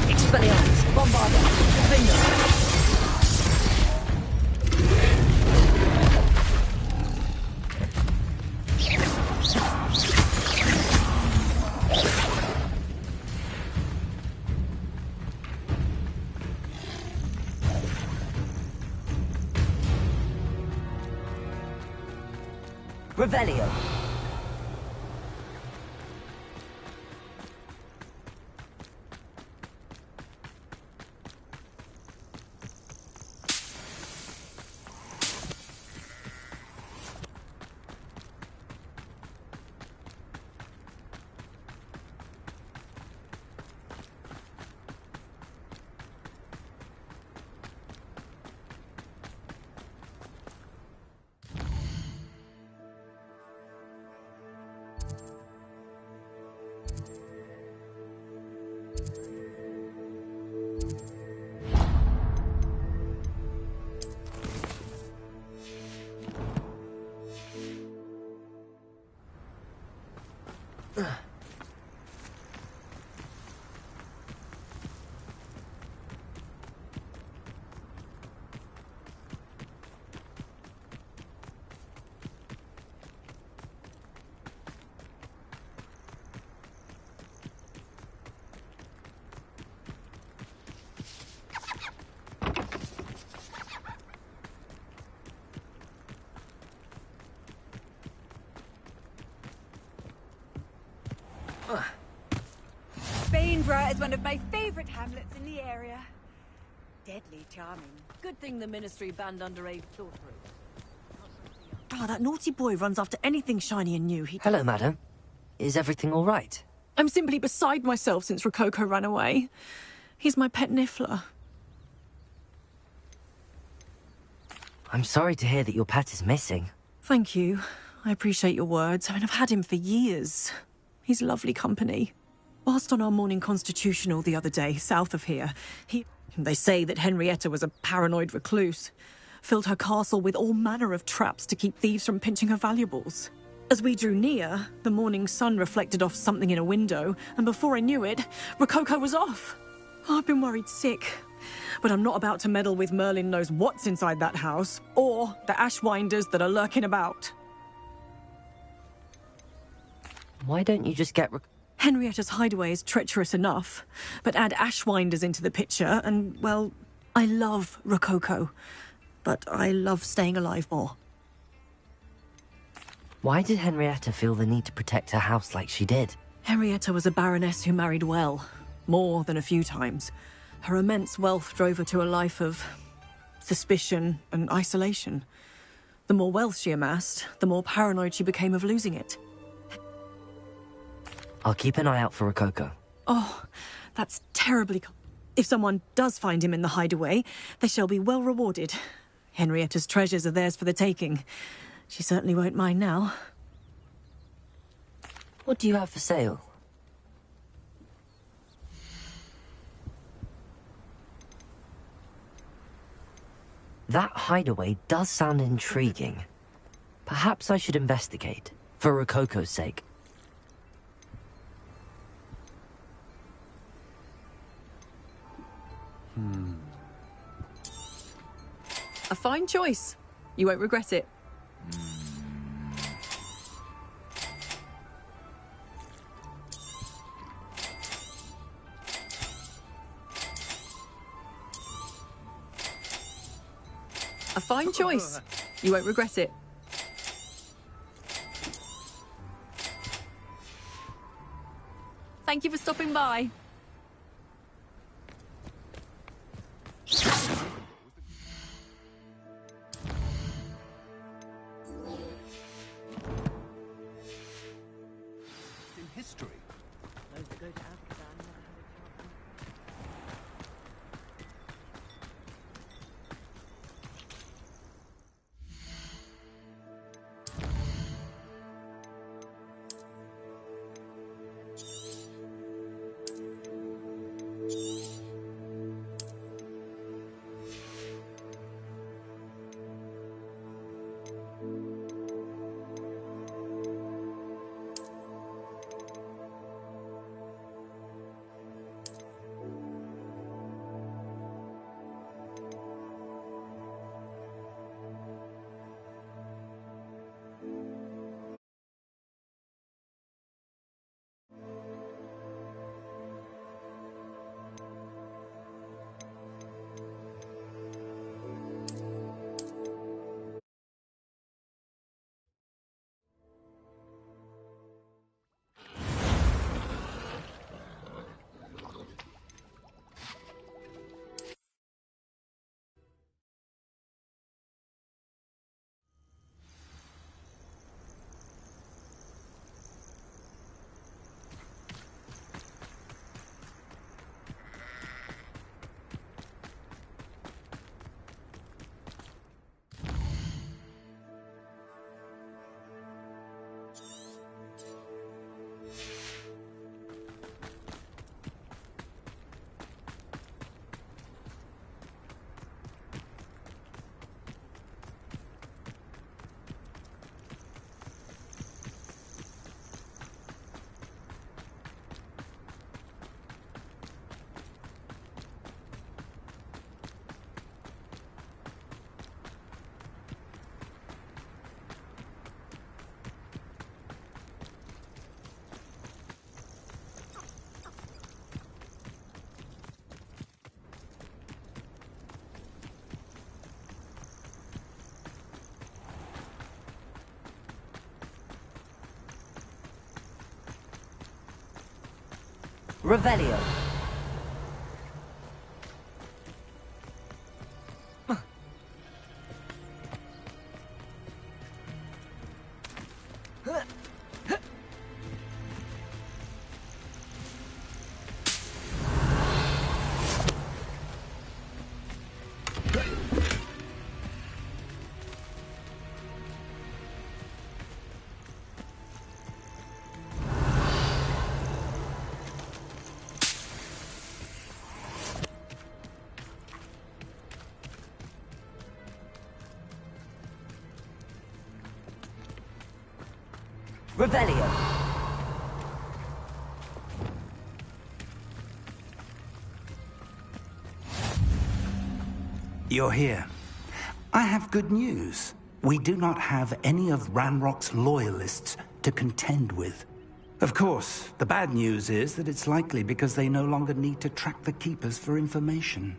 Expelliarmus! Bombarda! Confringo! Revelio! Bainborough is one of my favourite hamlets in the area. Deadly charming. Good thing the Ministry banned underage sorcery. Oh, that naughty boy runs after anything shiny and new. Hello, madam. Is everything all right? I'm simply beside myself since Rococo ran away. He's my pet niffler. I'm sorry to hear that your pet is missing. Thank you. I appreciate your words. I mean, I've had him for years. He's lovely company. Whilst on our morning constitutional the other day, south of here, they say that Henrietta was a paranoid recluse. Filled her castle with all manner of traps to keep thieves from pinching her valuables. As we drew near, the morning sun reflected off something in a window, and before I knew it, Rococo was off. Oh, I've been worried sick. But I'm not about to meddle with Merlin knows what's inside that house, or the ashwinders that are lurking about. Why don't you just get... Henrietta's hideaway is treacherous enough, but add ashwinders into the picture, and, well, I love Rococo, but I love staying alive more. Why did Henrietta feel the need to protect her house like she did? Henrietta was a baroness who married well, more than a few times. Her immense wealth drove her to a life of suspicion and isolation. The more wealth she amassed, the more paranoid she became of losing it. I'll keep an eye out for Rococo. Oh, that's terribly... If someone does find him in the hideaway, they shall be well rewarded. Henrietta's treasures are theirs for the taking. She certainly won't mind now. What do you have for sale? That hideaway does sound intriguing. Perhaps I should investigate, for Rococo's sake. A fine choice. You won't regret it. A fine choice. You won't regret it. Thank you for stopping by. In history. Revelio. Revelio. You're here. I have good news. We do not have any of Ranrock's loyalists to contend with. Of course, the bad news is that it's likely because they no longer need to track the Keepers for information.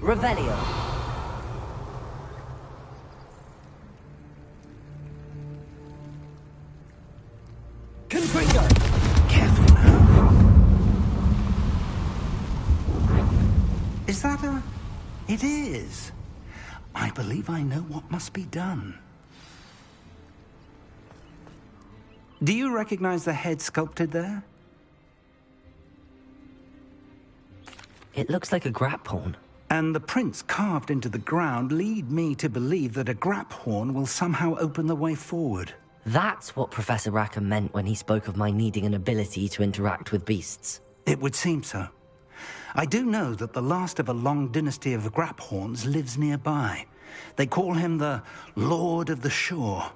Revelio. Confringo! Careful now. Is that a... It is. I believe I know what must be done. Do you recognize the head sculpted there? It looks like a grap horn. And the prints carved into the ground lead me to believe that a grap horn will somehow open the way forward. That's what Professor Rackham meant when he spoke of my needing an ability to interact with beasts. It would seem so. I do know that the last of a long dynasty of grap horns lives nearby. They call him the Lord of the Shore.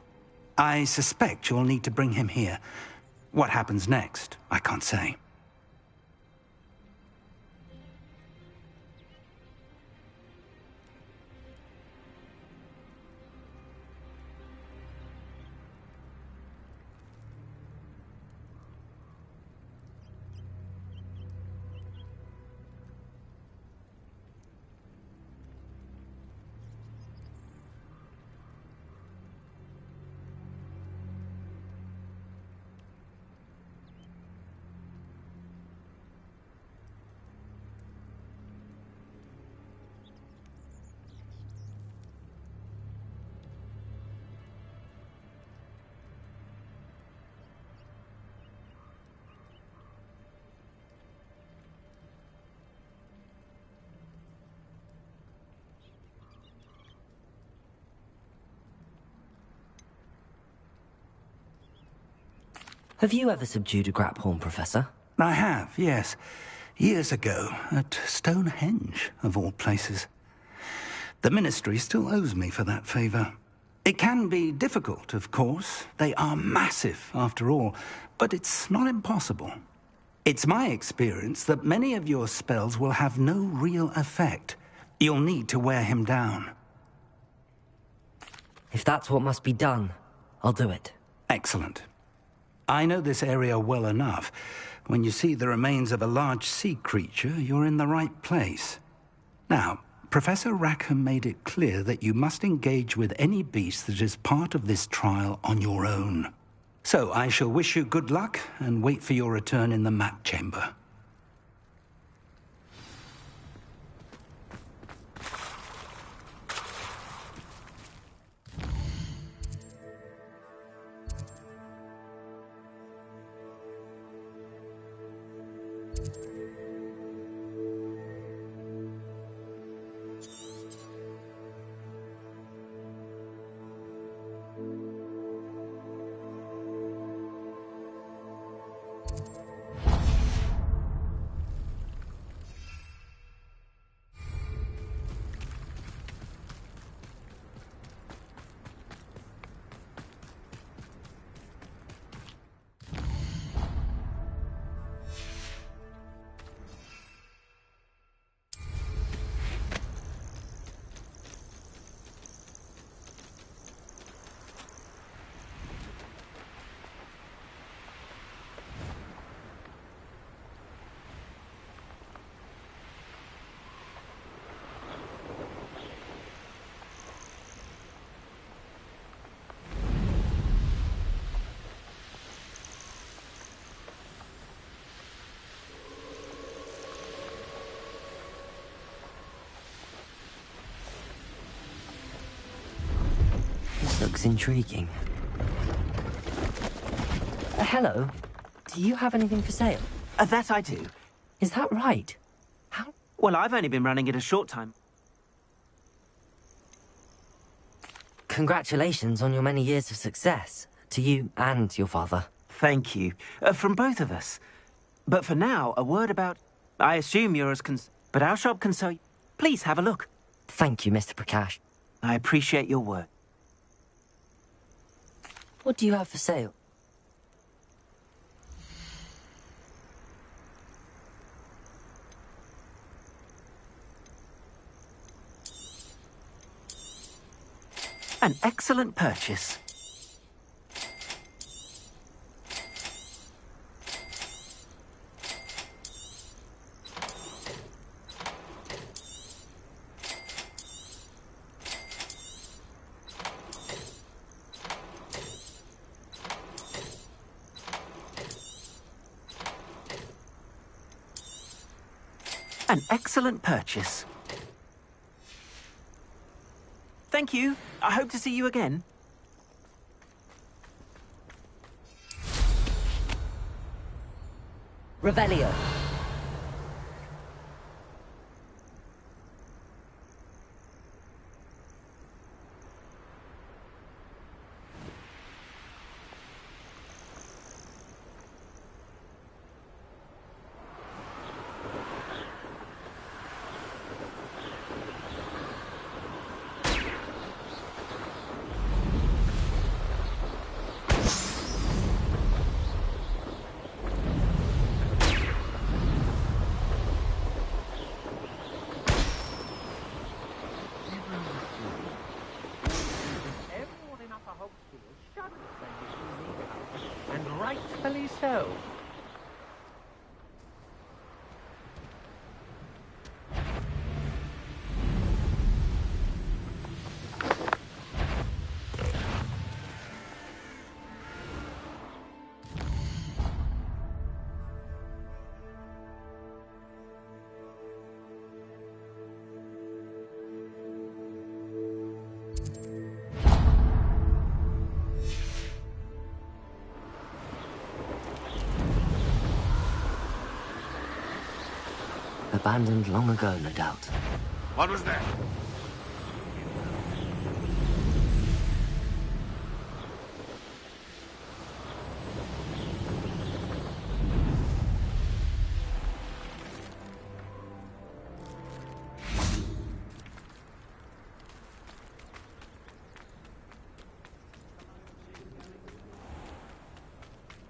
I suspect you'll need to bring him here. What happens next, I can't say. Have you ever subdued a grap horn, Professor? I have, yes. Years ago, at Stonehenge, of all places. The Ministry still owes me for that favor. It can be difficult, of course. They are massive, after all, but it's not impossible. It's my experience that many of your spells will have no real effect. You'll need to wear him down. If that's what must be done, I'll do it. Excellent. I know this area well enough. When you see the remains of a large sea creature, you're in the right place. Now, Professor Rackham made it clear that you must engage with any beast that is part of this trial on your own. So I shall wish you good luck and wait for your return in the map chamber. Looks intriguing. Hello. Do you have anything for sale? That I do. Is that right? How? Well, I've only been running it a short time. Congratulations on your many years of success. To you and your father. Thank you. From both of us. But for now, a word about... I assume you're as but our shop can sell... Please have a look. Thank you, Mr. Prakash. I appreciate your work. What do you have for sale? An excellent purchase. An excellent purchase. Thank you. I hope to see you again. Revelio. And rightfully so. Abandoned long ago, no doubt. What was that?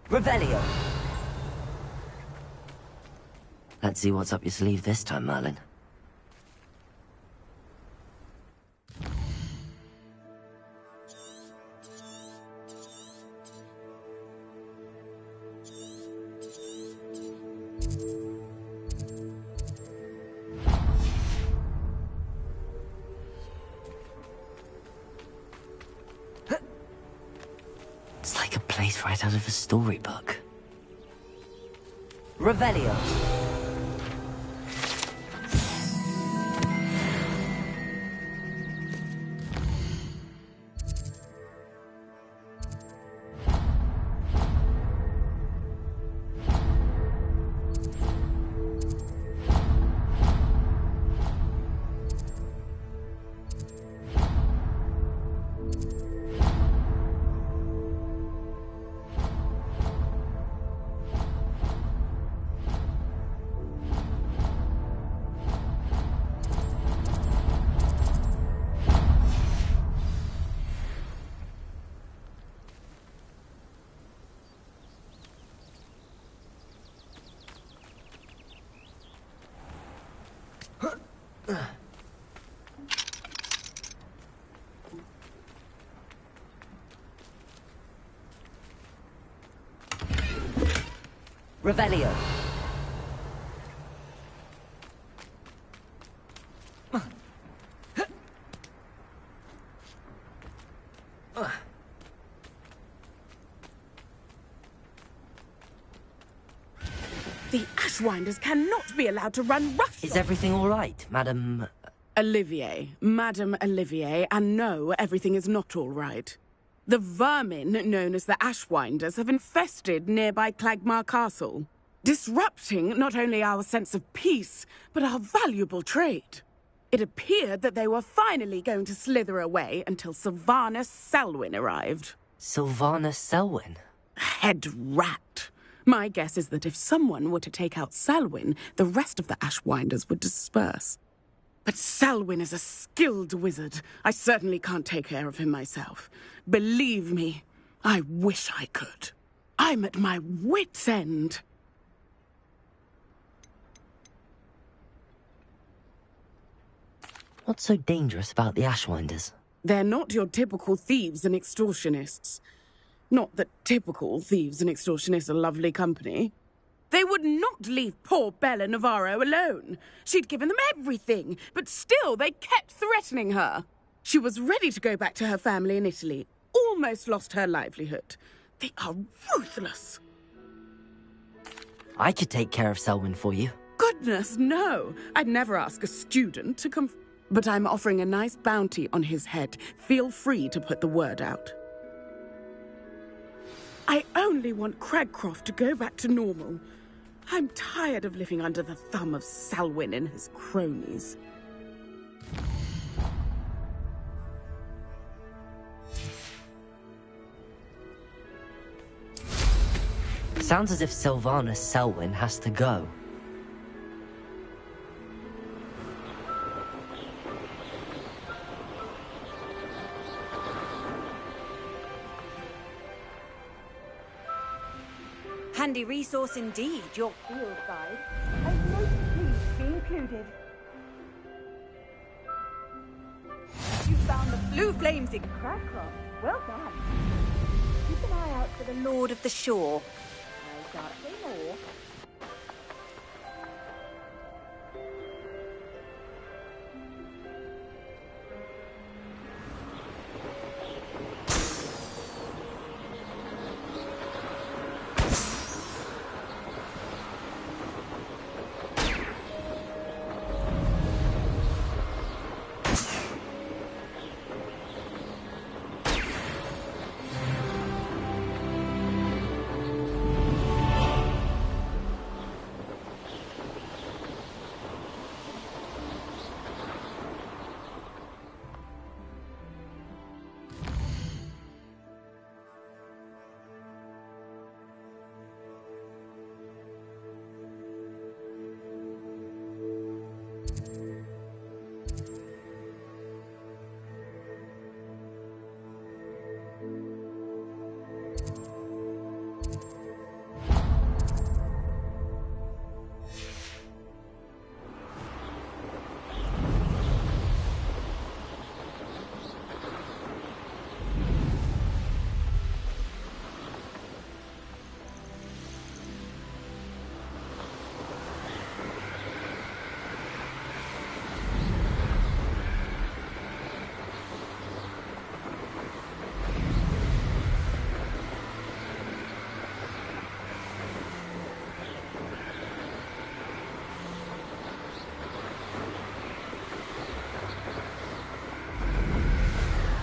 Revelio! Let's see what's up your sleeve this time, Merlin. It's like a place right out of a storybook. Revelio! Revelio. The Ashwinders cannot be allowed to run roughshod. Is everything all right, Madam... Olivier. Madam Olivier, and no, everything is not all right. The vermin known as the Ashwinders have infested nearby Clagmar Castle, disrupting not only our sense of peace, but our valuable trade. It appeared that they were finally going to slither away until Sylvanus Selwyn arrived. Sylvanus Selwyn? Head rat. My guess is that if someone were to take out Selwyn, the rest of the Ashwinders would disperse. But Selwyn is a skilled wizard. I certainly can't take care of him myself. Believe me, I wish I could. I'm at my wit's end. What's so dangerous about the Ashwinders? They're not your typical thieves and extortionists. Not that typical thieves and extortionists are lovely company. They would not leave poor Bella Navarro alone. She'd given them everything, but still they kept threatening her. She was ready to go back to her family in Italy, almost lost her livelihood. They are ruthless. I could take care of Selwyn for you. Good goodness, no. I'd never ask a student to come... But I'm offering a nice bounty on his head. Feel free to put the word out. I only want Cragcroft to go back to normal. I'm tired of living under the thumb of Selwyn and his cronies. Sounds as if Sylvanus Selwyn has to go. Handy resource indeed, your field guide. I'm most pleased to be included. You found the blue flames in Cragcroft. Well done. Keep an eye out for the Lord of the Shore. I can't say more.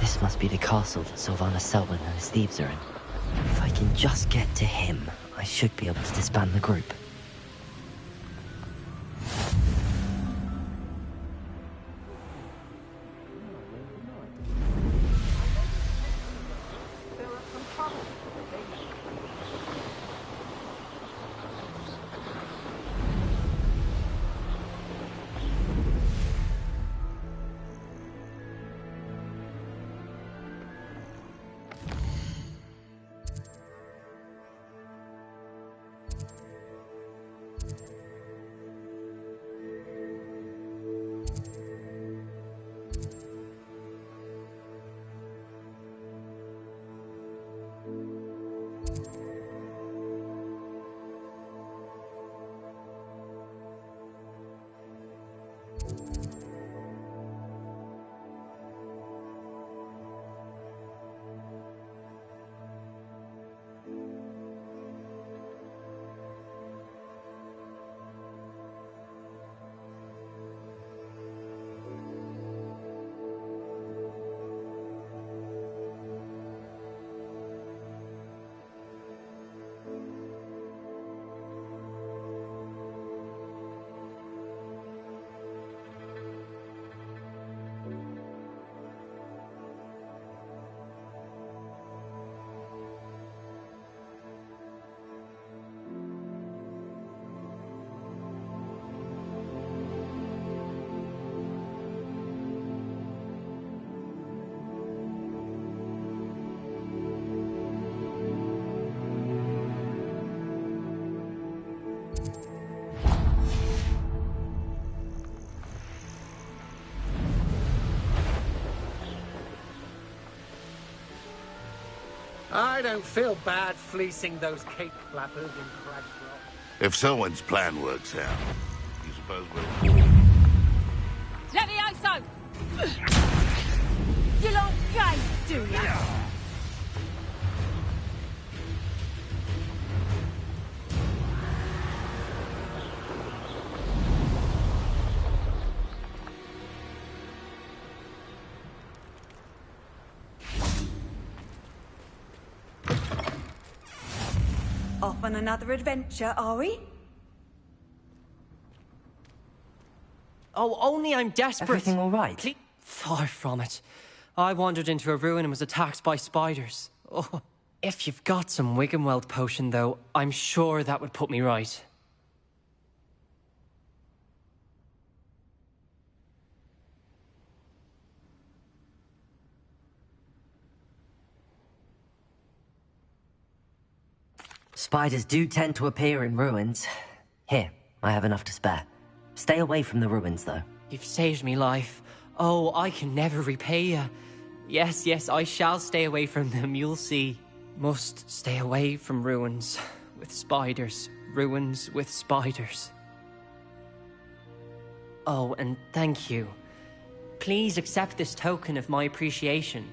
This must be the castle that Sylvanus Selwyn and his thieves are in. If I can just get to him, I should be able to disband the group. I don't feel bad fleecing those cape flappers in Cragcroft. If Selwyn's plan works out, you suppose we'll... Levioso! You like game, do you? on another adventure, are we? Oh, only I'm desperate. Everything all right? Far from it. I wandered into a ruin and was attacked by spiders. Oh. If you've got some Wiggenweld potion, though, I'm sure that would put me right. Spiders do tend to appear in ruins. Here, I have enough to spare. Stay away from the ruins, though. You've saved me life. Oh, I can never repay you. Yes, yes, I shall stay away from them, you'll see. Must stay away from ruins with spiders. Ruins with spiders. Oh, and thank you. Please accept this token of my appreciation.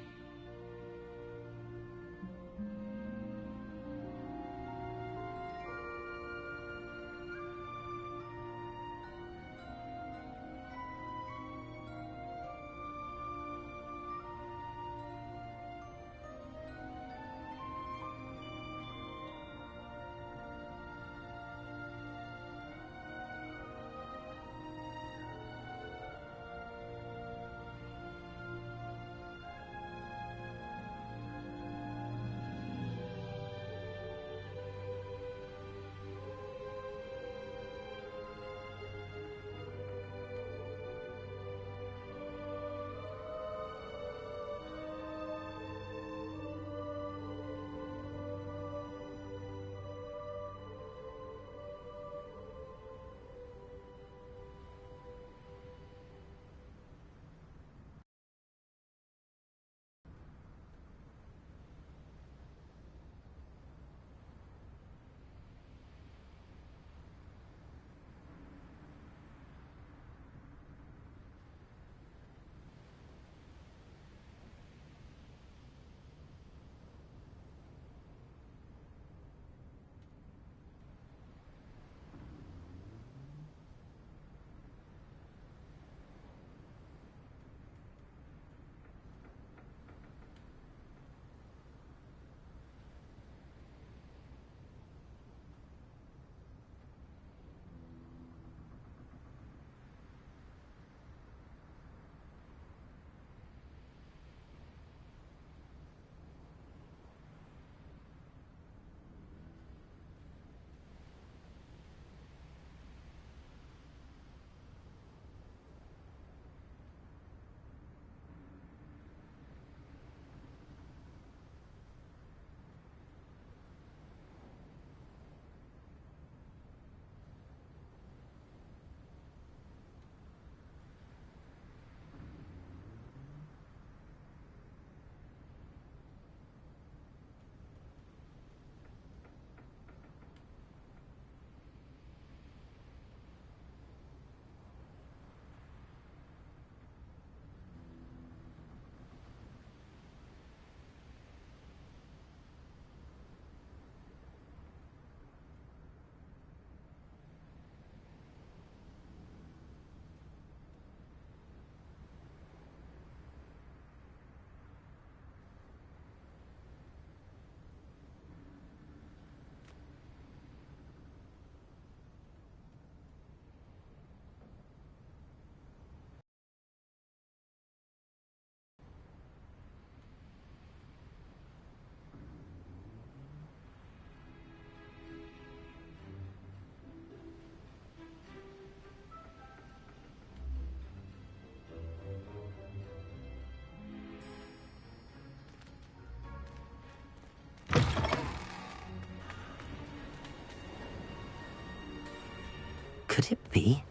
Could it be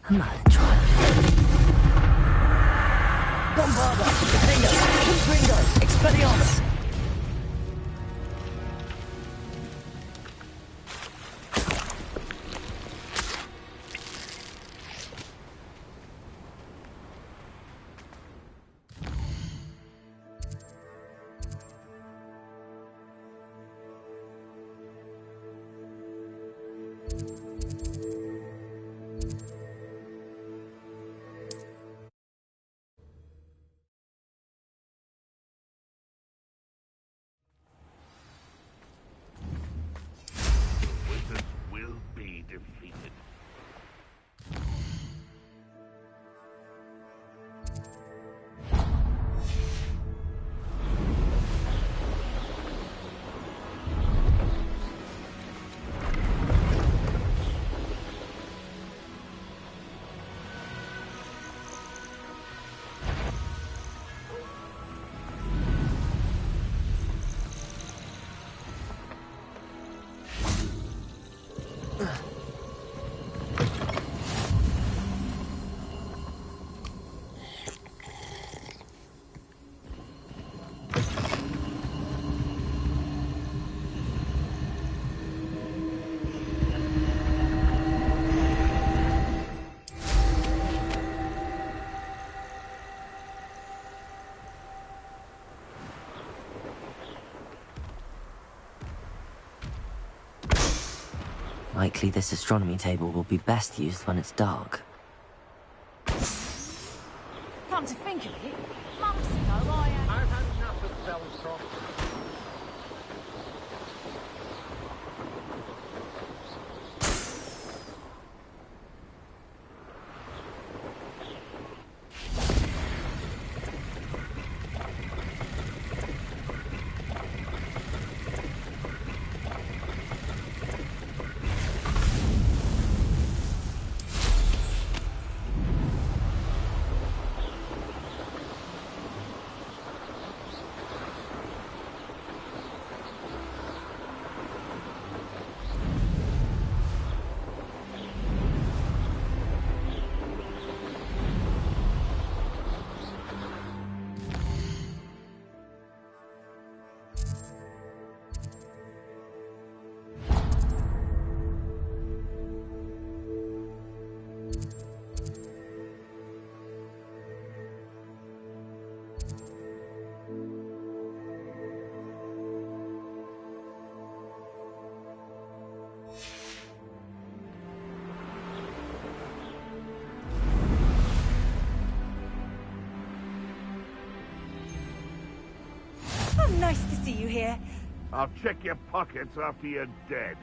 a Merlin trial? Bombarda! Confringo! Confringo! Expelliarmus! defeated. Likely this astronomy table will be best used when it's dark. Come to think of it, months ago I had... I've had enough of Belcroft. Oh, nice to see you here. I'll check your pockets after you're dead.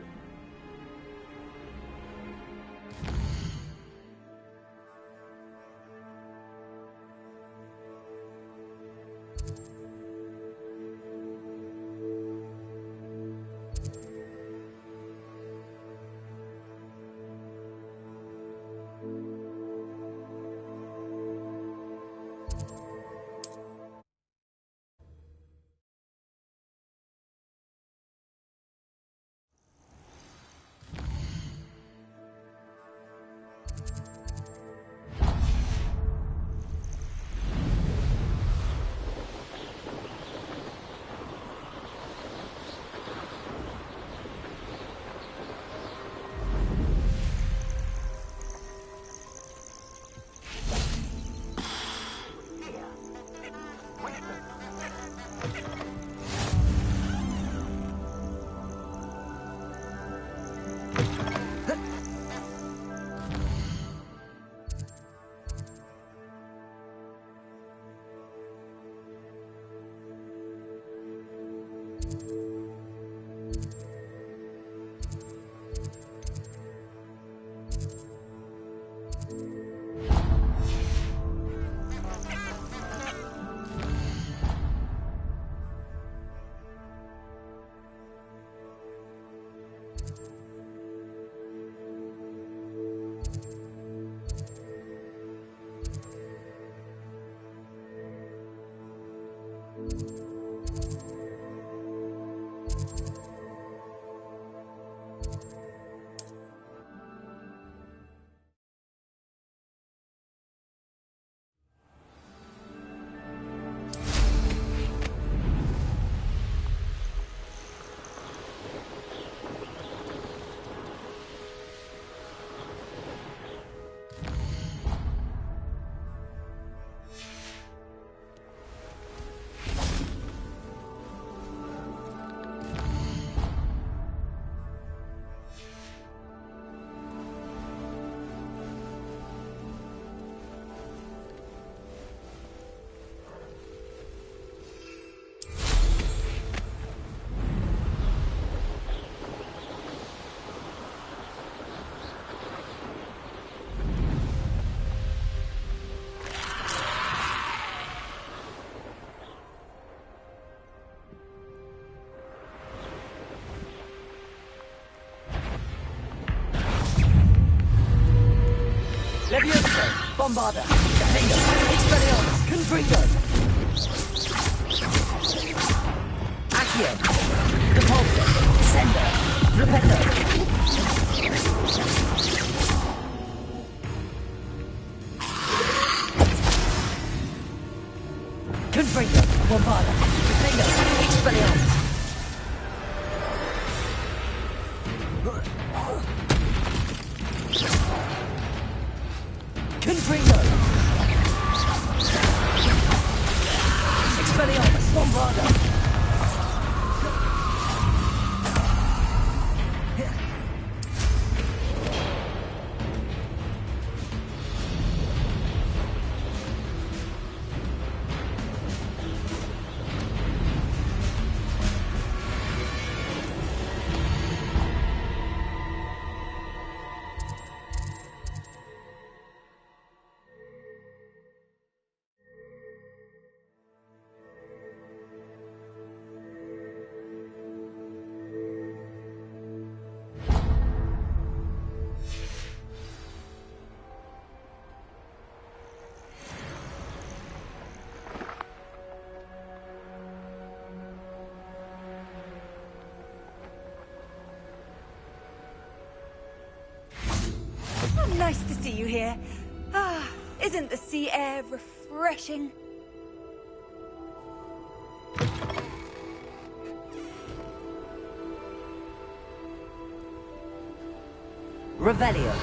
Bombarda! Defender! Expelliarmus! Confringo! Accio! Depulso! Sender! Rependo! Confringo! Bombarda! Defender! Expelliarmus! Confringo! Expelliarmus! Bombarda! Nice to see you here. Ah, isn't the sea air refreshing? Revelio.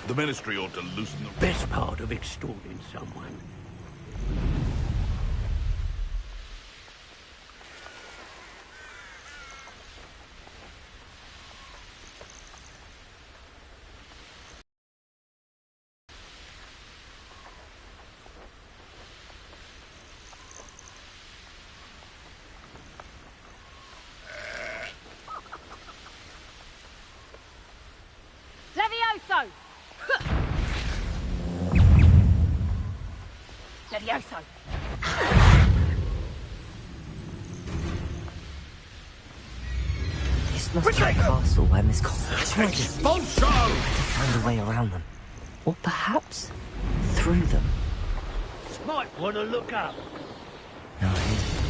The Ministry ought to loosen the... Best part of extorting someone Levioso! Levioso! This must be a castle where Miss Cole Expulso! found a way around them. Or perhaps through them. Might want to look up. No, it isn't.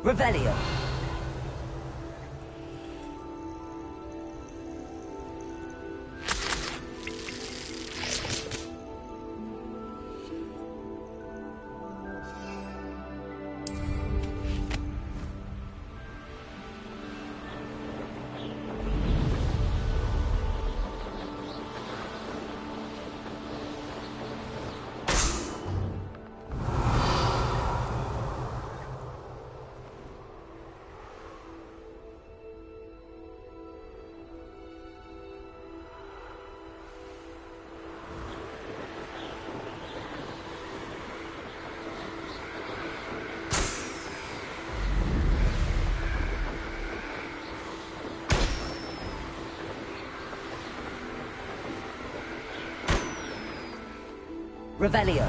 Revelio. Revelio.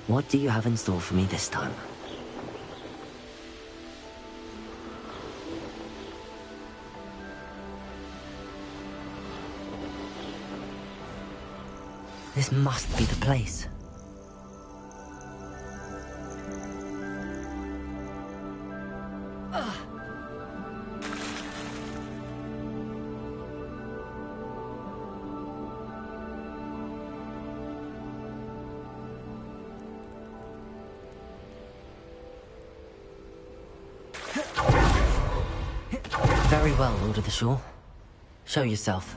What do you have in store for me this time? This must be the place. Very well, Lord of the Shore. Show yourself.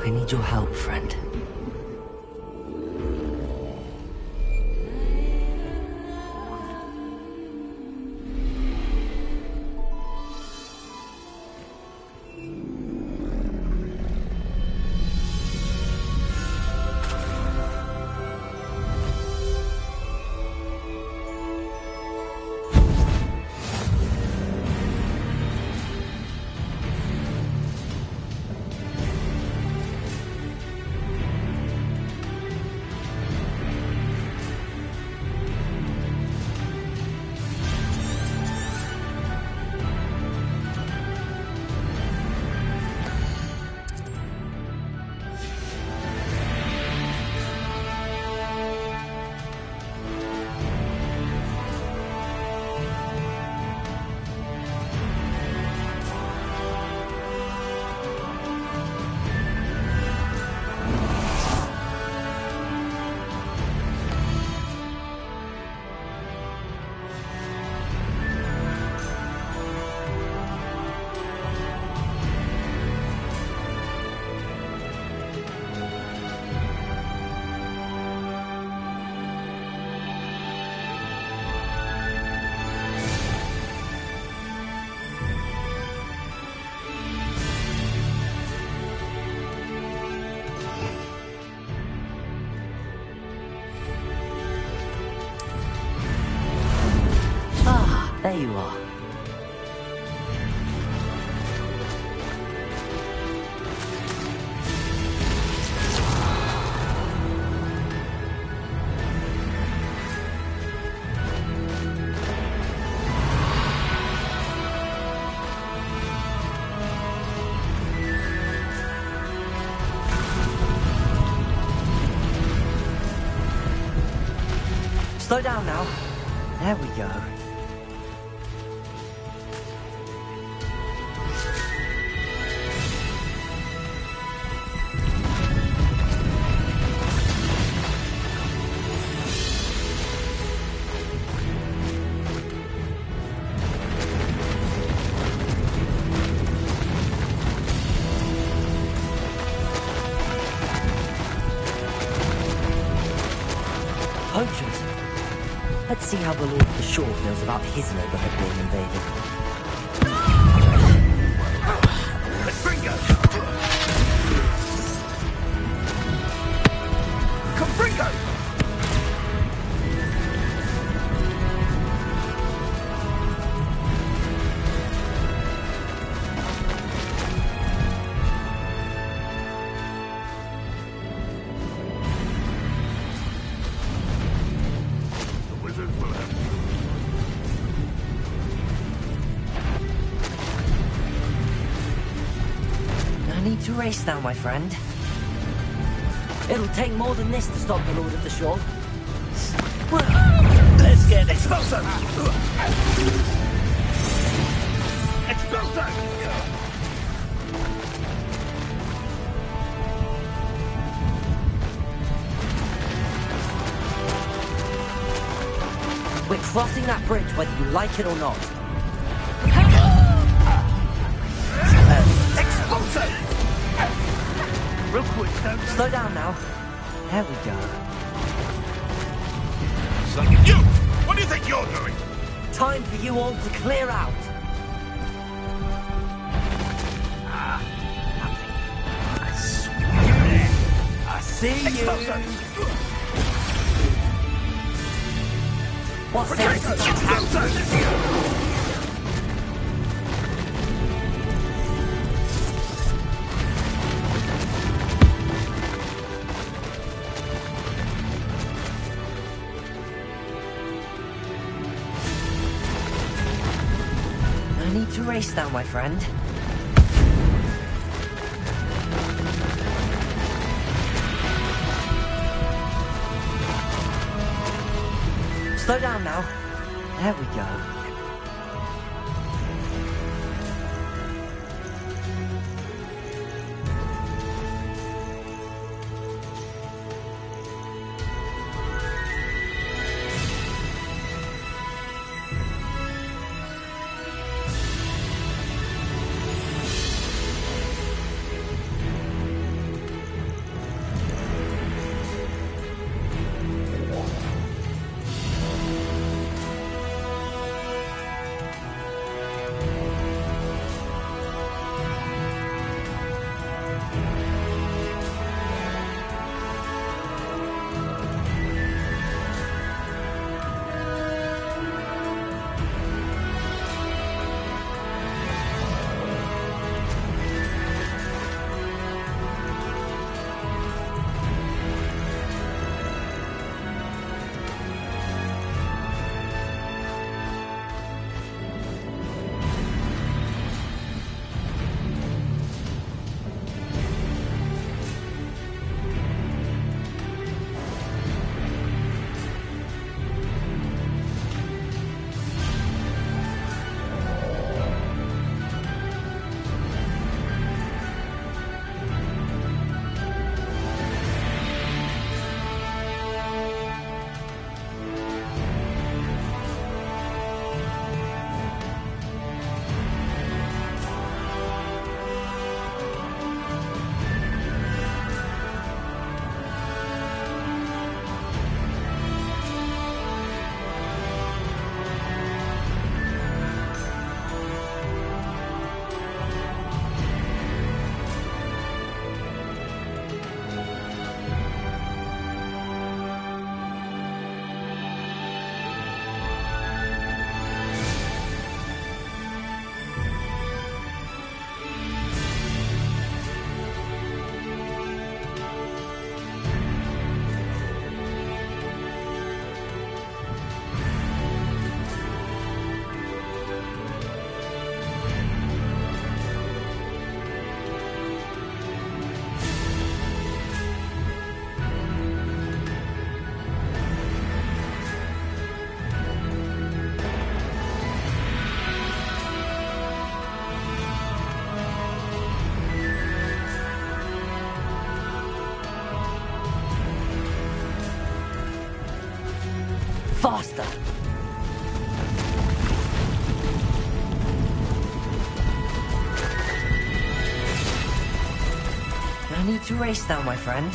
I need your help, friend. There you are. Slow down now. There we go. Potions. Let's see how the Lord of the Shore feels about his neighborhood being invaded. Confringo! Confringo! No need to race now, my friend. It'll take more than this to stop the Lord of the Shore. Let's get explosive! Explosive! We're crossing that bridge whether you like it or not. Explosive! Rookwood, don't... Slow down now. There we go. Son, you! What do you think you're doing? Time for you all to clear out. I swear. I see Explosive! What's Protect us! Explosive! No need to race now, my friend. Slow down now. There we go. Faster! No need to race now, my friend.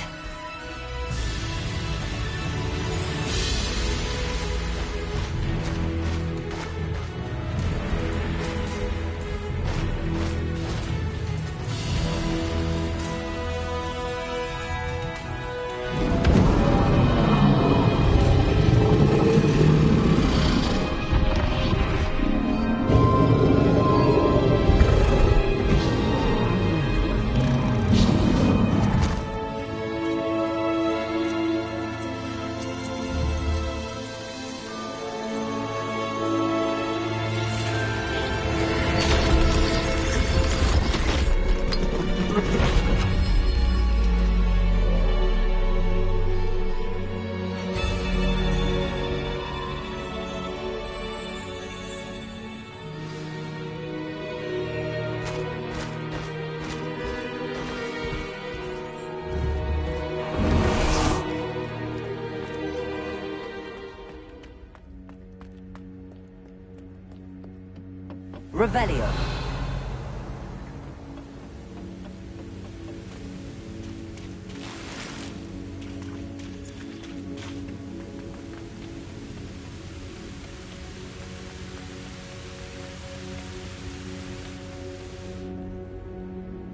Revelio.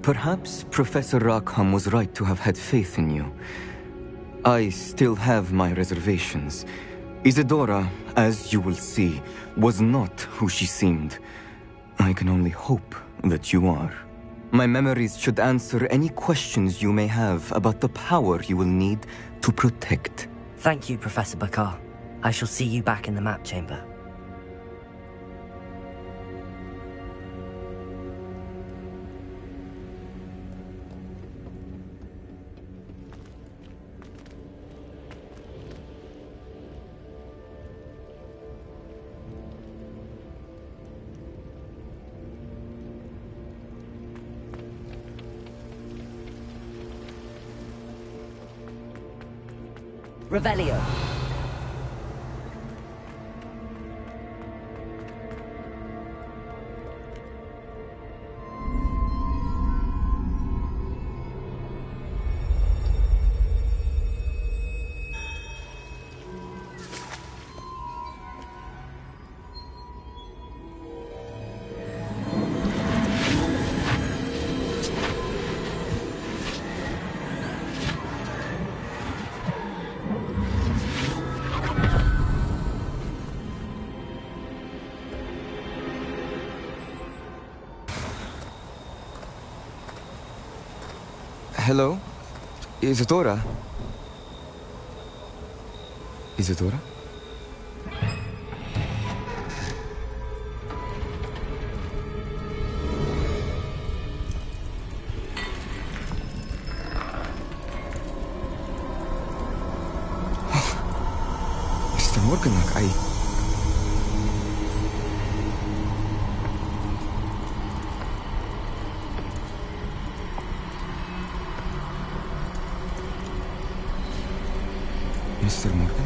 Perhaps Professor Rackham was right to have had faith in you. I still have my reservations. Isadora, as you will see, was not who she seemed. I can only hope that you are. My memories should answer any questions you may have about the power you will need to protect. Thank you, Professor Bakar. I shall see you back in the map chamber. Revelio. Hello? Isadora? Isadora? Mr. Morganach, Mr. Morgan?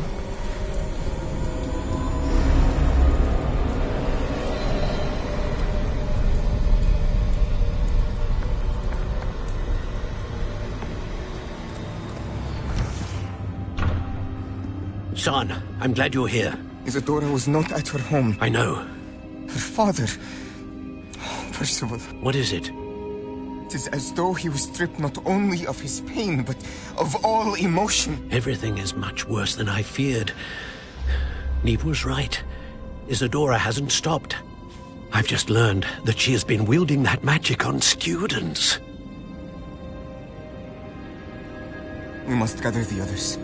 Son, I'm glad you're here. Isadora was not at her home. I know. Her father... Percival. What is it? It is as though he was stripped not only of his pain, but of all emotion. Everything is much worse than I feared. Neve was right. Isadora hasn't stopped. I've just learned that she has been wielding that magic on students. We must gather the others.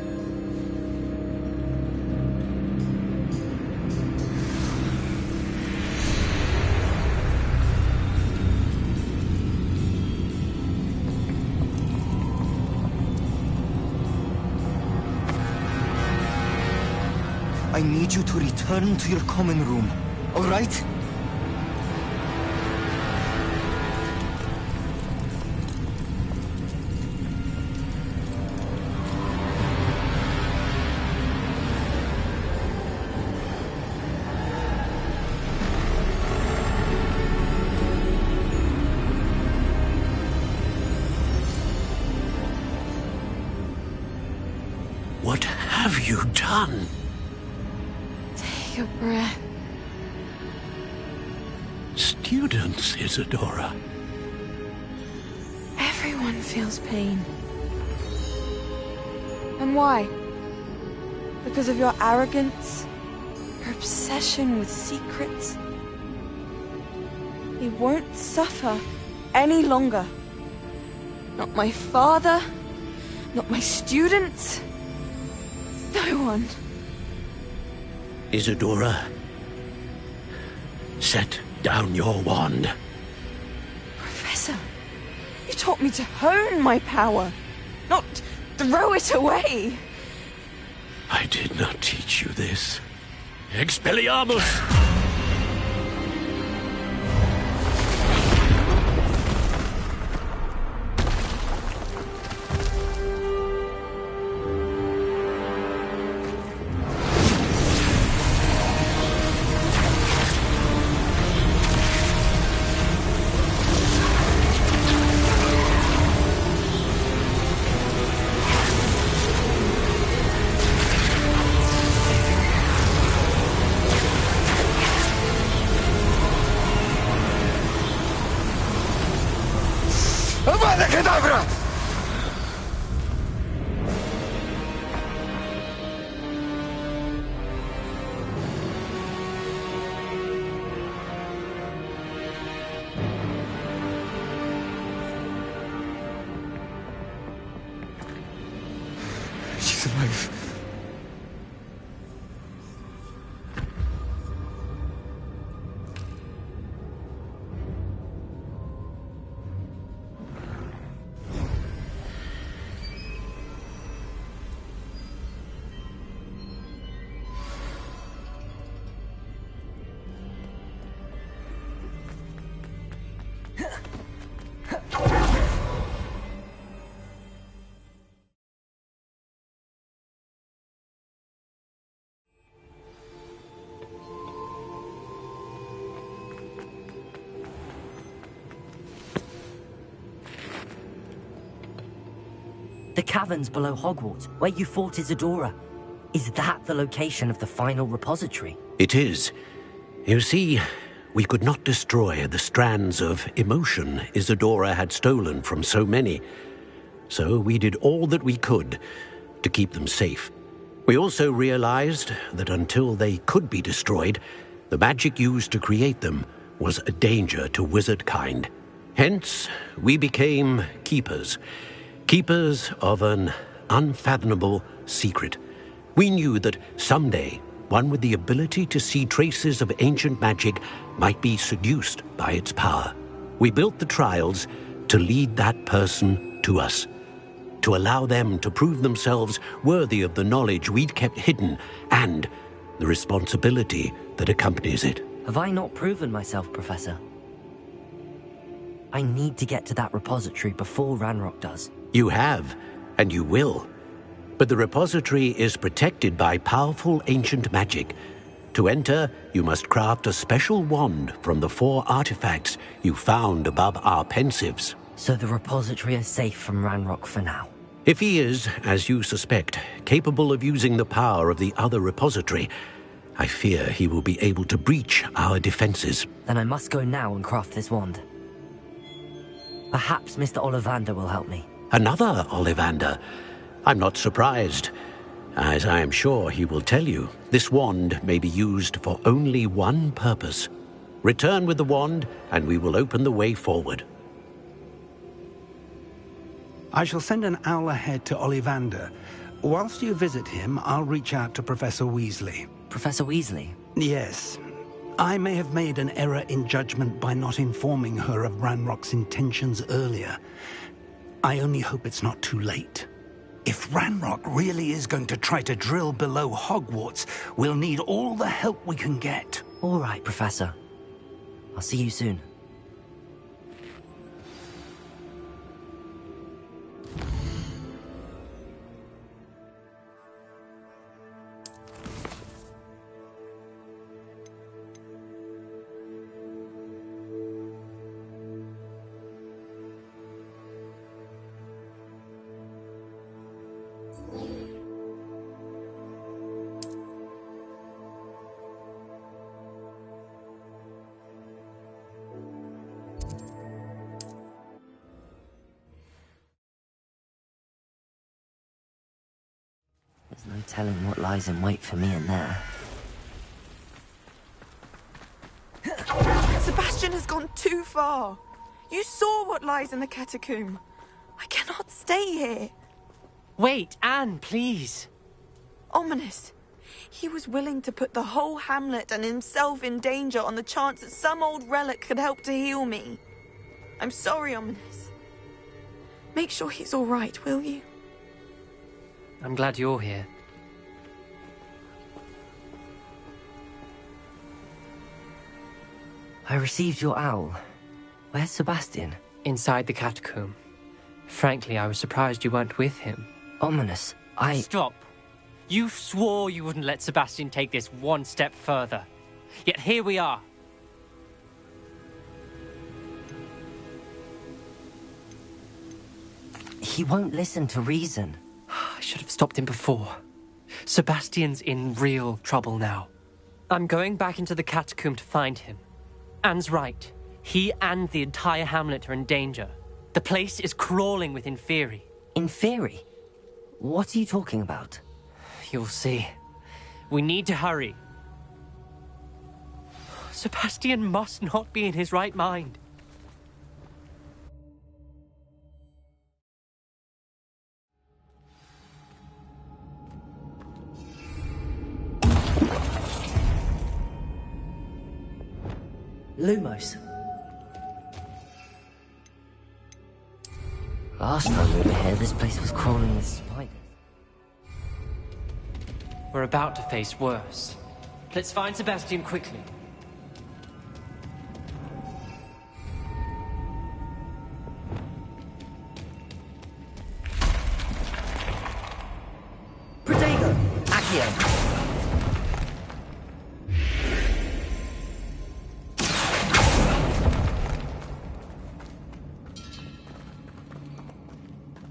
I need you to return to your common room, all right? What have you done? Take a breath. Students, Isadora. Everyone feels pain. And why? Because of your arrogance? Your obsession with secrets? He won't suffer any longer. Not my father, not my students, no one. Isadora, set down your wand. Professor, you taught me to hone my power, not throw it away. I did not teach you this. Expelliarmus! Avada Kedavra! She's alive. The caverns below Hogwarts, where you fought Isadora. Is that the location of the final repository? It is. You see, we could not destroy the strands of emotion Isadora had stolen from so many. So we did all that we could to keep them safe. We also realized that until they could be destroyed, the magic used to create them was a danger to wizard kind. Hence, we became keepers. Keepers of an unfathomable secret. We knew that someday, one with the ability to see traces of ancient magic might be seduced by its power. We built the trials to lead that person to us, to allow them to prove themselves worthy of the knowledge we'd kept hidden and the responsibility that accompanies it. Have I not proven myself, Professor? I need to get to that repository before Ranrock does. You have, and you will. But the repository is protected by powerful ancient magic. To enter, you must craft a special wand from the 4 artifacts you found above our pensives. So the repository is safe from Ranrock for now? If he is, as you suspect, capable of using the power of the other repository, I fear he will be able to breach our defenses. Then I must go now and craft this wand. Perhaps Mr. Ollivander will help me. Another Ollivander? I'm not surprised. As I am sure he will tell you, this wand may be used for only one purpose. Return with the wand, and we will open the way forward. I shall send an owl ahead to Ollivander. Whilst you visit him, I'll reach out to Professor Weasley. Professor Weasley? Yes. I may have made an error in judgment by not informing her of Ranrock's intentions earlier. I only hope it's not too late. If Ranrock really is going to try to drill below Hogwarts, we'll need all the help we can get. All right, Professor. I'll see you soon. There's no telling what lies in wait for me in there. Sebastian has gone too far. You saw what lies in the catacomb. I cannot stay here. Wait, Anne, please. Ominous. He was willing to put the whole hamlet and himself in danger on the chance that some old relic could help to heal me. I'm sorry, Ominous. Make sure he's all right, will you? I'm glad you're here. I received your owl. Where's Sebastian? Inside the catacomb. Frankly, I was surprised you weren't with him. Ominous, Stop. You swore you wouldn't let Sebastian take this one step further. Yet here we are. He won't listen to reason. I should have stopped him before. Sebastian's in real trouble now. I'm going back into the catacomb to find him. Anne's right. He and the entire hamlet are in danger. The place is crawling with Inferi. Inferi? What are you talking about? You'll see. We need to hurry. Sebastian must not be in his right mind. Lumos. Last time we were here, this place was crawling with spiders. We're about to face worse. Let's find Sebastian quickly. Protego! Accio!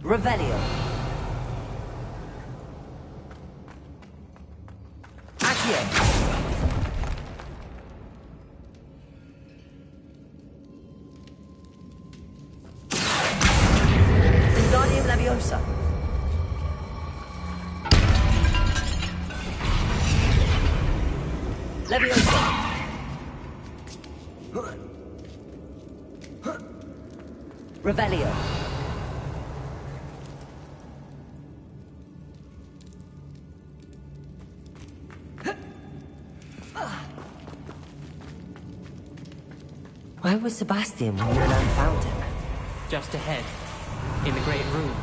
Revelio. Accio. Wingardium Leviosa. Leviosa. Revelio. Where was Sebastian when Yunan found him? Just ahead, in the Great Room.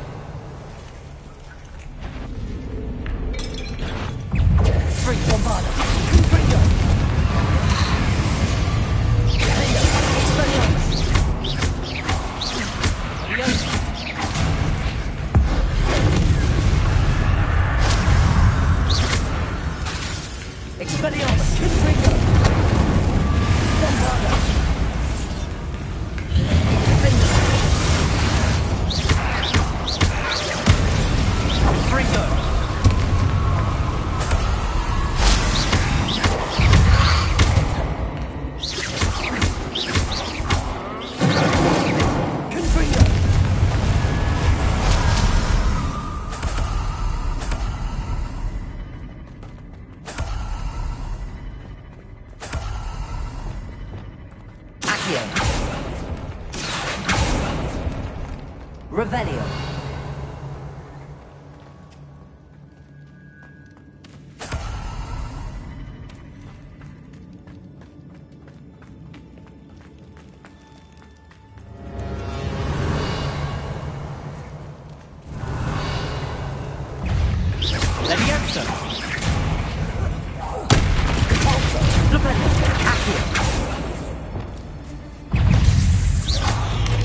Free Bombarda! Confringo! Expelliarmus! Expelliarmus! Confringo! Bombarda! Revelio. Leviosa. Revelio. Accio.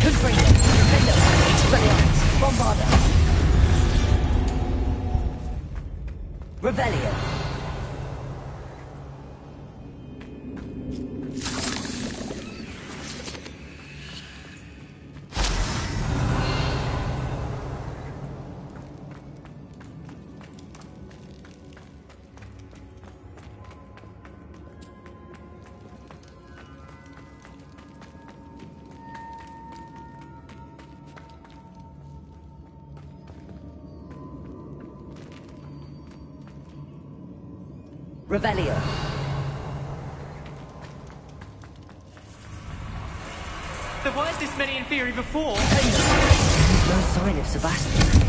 Confringo. Revelio. Expelliarmus. Bombarda. Revelio. Revelio. There weren't this many Inferi before. No sign of Sebastian.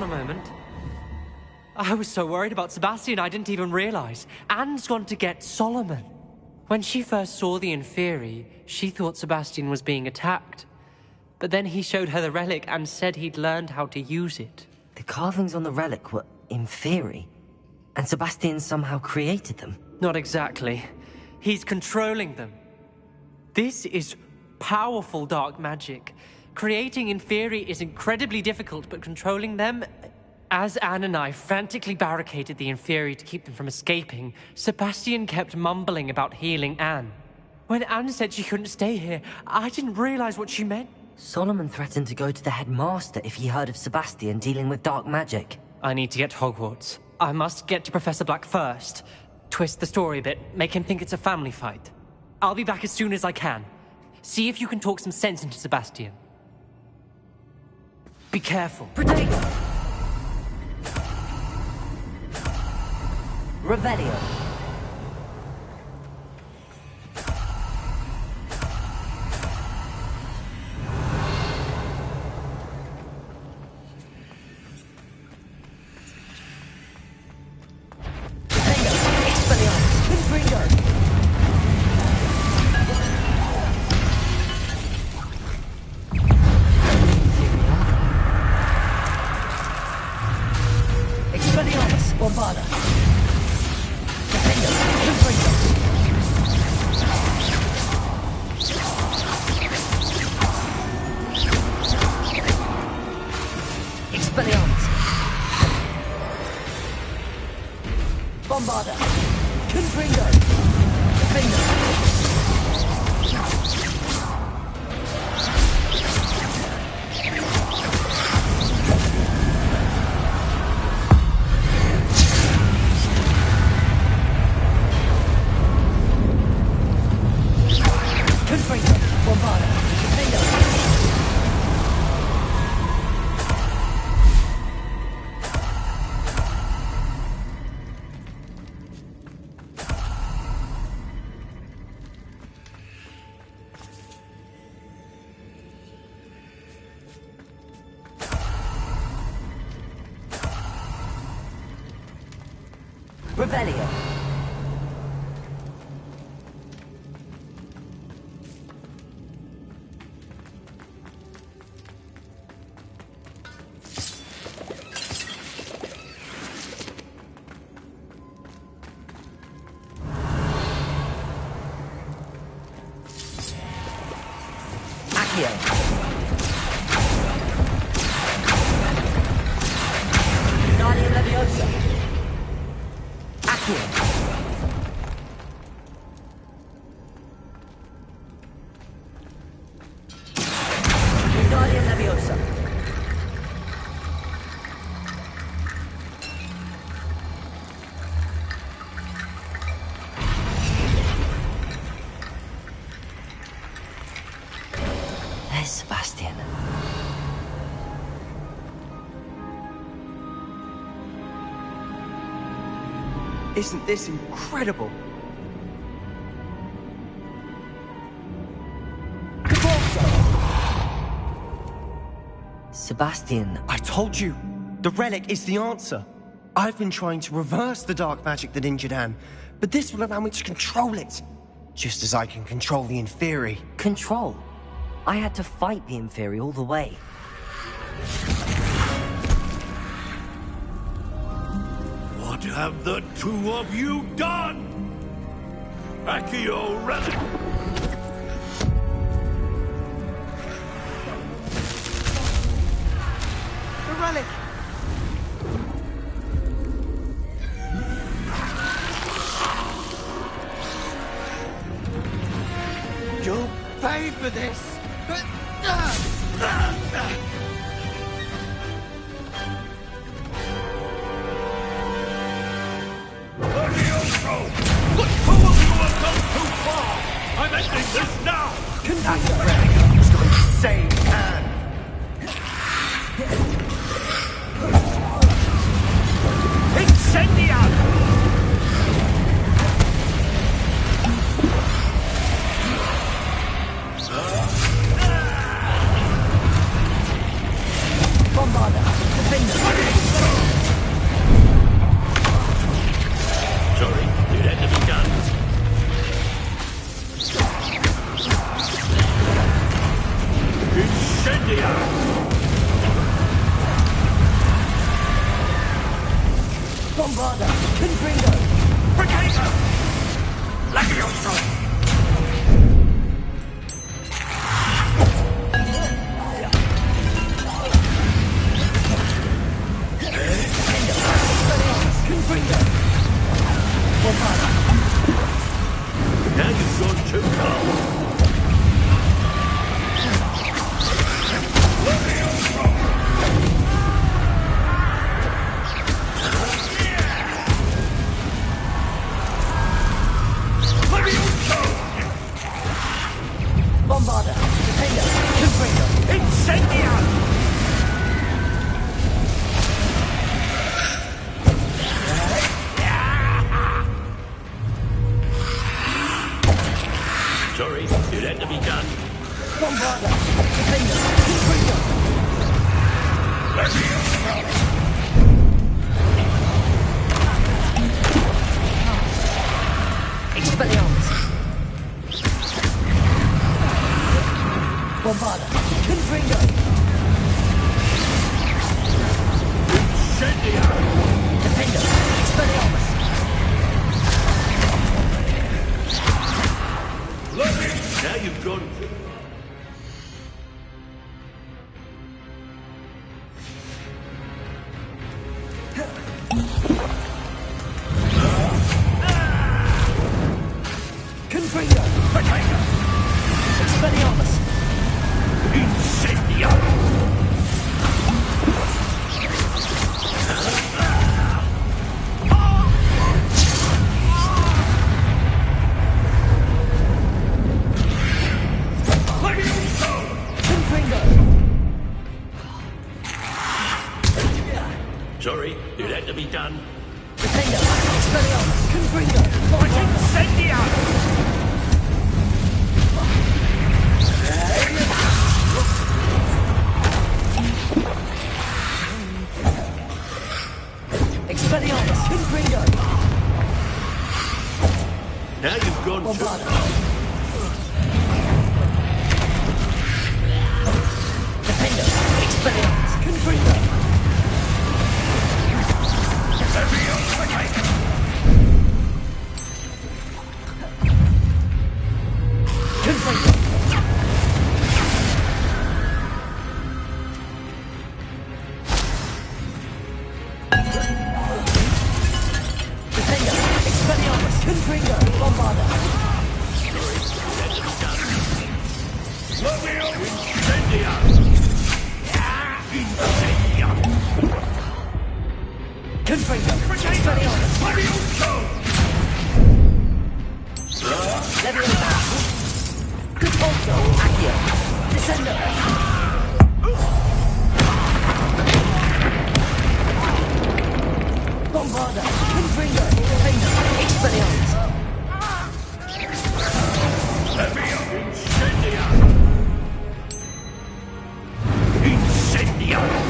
a moment. I was so worried about Sebastian, I didn't even realize. Anne's gone to get Solomon. When she first saw the Inferi, she thought Sebastian was being attacked. But then he showed her the relic and said he'd learned how to use it. The carvings on the relic were Inferi, and Sebastian somehow created them. Not exactly. He's controlling them. This is powerful dark magic. Creating Inferi is incredibly difficult, but controlling them... As Anne and I frantically barricaded the Inferi to keep them from escaping, Sebastian kept mumbling about healing Anne. When Anne said she couldn't stay here, I didn't realize what she meant. Solomon threatened to go to the headmaster if he heard of Sebastian dealing with dark magic. I need to get to Hogwarts. I must get to Professor Black first. Twist the story a bit, make him think it's a family fight. I'll be back as soon as I can. See if you can talk some sense into Sebastian. Be careful. Protego! Revelio. Revelio. Accio. Guardian Leviosa. Accio. Guardian Leviosa. There's Sebastian. Isn't this incredible? Sebastian. I told you, the relic is the answer. I've been trying to reverse the dark magic that injured Anne, but this will allow me to control it. Just as I can control the Inferi. Control? I had to fight the Inferi all the way. What have the two of you done? Accio relic! The relic! You'll pay for this! Look, who of you have gone too far? I'm ending this now! That relic was going to save Anne! Incendiary! Bombarda. Defender. Bombarda! Confringo! Brigato! Levioso! Now you've gone too far. Bombarda! Defender! Confringo! Incendio! Sorry, it had to be done. Bombarda! Defender! Confringo! Expelliarmus! Bombarda! Confringo! Incendiary! Defender! Expelliarmus! Now you've gone. Confringo! Potato! Expelliarmus! Incendiary! Sorry, it had to be done. Defender! Expelliarmus! Confringo! Incendiary! Expelliarmus! Confringo! Now you've gone Bombarda! Defender! Expelliarmus! Confringo! Confringo! Defender! Expelliarmus! Confringo! Bombarda! Confringo! Expelliarmus! Levioso! Repulso! Accio! Descendo! Bombarda! Confringo! Defender! Expelliarmus! Incendiary!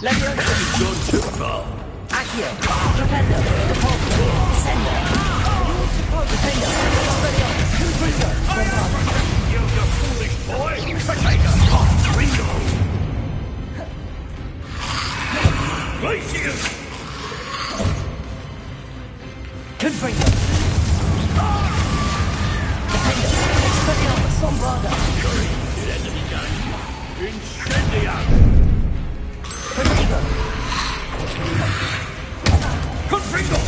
Levioso! You've gone too far. Accio! Propendo! Repulso! Descendo! Defender! Expelliarmus! Confringo! Bombarda! You foolish boy! Potato! Confringo! Glacius! Confringo! Defender! Expelliarmus! Bombarda! Sorry, it had to be done. Incendiary! Confringo! Confringo!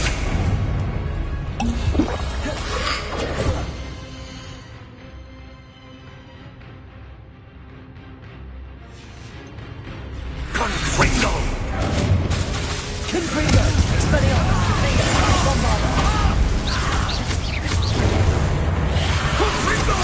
Confringo! Confringo! Expelliarmus! Defender! Bombarda! Confringo!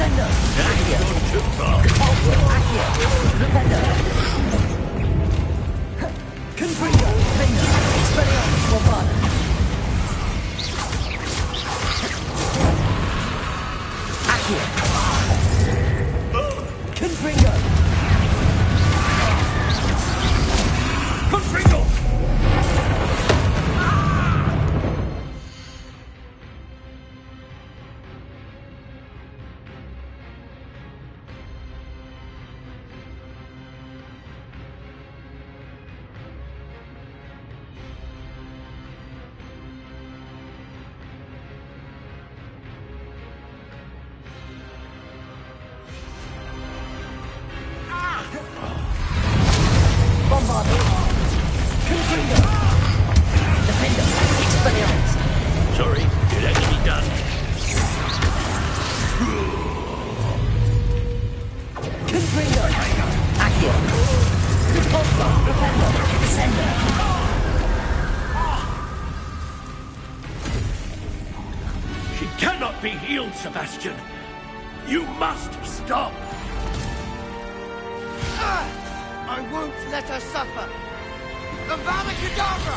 Descendo! Accio! Repulso! Accio! Rependo! Confringo! Fendo! Expelliarmus! Warpada! Accio! Confringo! Confringo! Bombardo! Confringo! Defendo! Expelliarmus! Sorry, it had to be done. Confringo! Accio! Repulso! Rependo! Descendo! She cannot be healed, Sebastian. You must stop. I won't let her suffer! Avada Kedavra!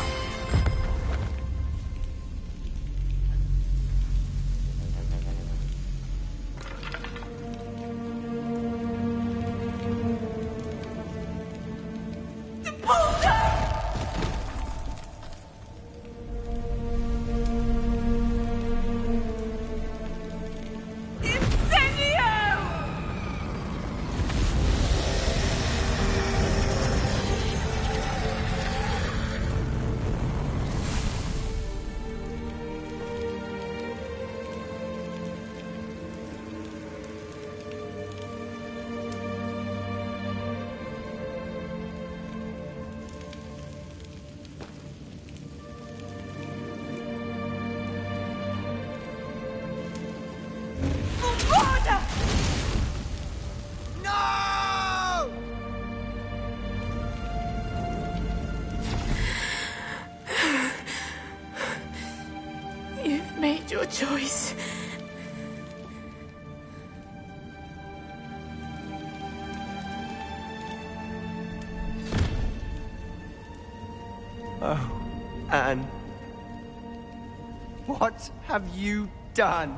No! You've made your choice. Oh, Anne. What have you done?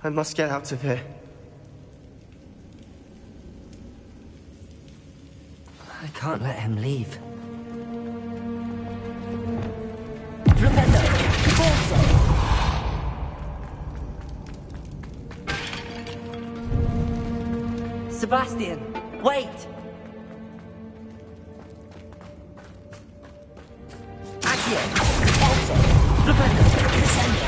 I must get out of here. I can't let him leave. Rependo! Repulso! Sebastian, wait! Accio! Repulso! Rependo! Descendo!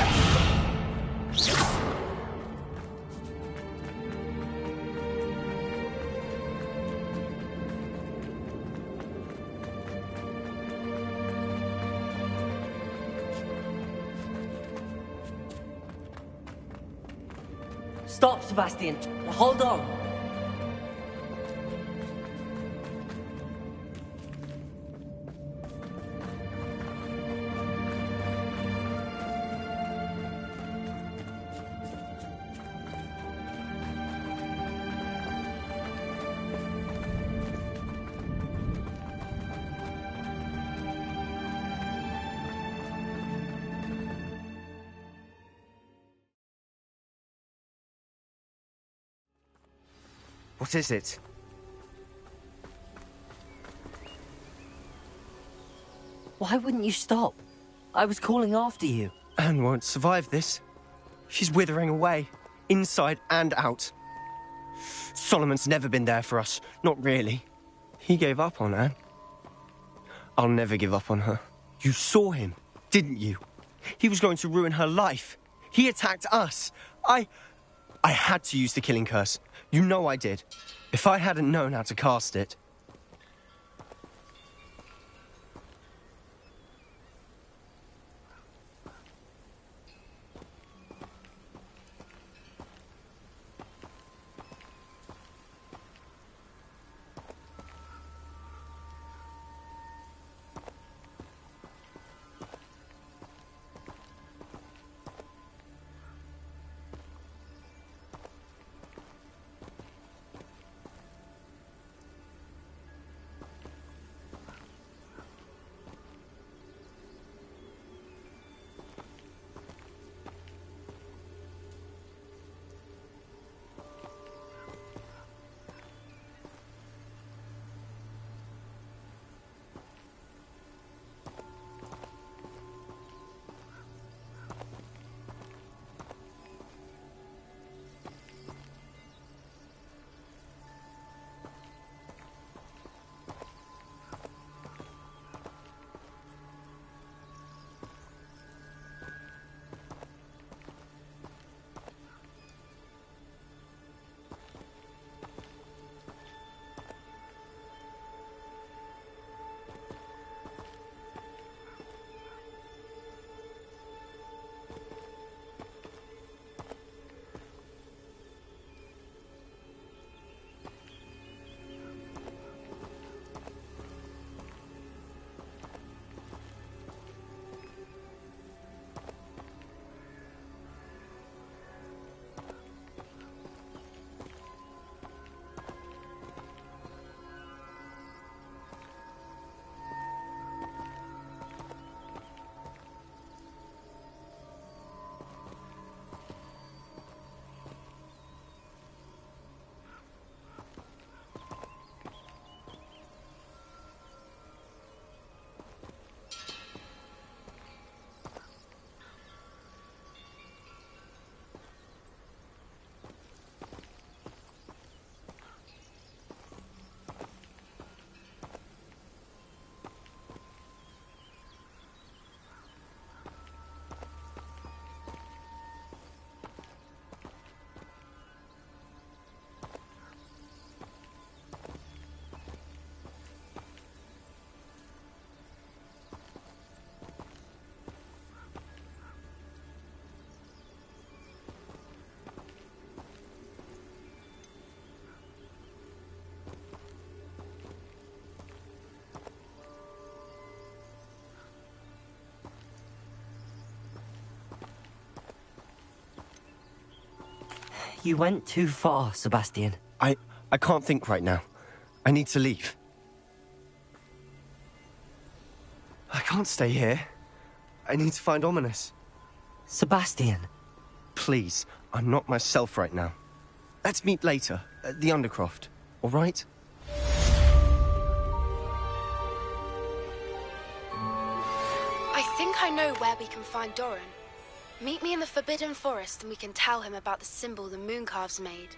Stop, Sebastian. Hold on. What is it? Why wouldn't you stop? I was calling after you. Anne won't survive this. She's withering away, inside and out. Solomon's never been there for us. Not really. He gave up on Anne. I'll never give up on her. You saw him, didn't you? He was going to ruin her life. He attacked us. I had to use the killing curse. You know I did. If I hadn't known how to cast it... You went too far, Sebastian. I can't think right now. I need to leave. I can't stay here. I need to find Ominous. Sebastian. Please, I'm not myself right now. Let's meet later, at the Undercroft, all right? I think I know where we can find Doran. Meet me in the Forbidden Forest and we can tell him about the symbol the Mooncalves made.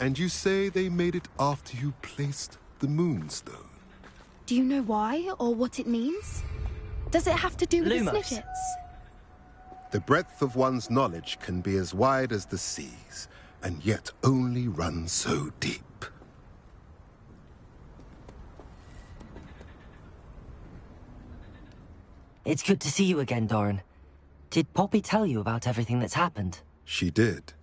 And you say they made it after you placed the Moonstone? Do you know why or what it means? Does it have to do with the Snidgets? The breadth of one's knowledge can be as wide as the seas, and yet only run so deep. It's good to see you again, Doran. Did Poppy tell you about everything that's happened? She did,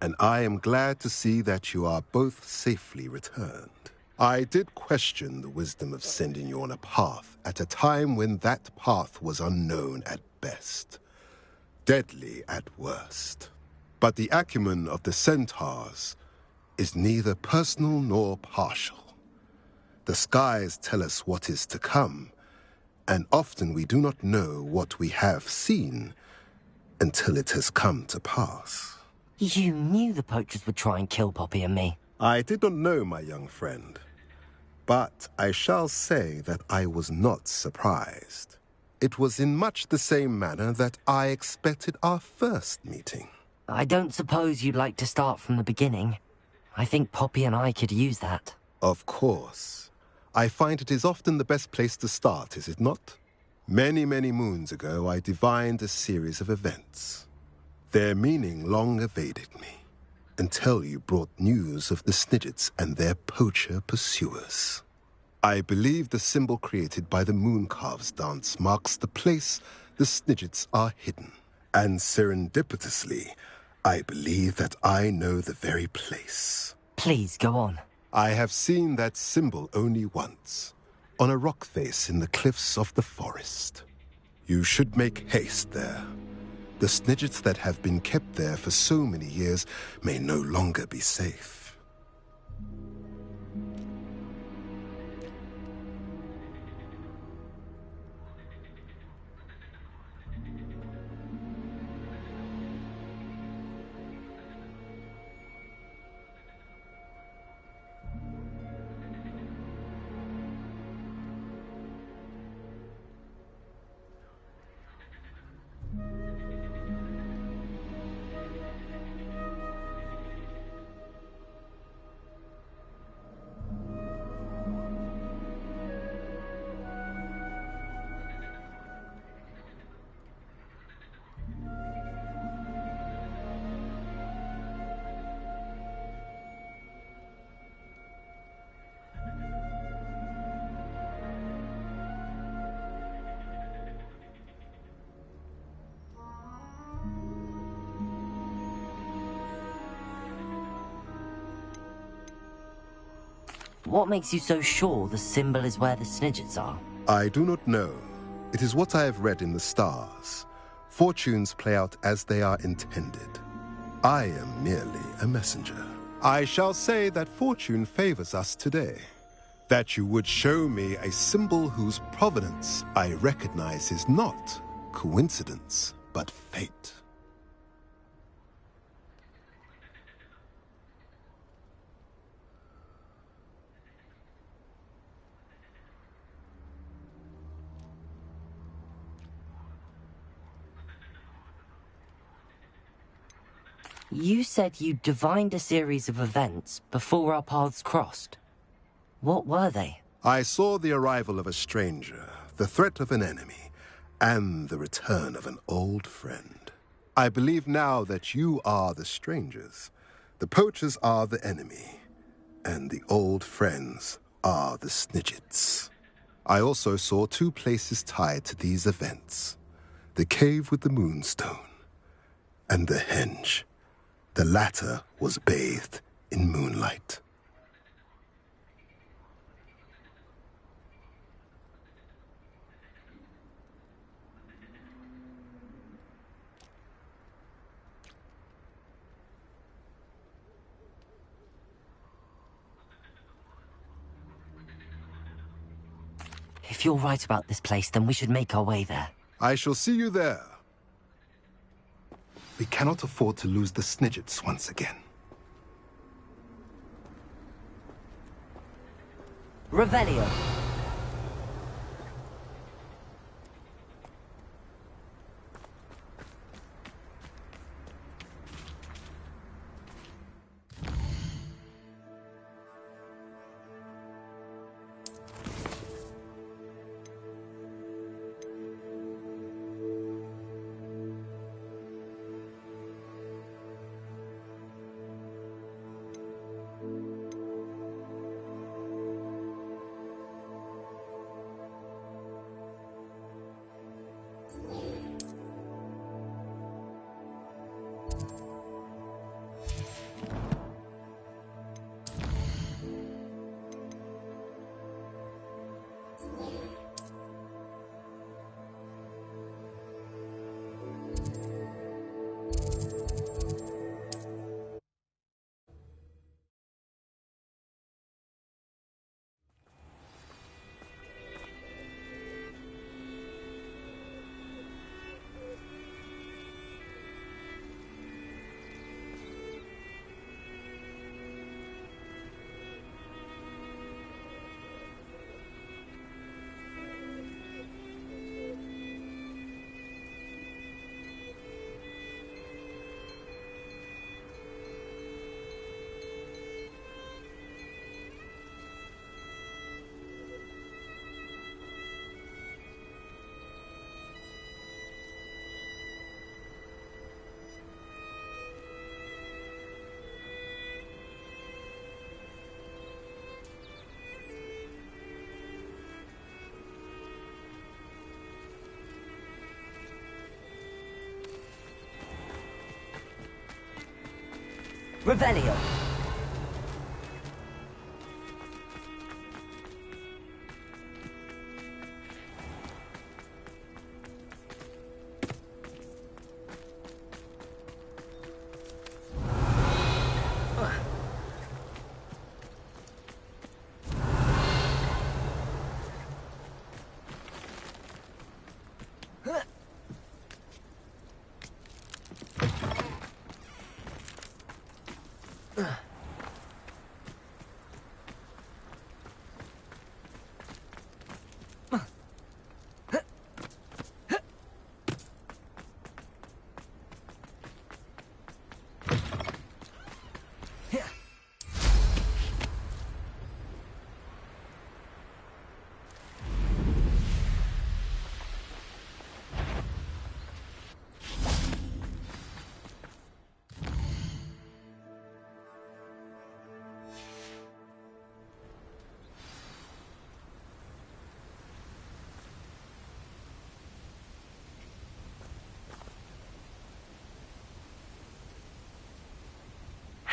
and I am glad to see that you are both safely returned. I did question the wisdom of sending you on a path at a time when that path was unknown at best, deadly at worst. But the acumen of the centaurs is neither personal nor partial. The skies tell us what is to come, and often we do not know what we have seen until it has come to pass. You knew the poachers would try and kill Poppy and me. I did not know, my young friend, but I shall say that I was not surprised. It was in much the same manner that I expected our first meeting. I don't suppose you'd like to start from the beginning. I think Poppy and I could use that. Of course. I find it is often the best place to start, is it not? Many, many moons ago, I divined a series of events. Their meaning long evaded me, until you brought news of the Snidgets and their poacher pursuers. I believe the symbol created by the Mooncalves dance marks the place the Snidgets are hidden. And serendipitously, I believe that I know the very place. Please, go on. I have seen that symbol only once, on a rock face in the cliffs of the forest. You should make haste there. The Snidgets that have been kept there for so many years may no longer be safe. What makes you so sure the symbol is where the Snidgets are? I do not know. It is what I have read in the stars. Fortunes play out as they are intended. I am merely a messenger. I shall say that fortune favors us today. That you would show me a symbol whose provenance I recognize is not coincidence, but fate. You said you divined a series of events before our paths crossed. What were they? I saw the arrival of a stranger, the threat of an enemy, and the return of an old friend. I believe now that you are the strangers, the poachers are the enemy, and the old friends are the Snidgets. I also saw two places tied to these events: the cave with the Moonstone and the henge. The latter was bathed in moonlight. If you're right about this place, then we should make our way there. I shall see you there. We cannot afford to lose the Snidgets once again. Revelio. Revelio.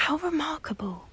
How remarkable.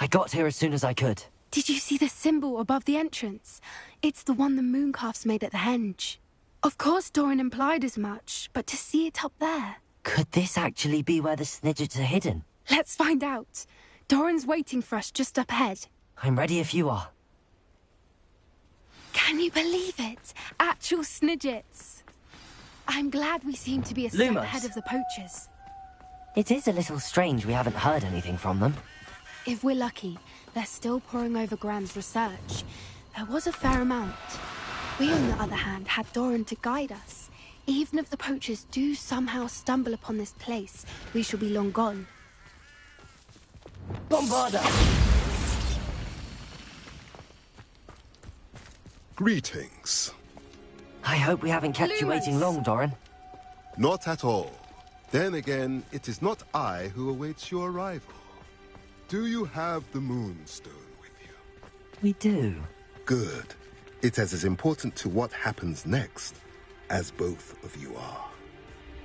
I got here as soon as I could. Did you see the symbol above the entrance? It's the one the mooncalfs made at the henge. Of course Doran implied as much, but to see it up there... Could this actually be where the Snidgets are hidden? Let's find out. Doran's waiting for us just up ahead. I'm ready if you are. Can you believe it? Actual Snidgets. I'm glad we seem to be a step Lumos. ahead of the poachers. It is a little strange we haven't heard anything from them. If we're lucky, they're still poring over Gran's research. There was a fair amount. We, on the other hand, had Doran to guide us. Even if the poachers do somehow stumble upon this place, we shall be long gone. Bombarda! Greetings. I hope we haven't kept you waiting long, Doran. Not at all. Then again, it is not I who awaits your arrival. Do you have the Moonstone with you? We do. Good. It is as important to what happens next as both of you are.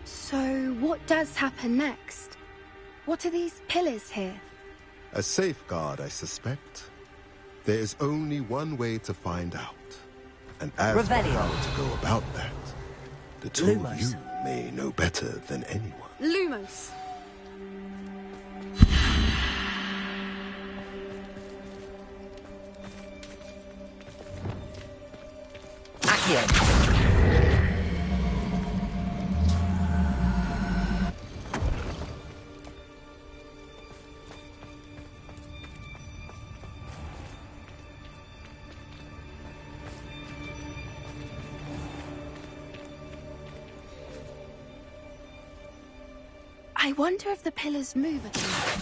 So, what does happen next? What are these pillars here? A safeguard, I suspect. There is only one way to find out. And as for how to go about that, the two of Lumos. you may know better than anyone. Lumos. Accio. I wonder if the pillars move at all.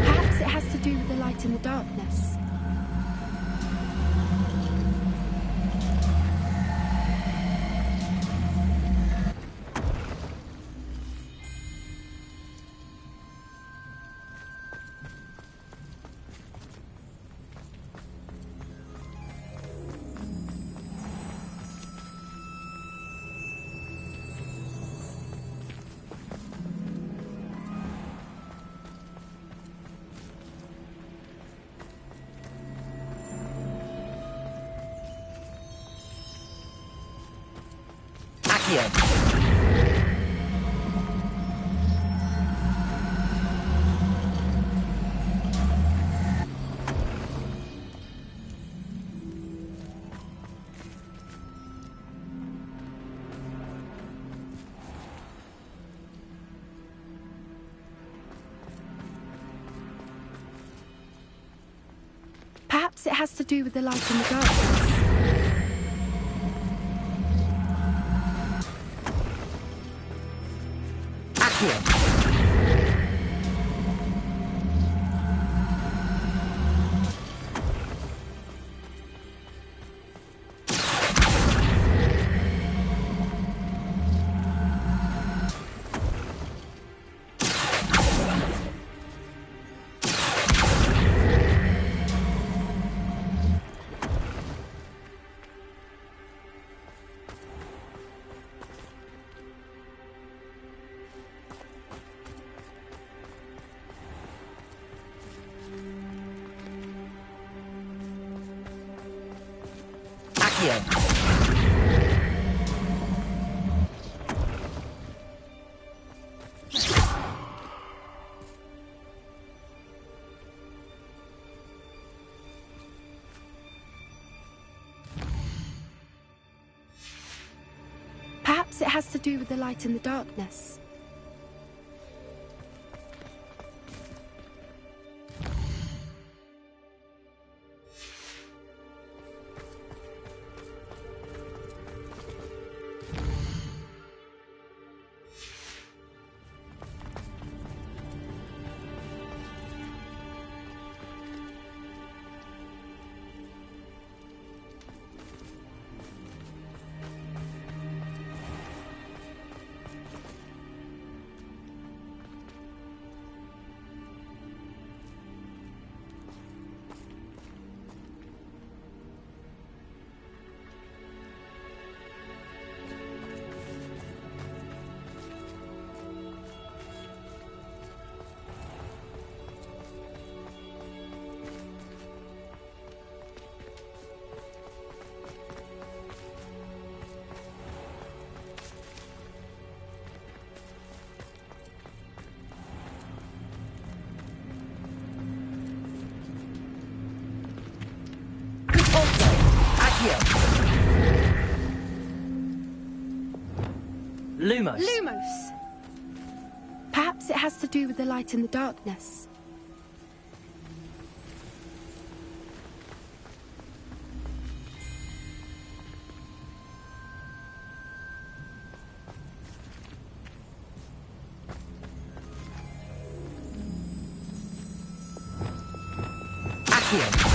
Perhaps it has to do with the light in the darkness. Perhaps it has to do with the light in the darkness. Perhaps it has to do with the light in the darkness. Lumos. Lumos! Perhaps it has to do with the light in the darkness. Accio.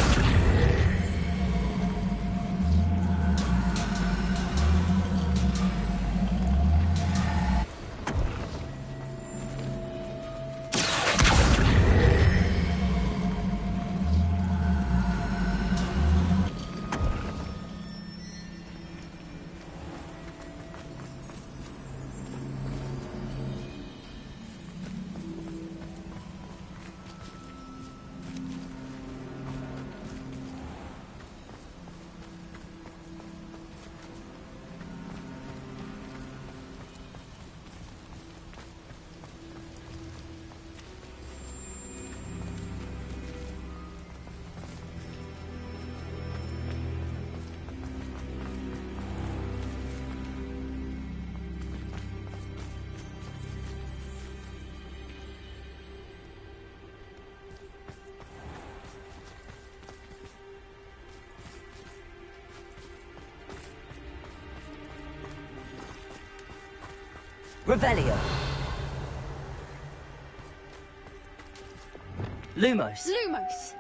Revelio. Lumos. Lumos!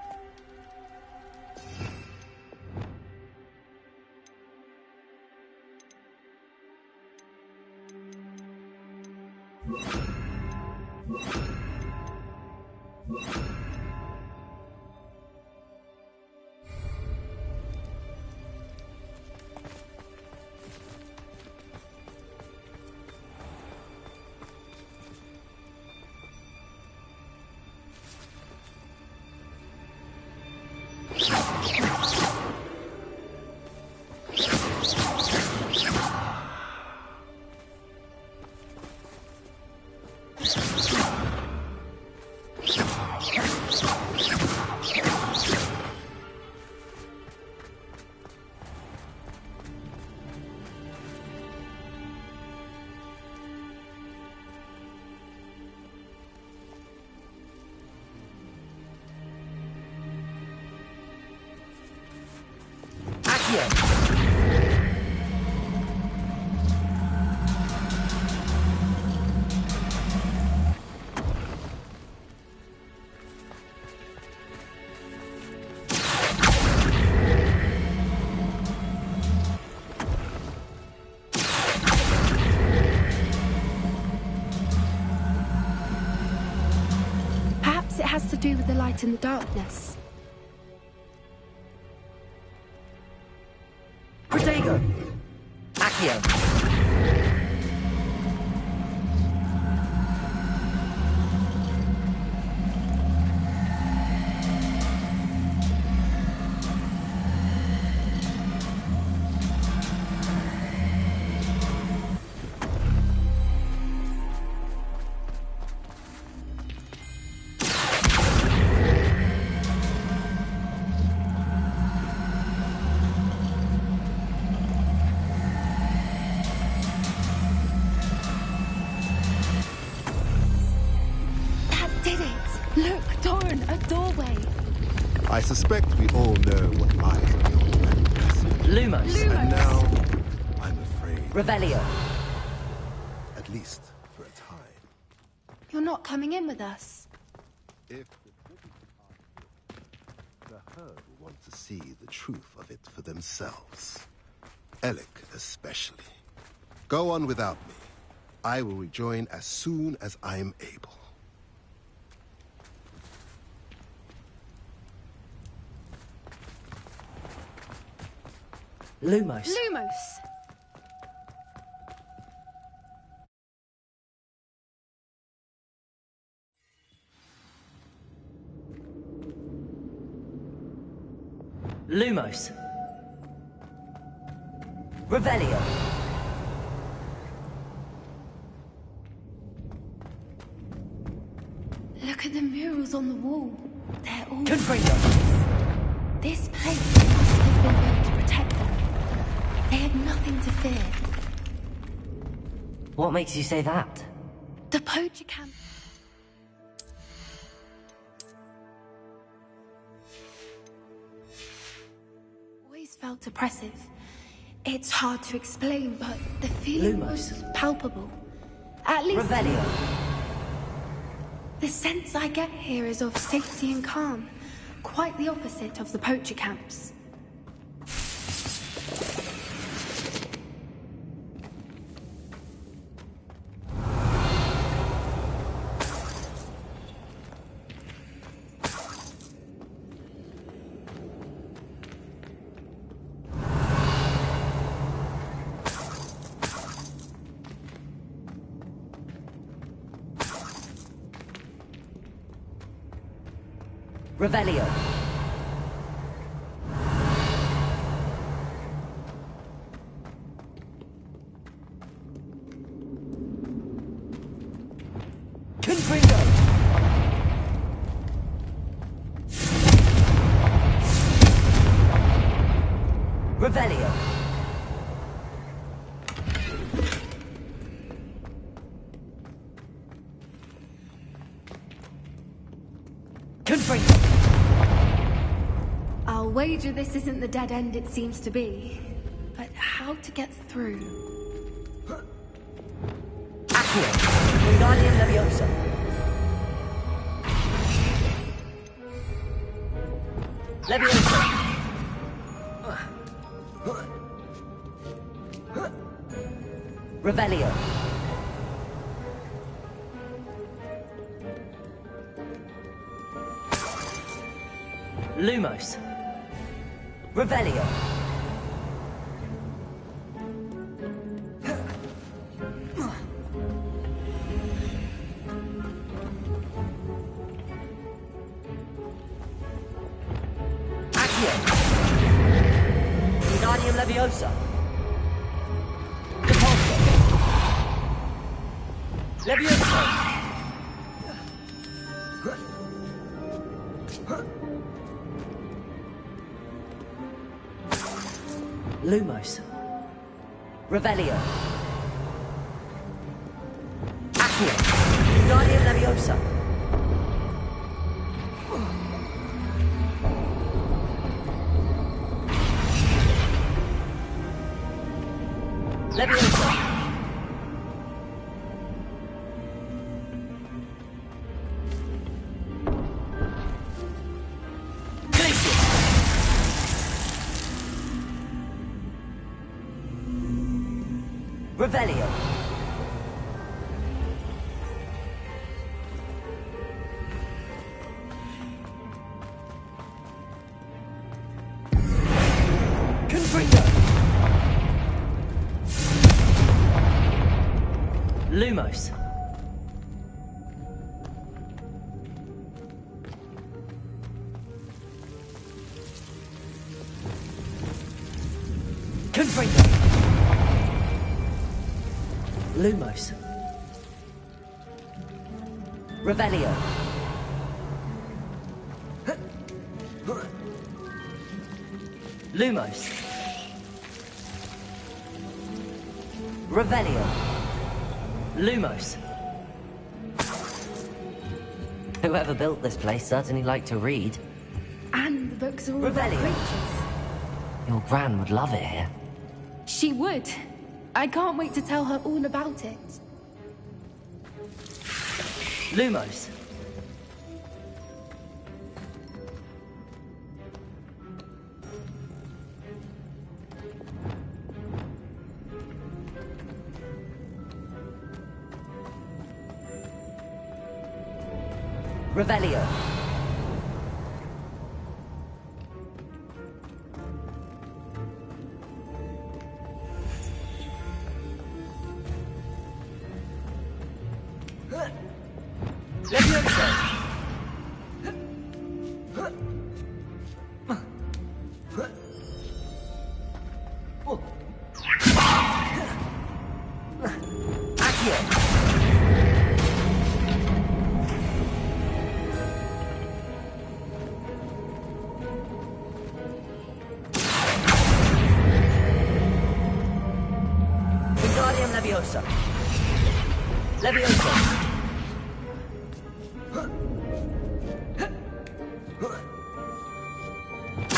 Perhaps it has to do with the light in the darkness. Protego. Accio. I suspect we all know what lies beyond that passage. Lumos. And now, I'm afraid... Revelio. At least for a time. You're not coming in with us. If the herd will want to see the truth of it for themselves. Alec especially. Go on without me. I will rejoin as soon as I'm able. Lumos. Lumos! Lumos. Revelio. Look at the murals on the wall. They're all... Confringo. This place must have been built to protect them. They had nothing to fear. What makes you say that? The poacher camp. Always felt oppressive. It's hard to explain, but the feeling was palpable. At least... Revelio. The sense I get here is of safety and calm. Quite the opposite of the poacher camps. Revelio. Confringo. Revelio. Confringo. I'll wager this isn't the dead end it seems to be. But how to get through? Accio. Wingardium Leviosa. Leviosa. Revelio. Lumos. Revelio. Accio. Wingardium Leviosa. Depulso. Leviosa. Lumos. Revelio. Accio. Wingardium Leviosa. Leviosa. Revelio. Confringo. Lumos. Confringo. Lumos. Revelio. Lumos. Revelio. Lumos. Whoever built this place certainly liked to read. And the books are all about Revelio. creatures. Your gran would love it here. She would. I can't wait to tell her all about it. Lumos. Revelio. Leviosa. Accio. Wingardium Leviosa. Leviosa.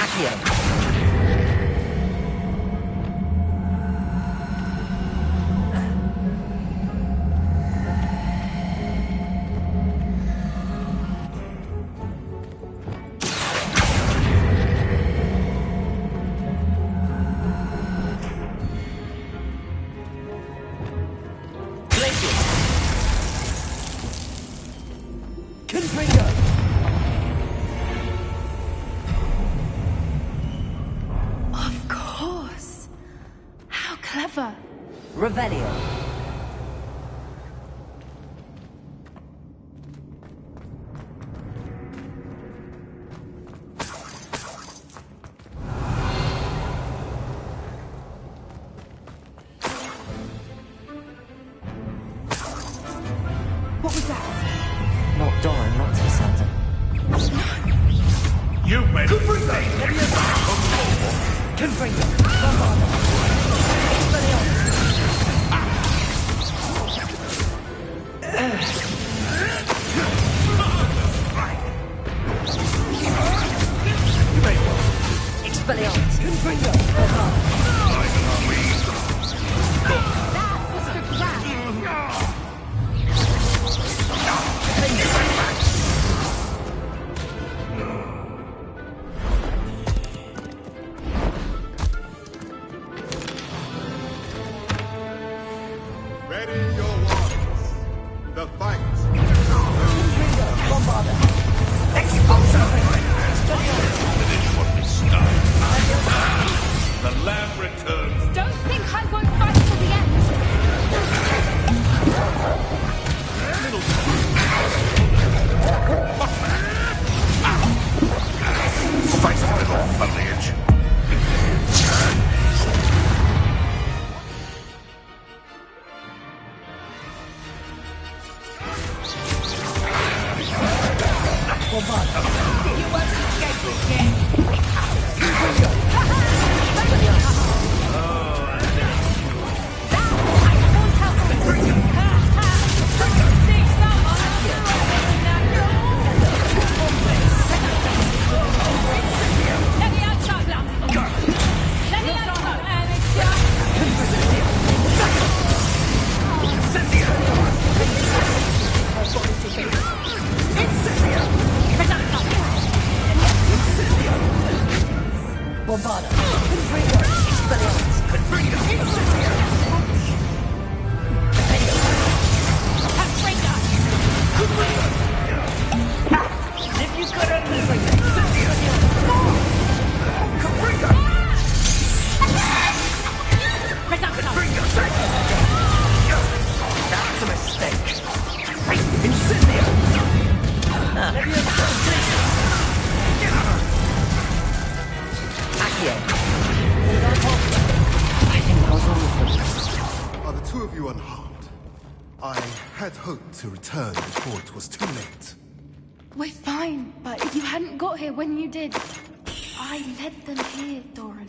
Accio. Of course. How clever. Revelio. What was that? Not Doran, not to something. You've made a mistake. Confringo. Expelliarmus. Confringo. That was for crap. Ready your wands. The fight. The lamb returns. Don't think I won't fight till the end. Spicy little foliage. You won't escape this game. Bombada. Confringo. Expelliarmus. Confringo. Incendia. If you could only That's a mistake. Incendia. Accio. I think that was all of them. Are the two of you unharmed? I had hoped to return before it was too late. We're fine, but if you hadn't got here when you did, I led them here, Doran.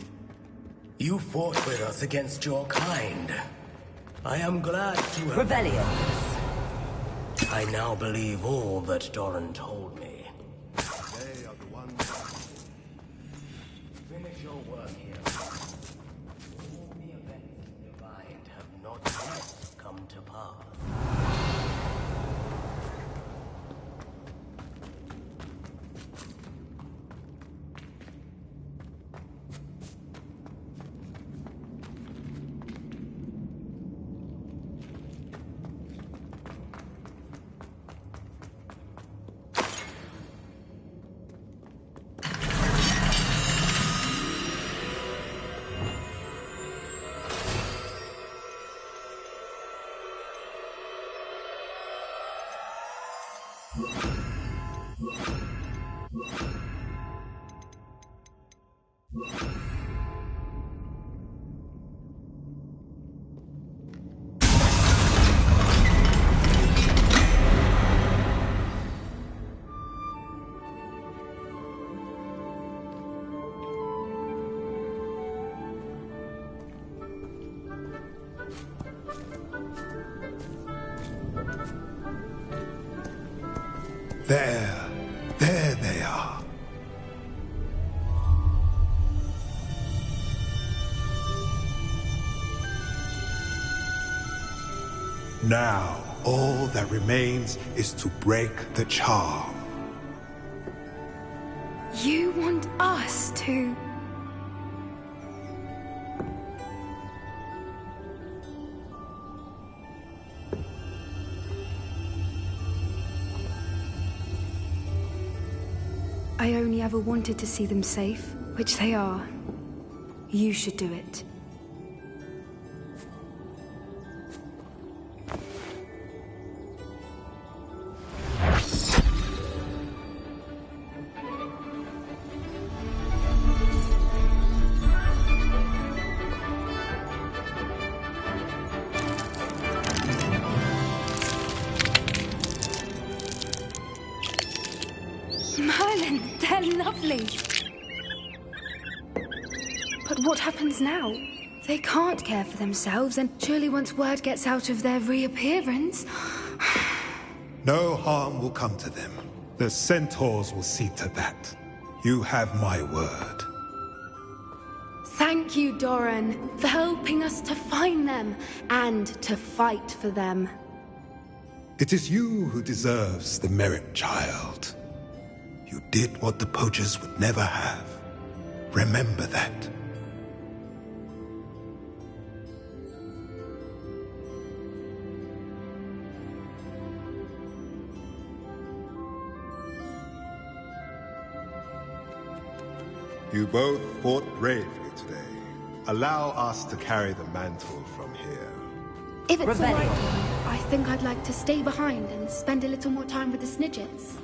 You fought with us against your kind. I am glad to have... Revelio. I now believe all that Doran told me. They are the ones is your work here? All the events divined have not yet come to pass. There they are. Now, all that remains is to break the charm. You want us to... I only ever wanted to see them safe, which they are. You should do it. Merlin, they're lovely. But what happens now? They can't care for themselves, and surely once word gets out of their reappearance... No harm will come to them. The centaurs will see to that. You have my word. Thank you, Doran, for helping us to find them, and to fight for them. It is you who deserves the merit, child. You did what the poachers would never have. Remember that. You both fought bravely today. Allow us to carry the mantle from here. If it's all right, Doran, I think I'd like to stay behind and spend a little more time with the Snidgets.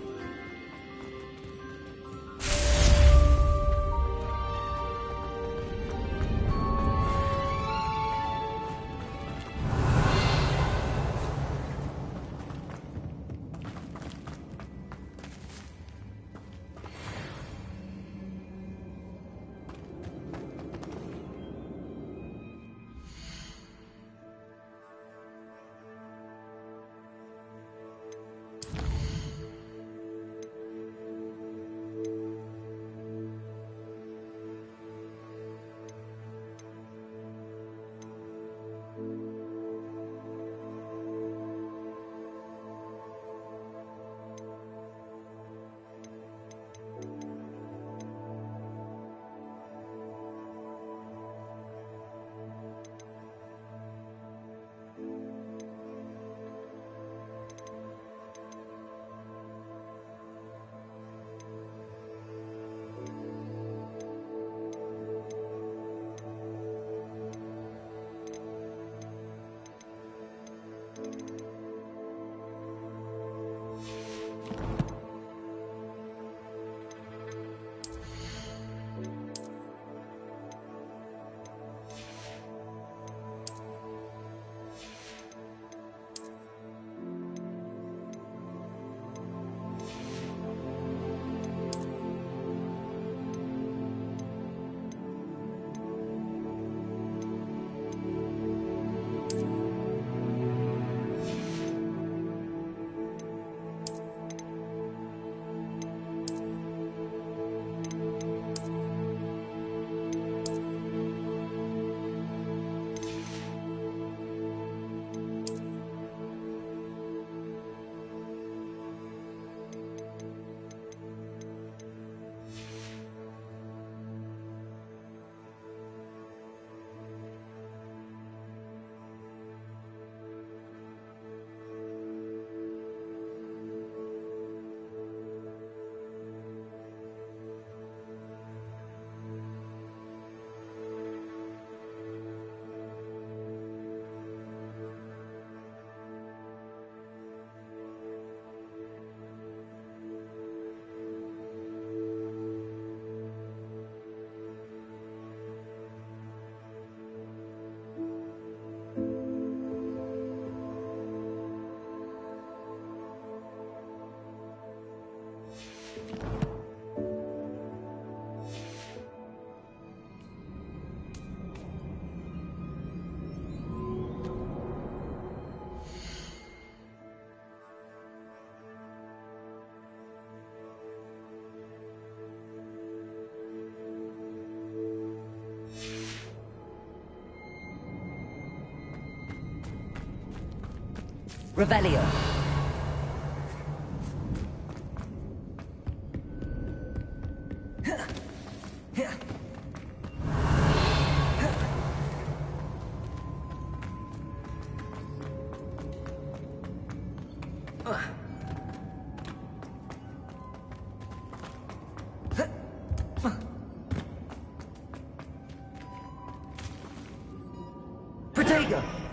Revelio. Protego!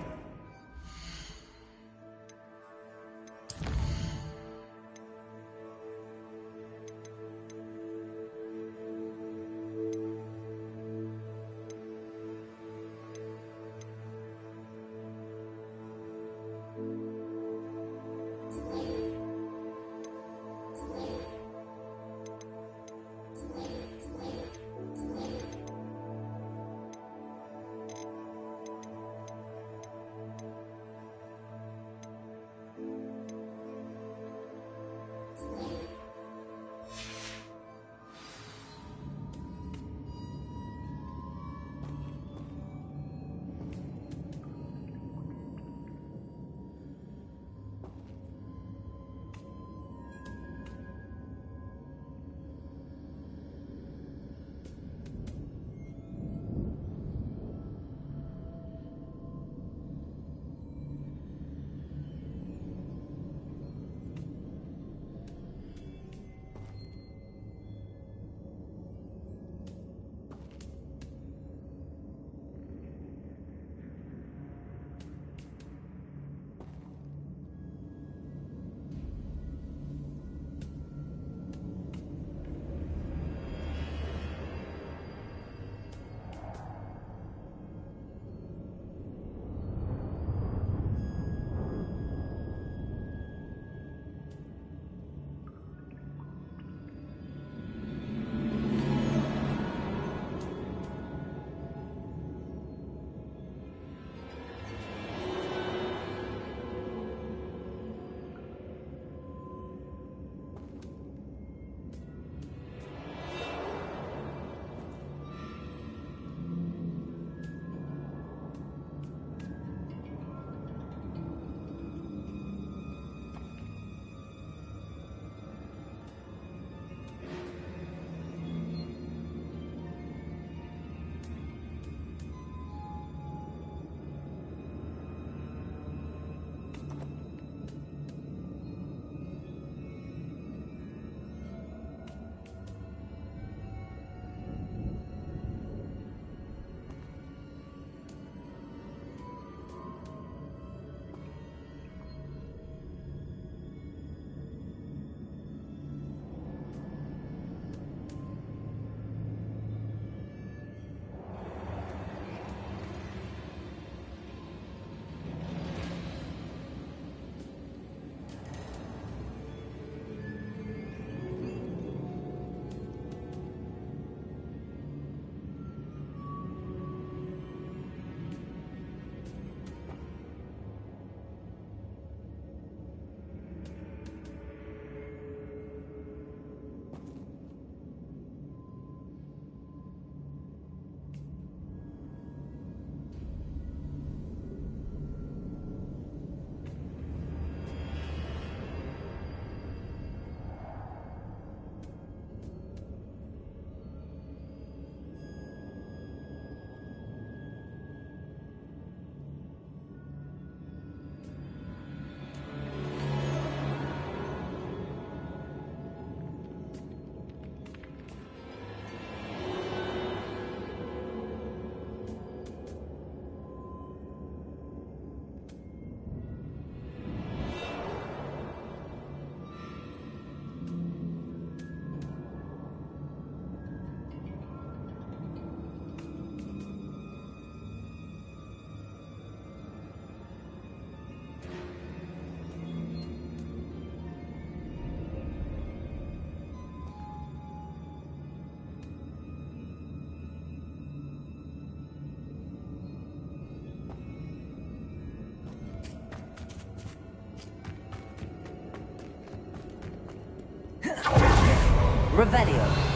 Revelio.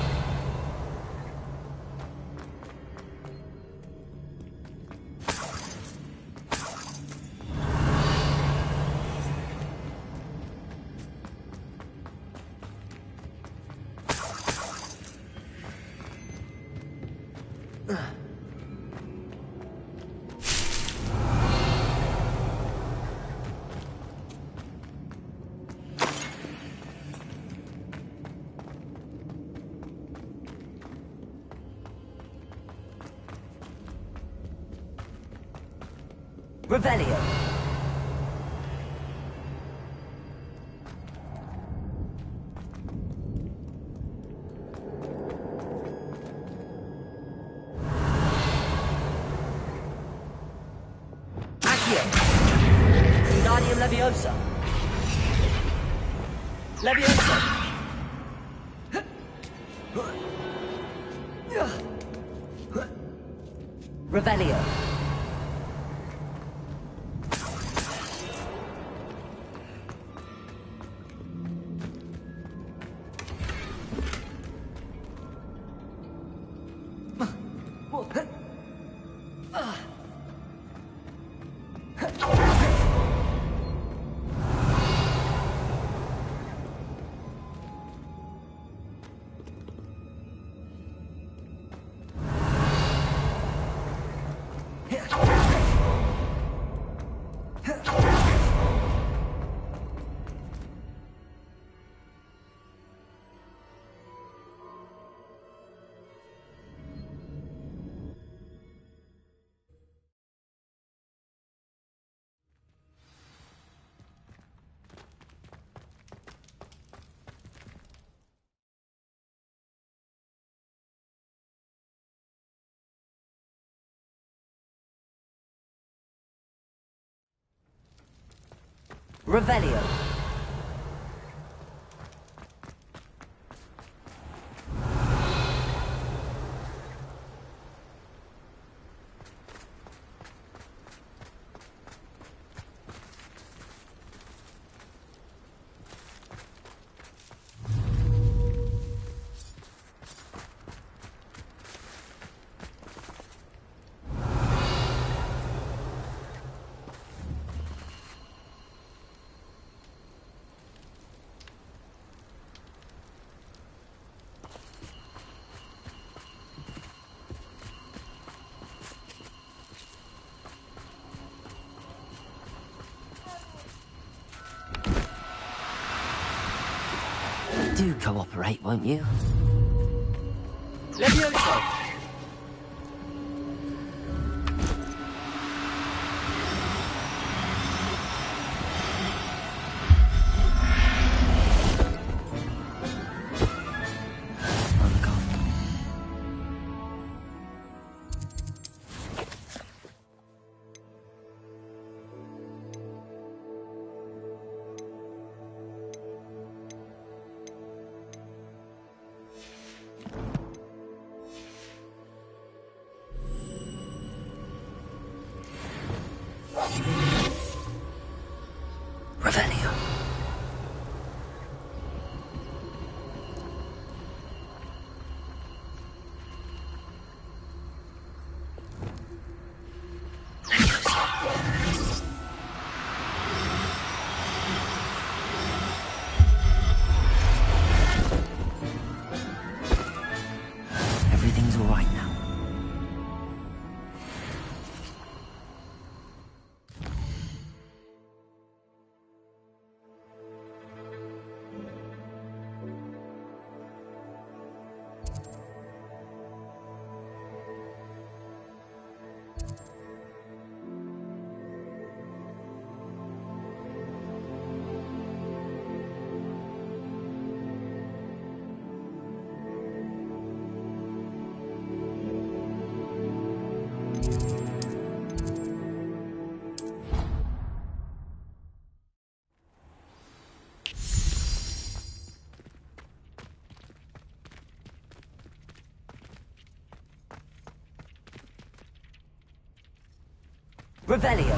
Revelio. Accio. Wingardium Leviosa. Leviosa. Revelio. Revelio. Do cooperate, won't you? Leviosa! Revelio. Everything's all right now. Revelio.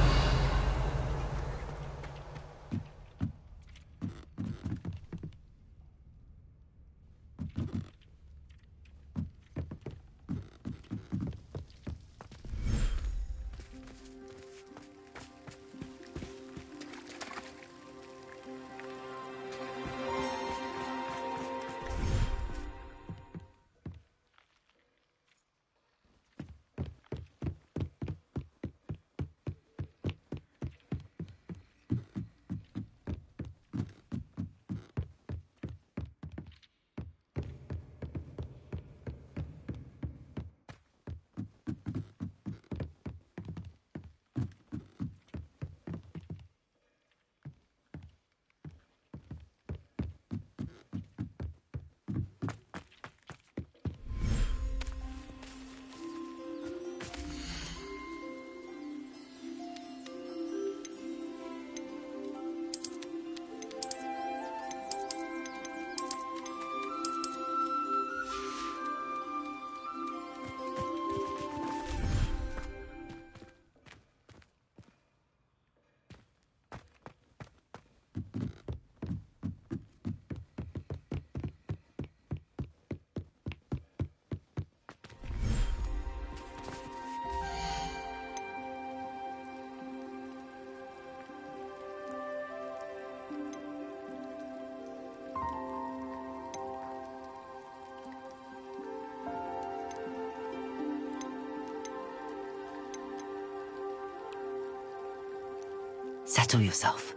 Settle yourself.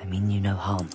I mean you no harm.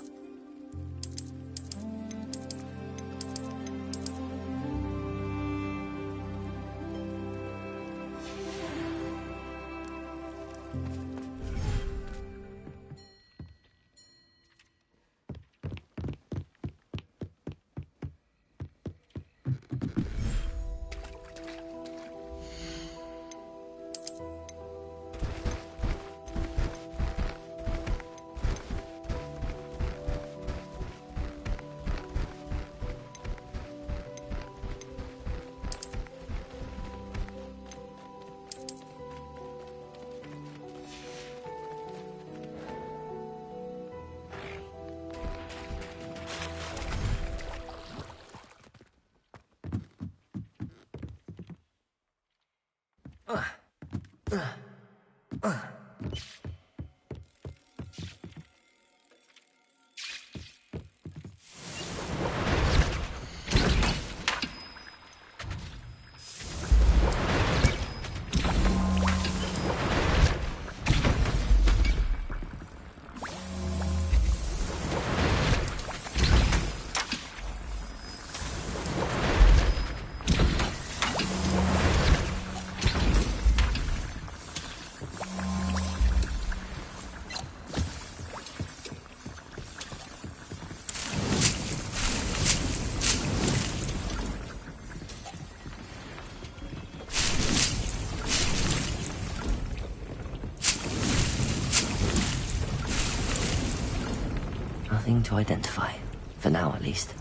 Nothing to identify. For now, at least.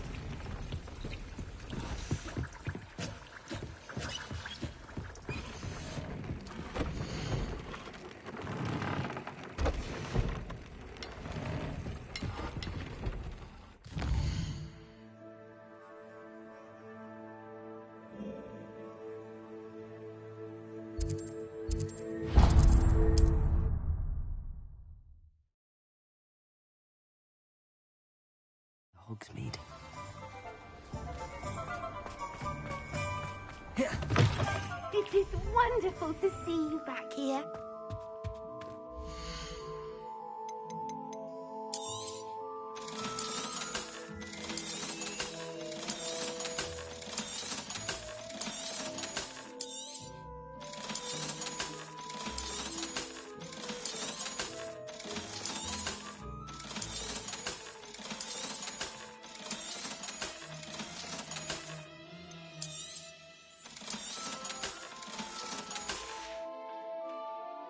Hogsmeade. It is wonderful to see you back here.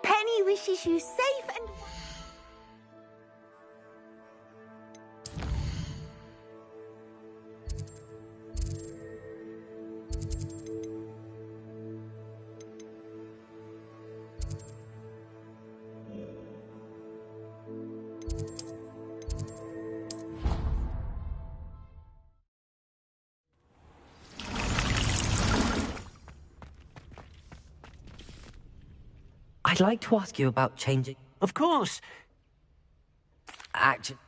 Penny wishes you safe and... I'd like to ask you about changing... Of course. Action.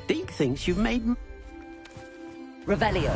Deke thinks you've made... Revelio.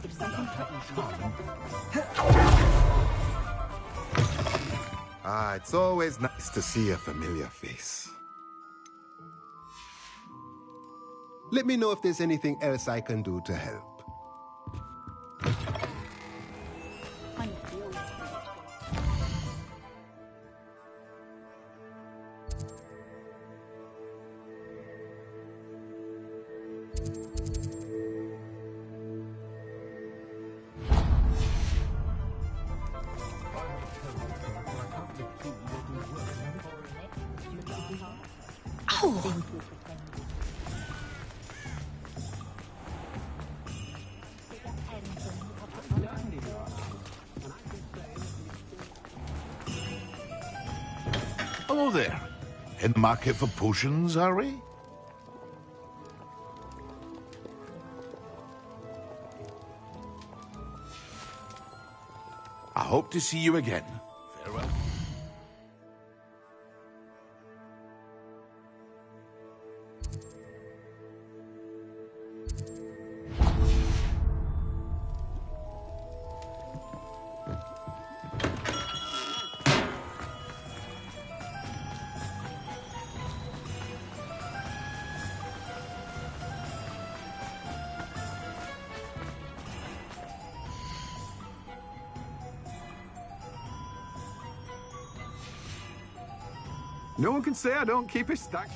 If something Ah, it's always nice to see a familiar face. Let me know if there's anything else I can do to help. Hello there. In the market for potions, are we? I hope to see you again. Farewell. No one can say I don't keep it stacked.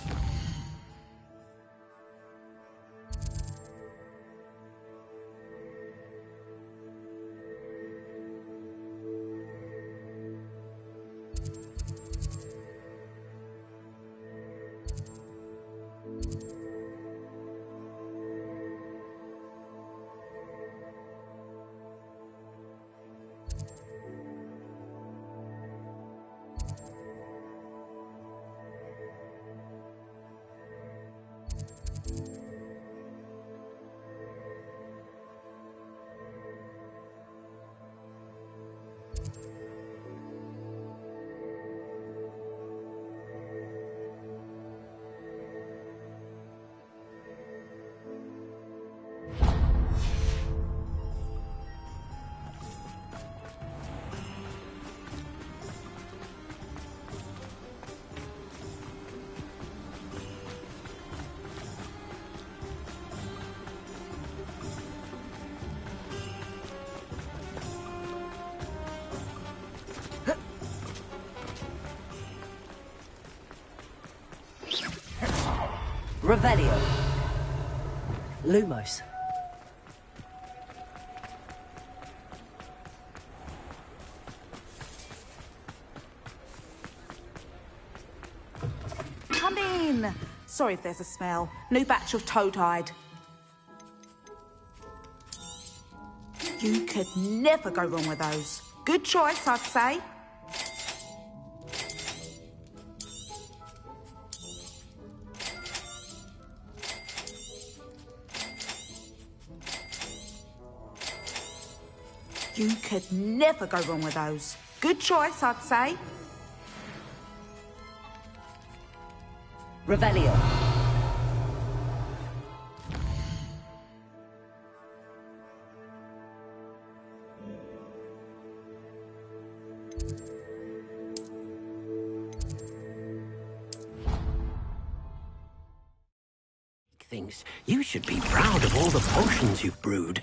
Revelio. Lumos. Come in. Sorry if there's a smell. New batch of toad-hide. You could never go wrong with those. Good choice, I'd say. You could never go wrong with those. Good choice, I'd say. Revelio. Things. You should be proud of all the potions you've brewed.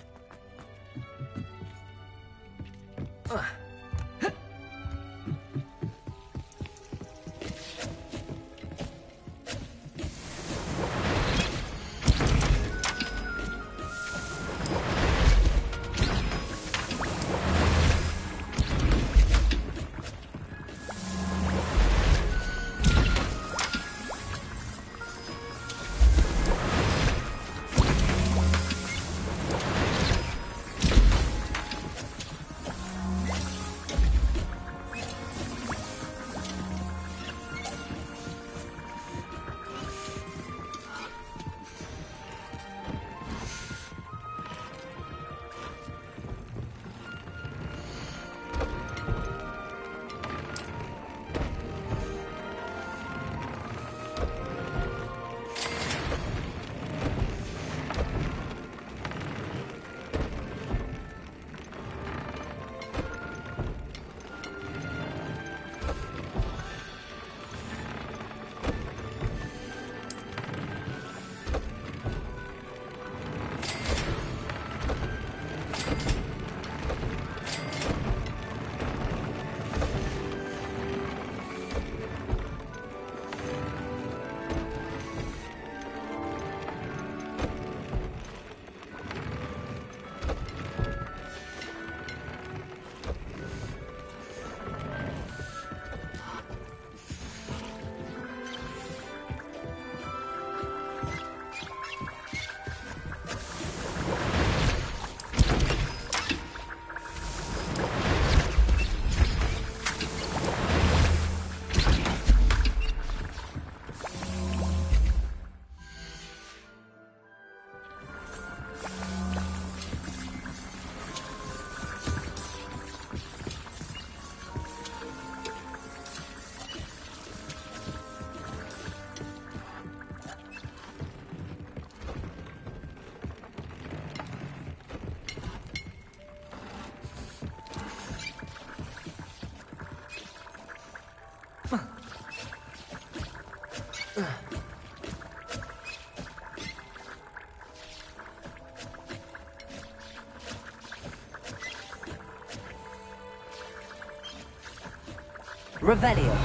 Revelio.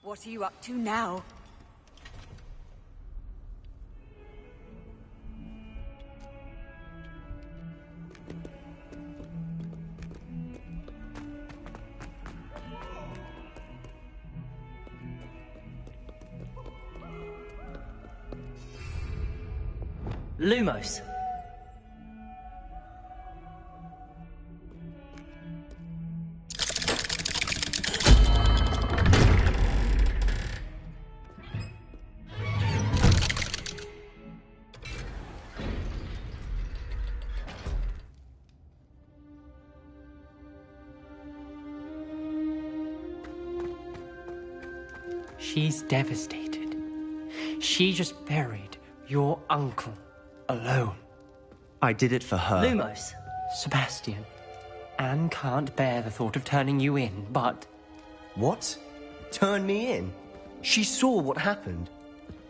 What are you up to now? Lumos. She's devastated. She just buried your uncle alone. I did it for her. Lumos. Sebastian, Anne can't bear the thought of turning you in, but... What? Turn me in? She saw what happened.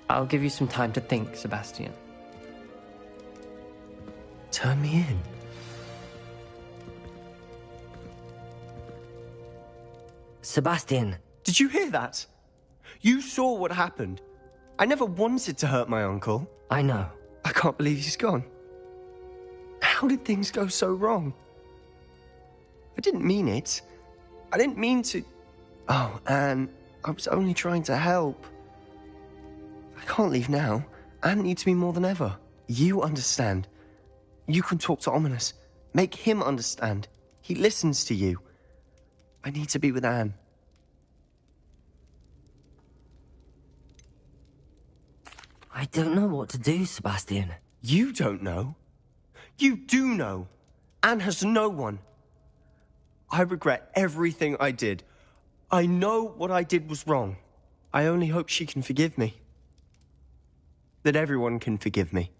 I'll give you some time to think, Sebastian. Turn me in? Sebastian. Did you hear that? You saw what happened. I never wanted to hurt my uncle. I know. I can't believe he's gone. How did things go so wrong? I didn't mean it. I didn't mean to... Oh, Anne, I was only trying to help. I can't leave now. Anne needs me more than ever. You understand. You can talk to Ominous. Make him understand. He listens to you. I need to be with Anne. I don't know what to do, Sebastian. You don't know. You do know. Anne has no one. I regret everything I did. I know what I did was wrong. I only hope she can forgive me. That everyone can forgive me.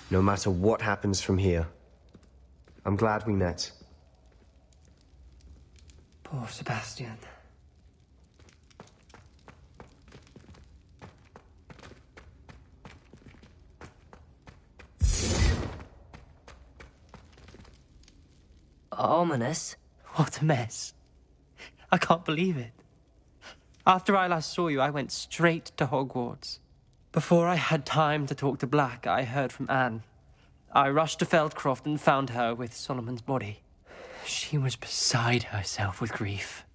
No matter what happens from here. I'm glad we met. Poor Sebastian. Ominous? What a mess. I can't believe it. After I last saw you, I went straight to Hogwarts. Before I had time to talk to Black, I heard from Anne. I rushed to Feldcroft and found her with Solomon's body. She was beside herself with grief.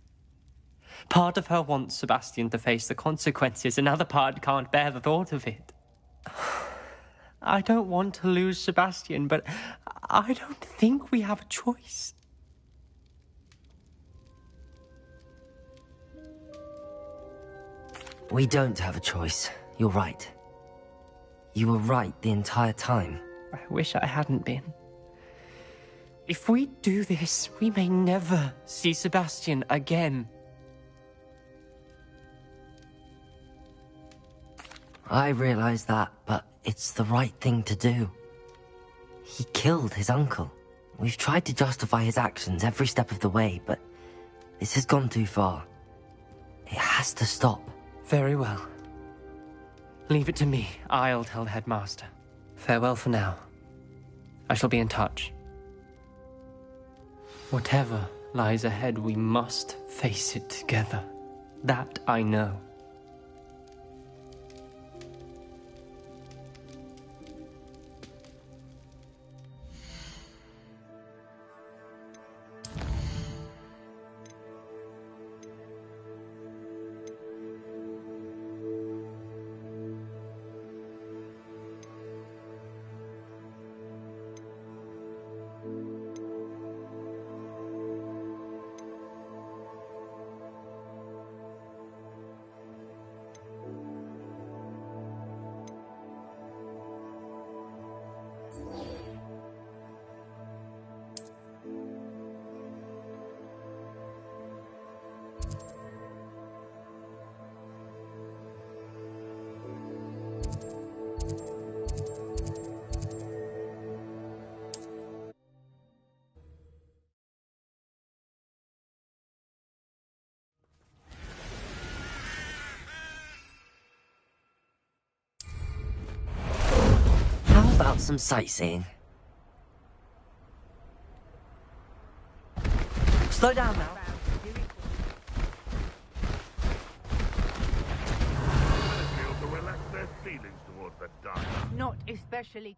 Part of her wants Sebastian to face the consequences, another part can't bear the thought of it. I don't want to lose Sebastian, but I don't think we have a choice. We don't have a choice. You're right. You were right the entire time. I wish I hadn't been. If we do this, we may never see Sebastian again. I realize that, but it's the right thing to do. He killed his uncle. We've tried to justify his actions every step of the way, but this has gone too far. It has to stop. Very well. Leave it to me. I'll tell the headmaster. Farewell for now. I shall be in touch. Whatever lies ahead, we must face it together. That I know. How about some sightseeing? Slow down now. To relax their feelings towards the dying. Not especially.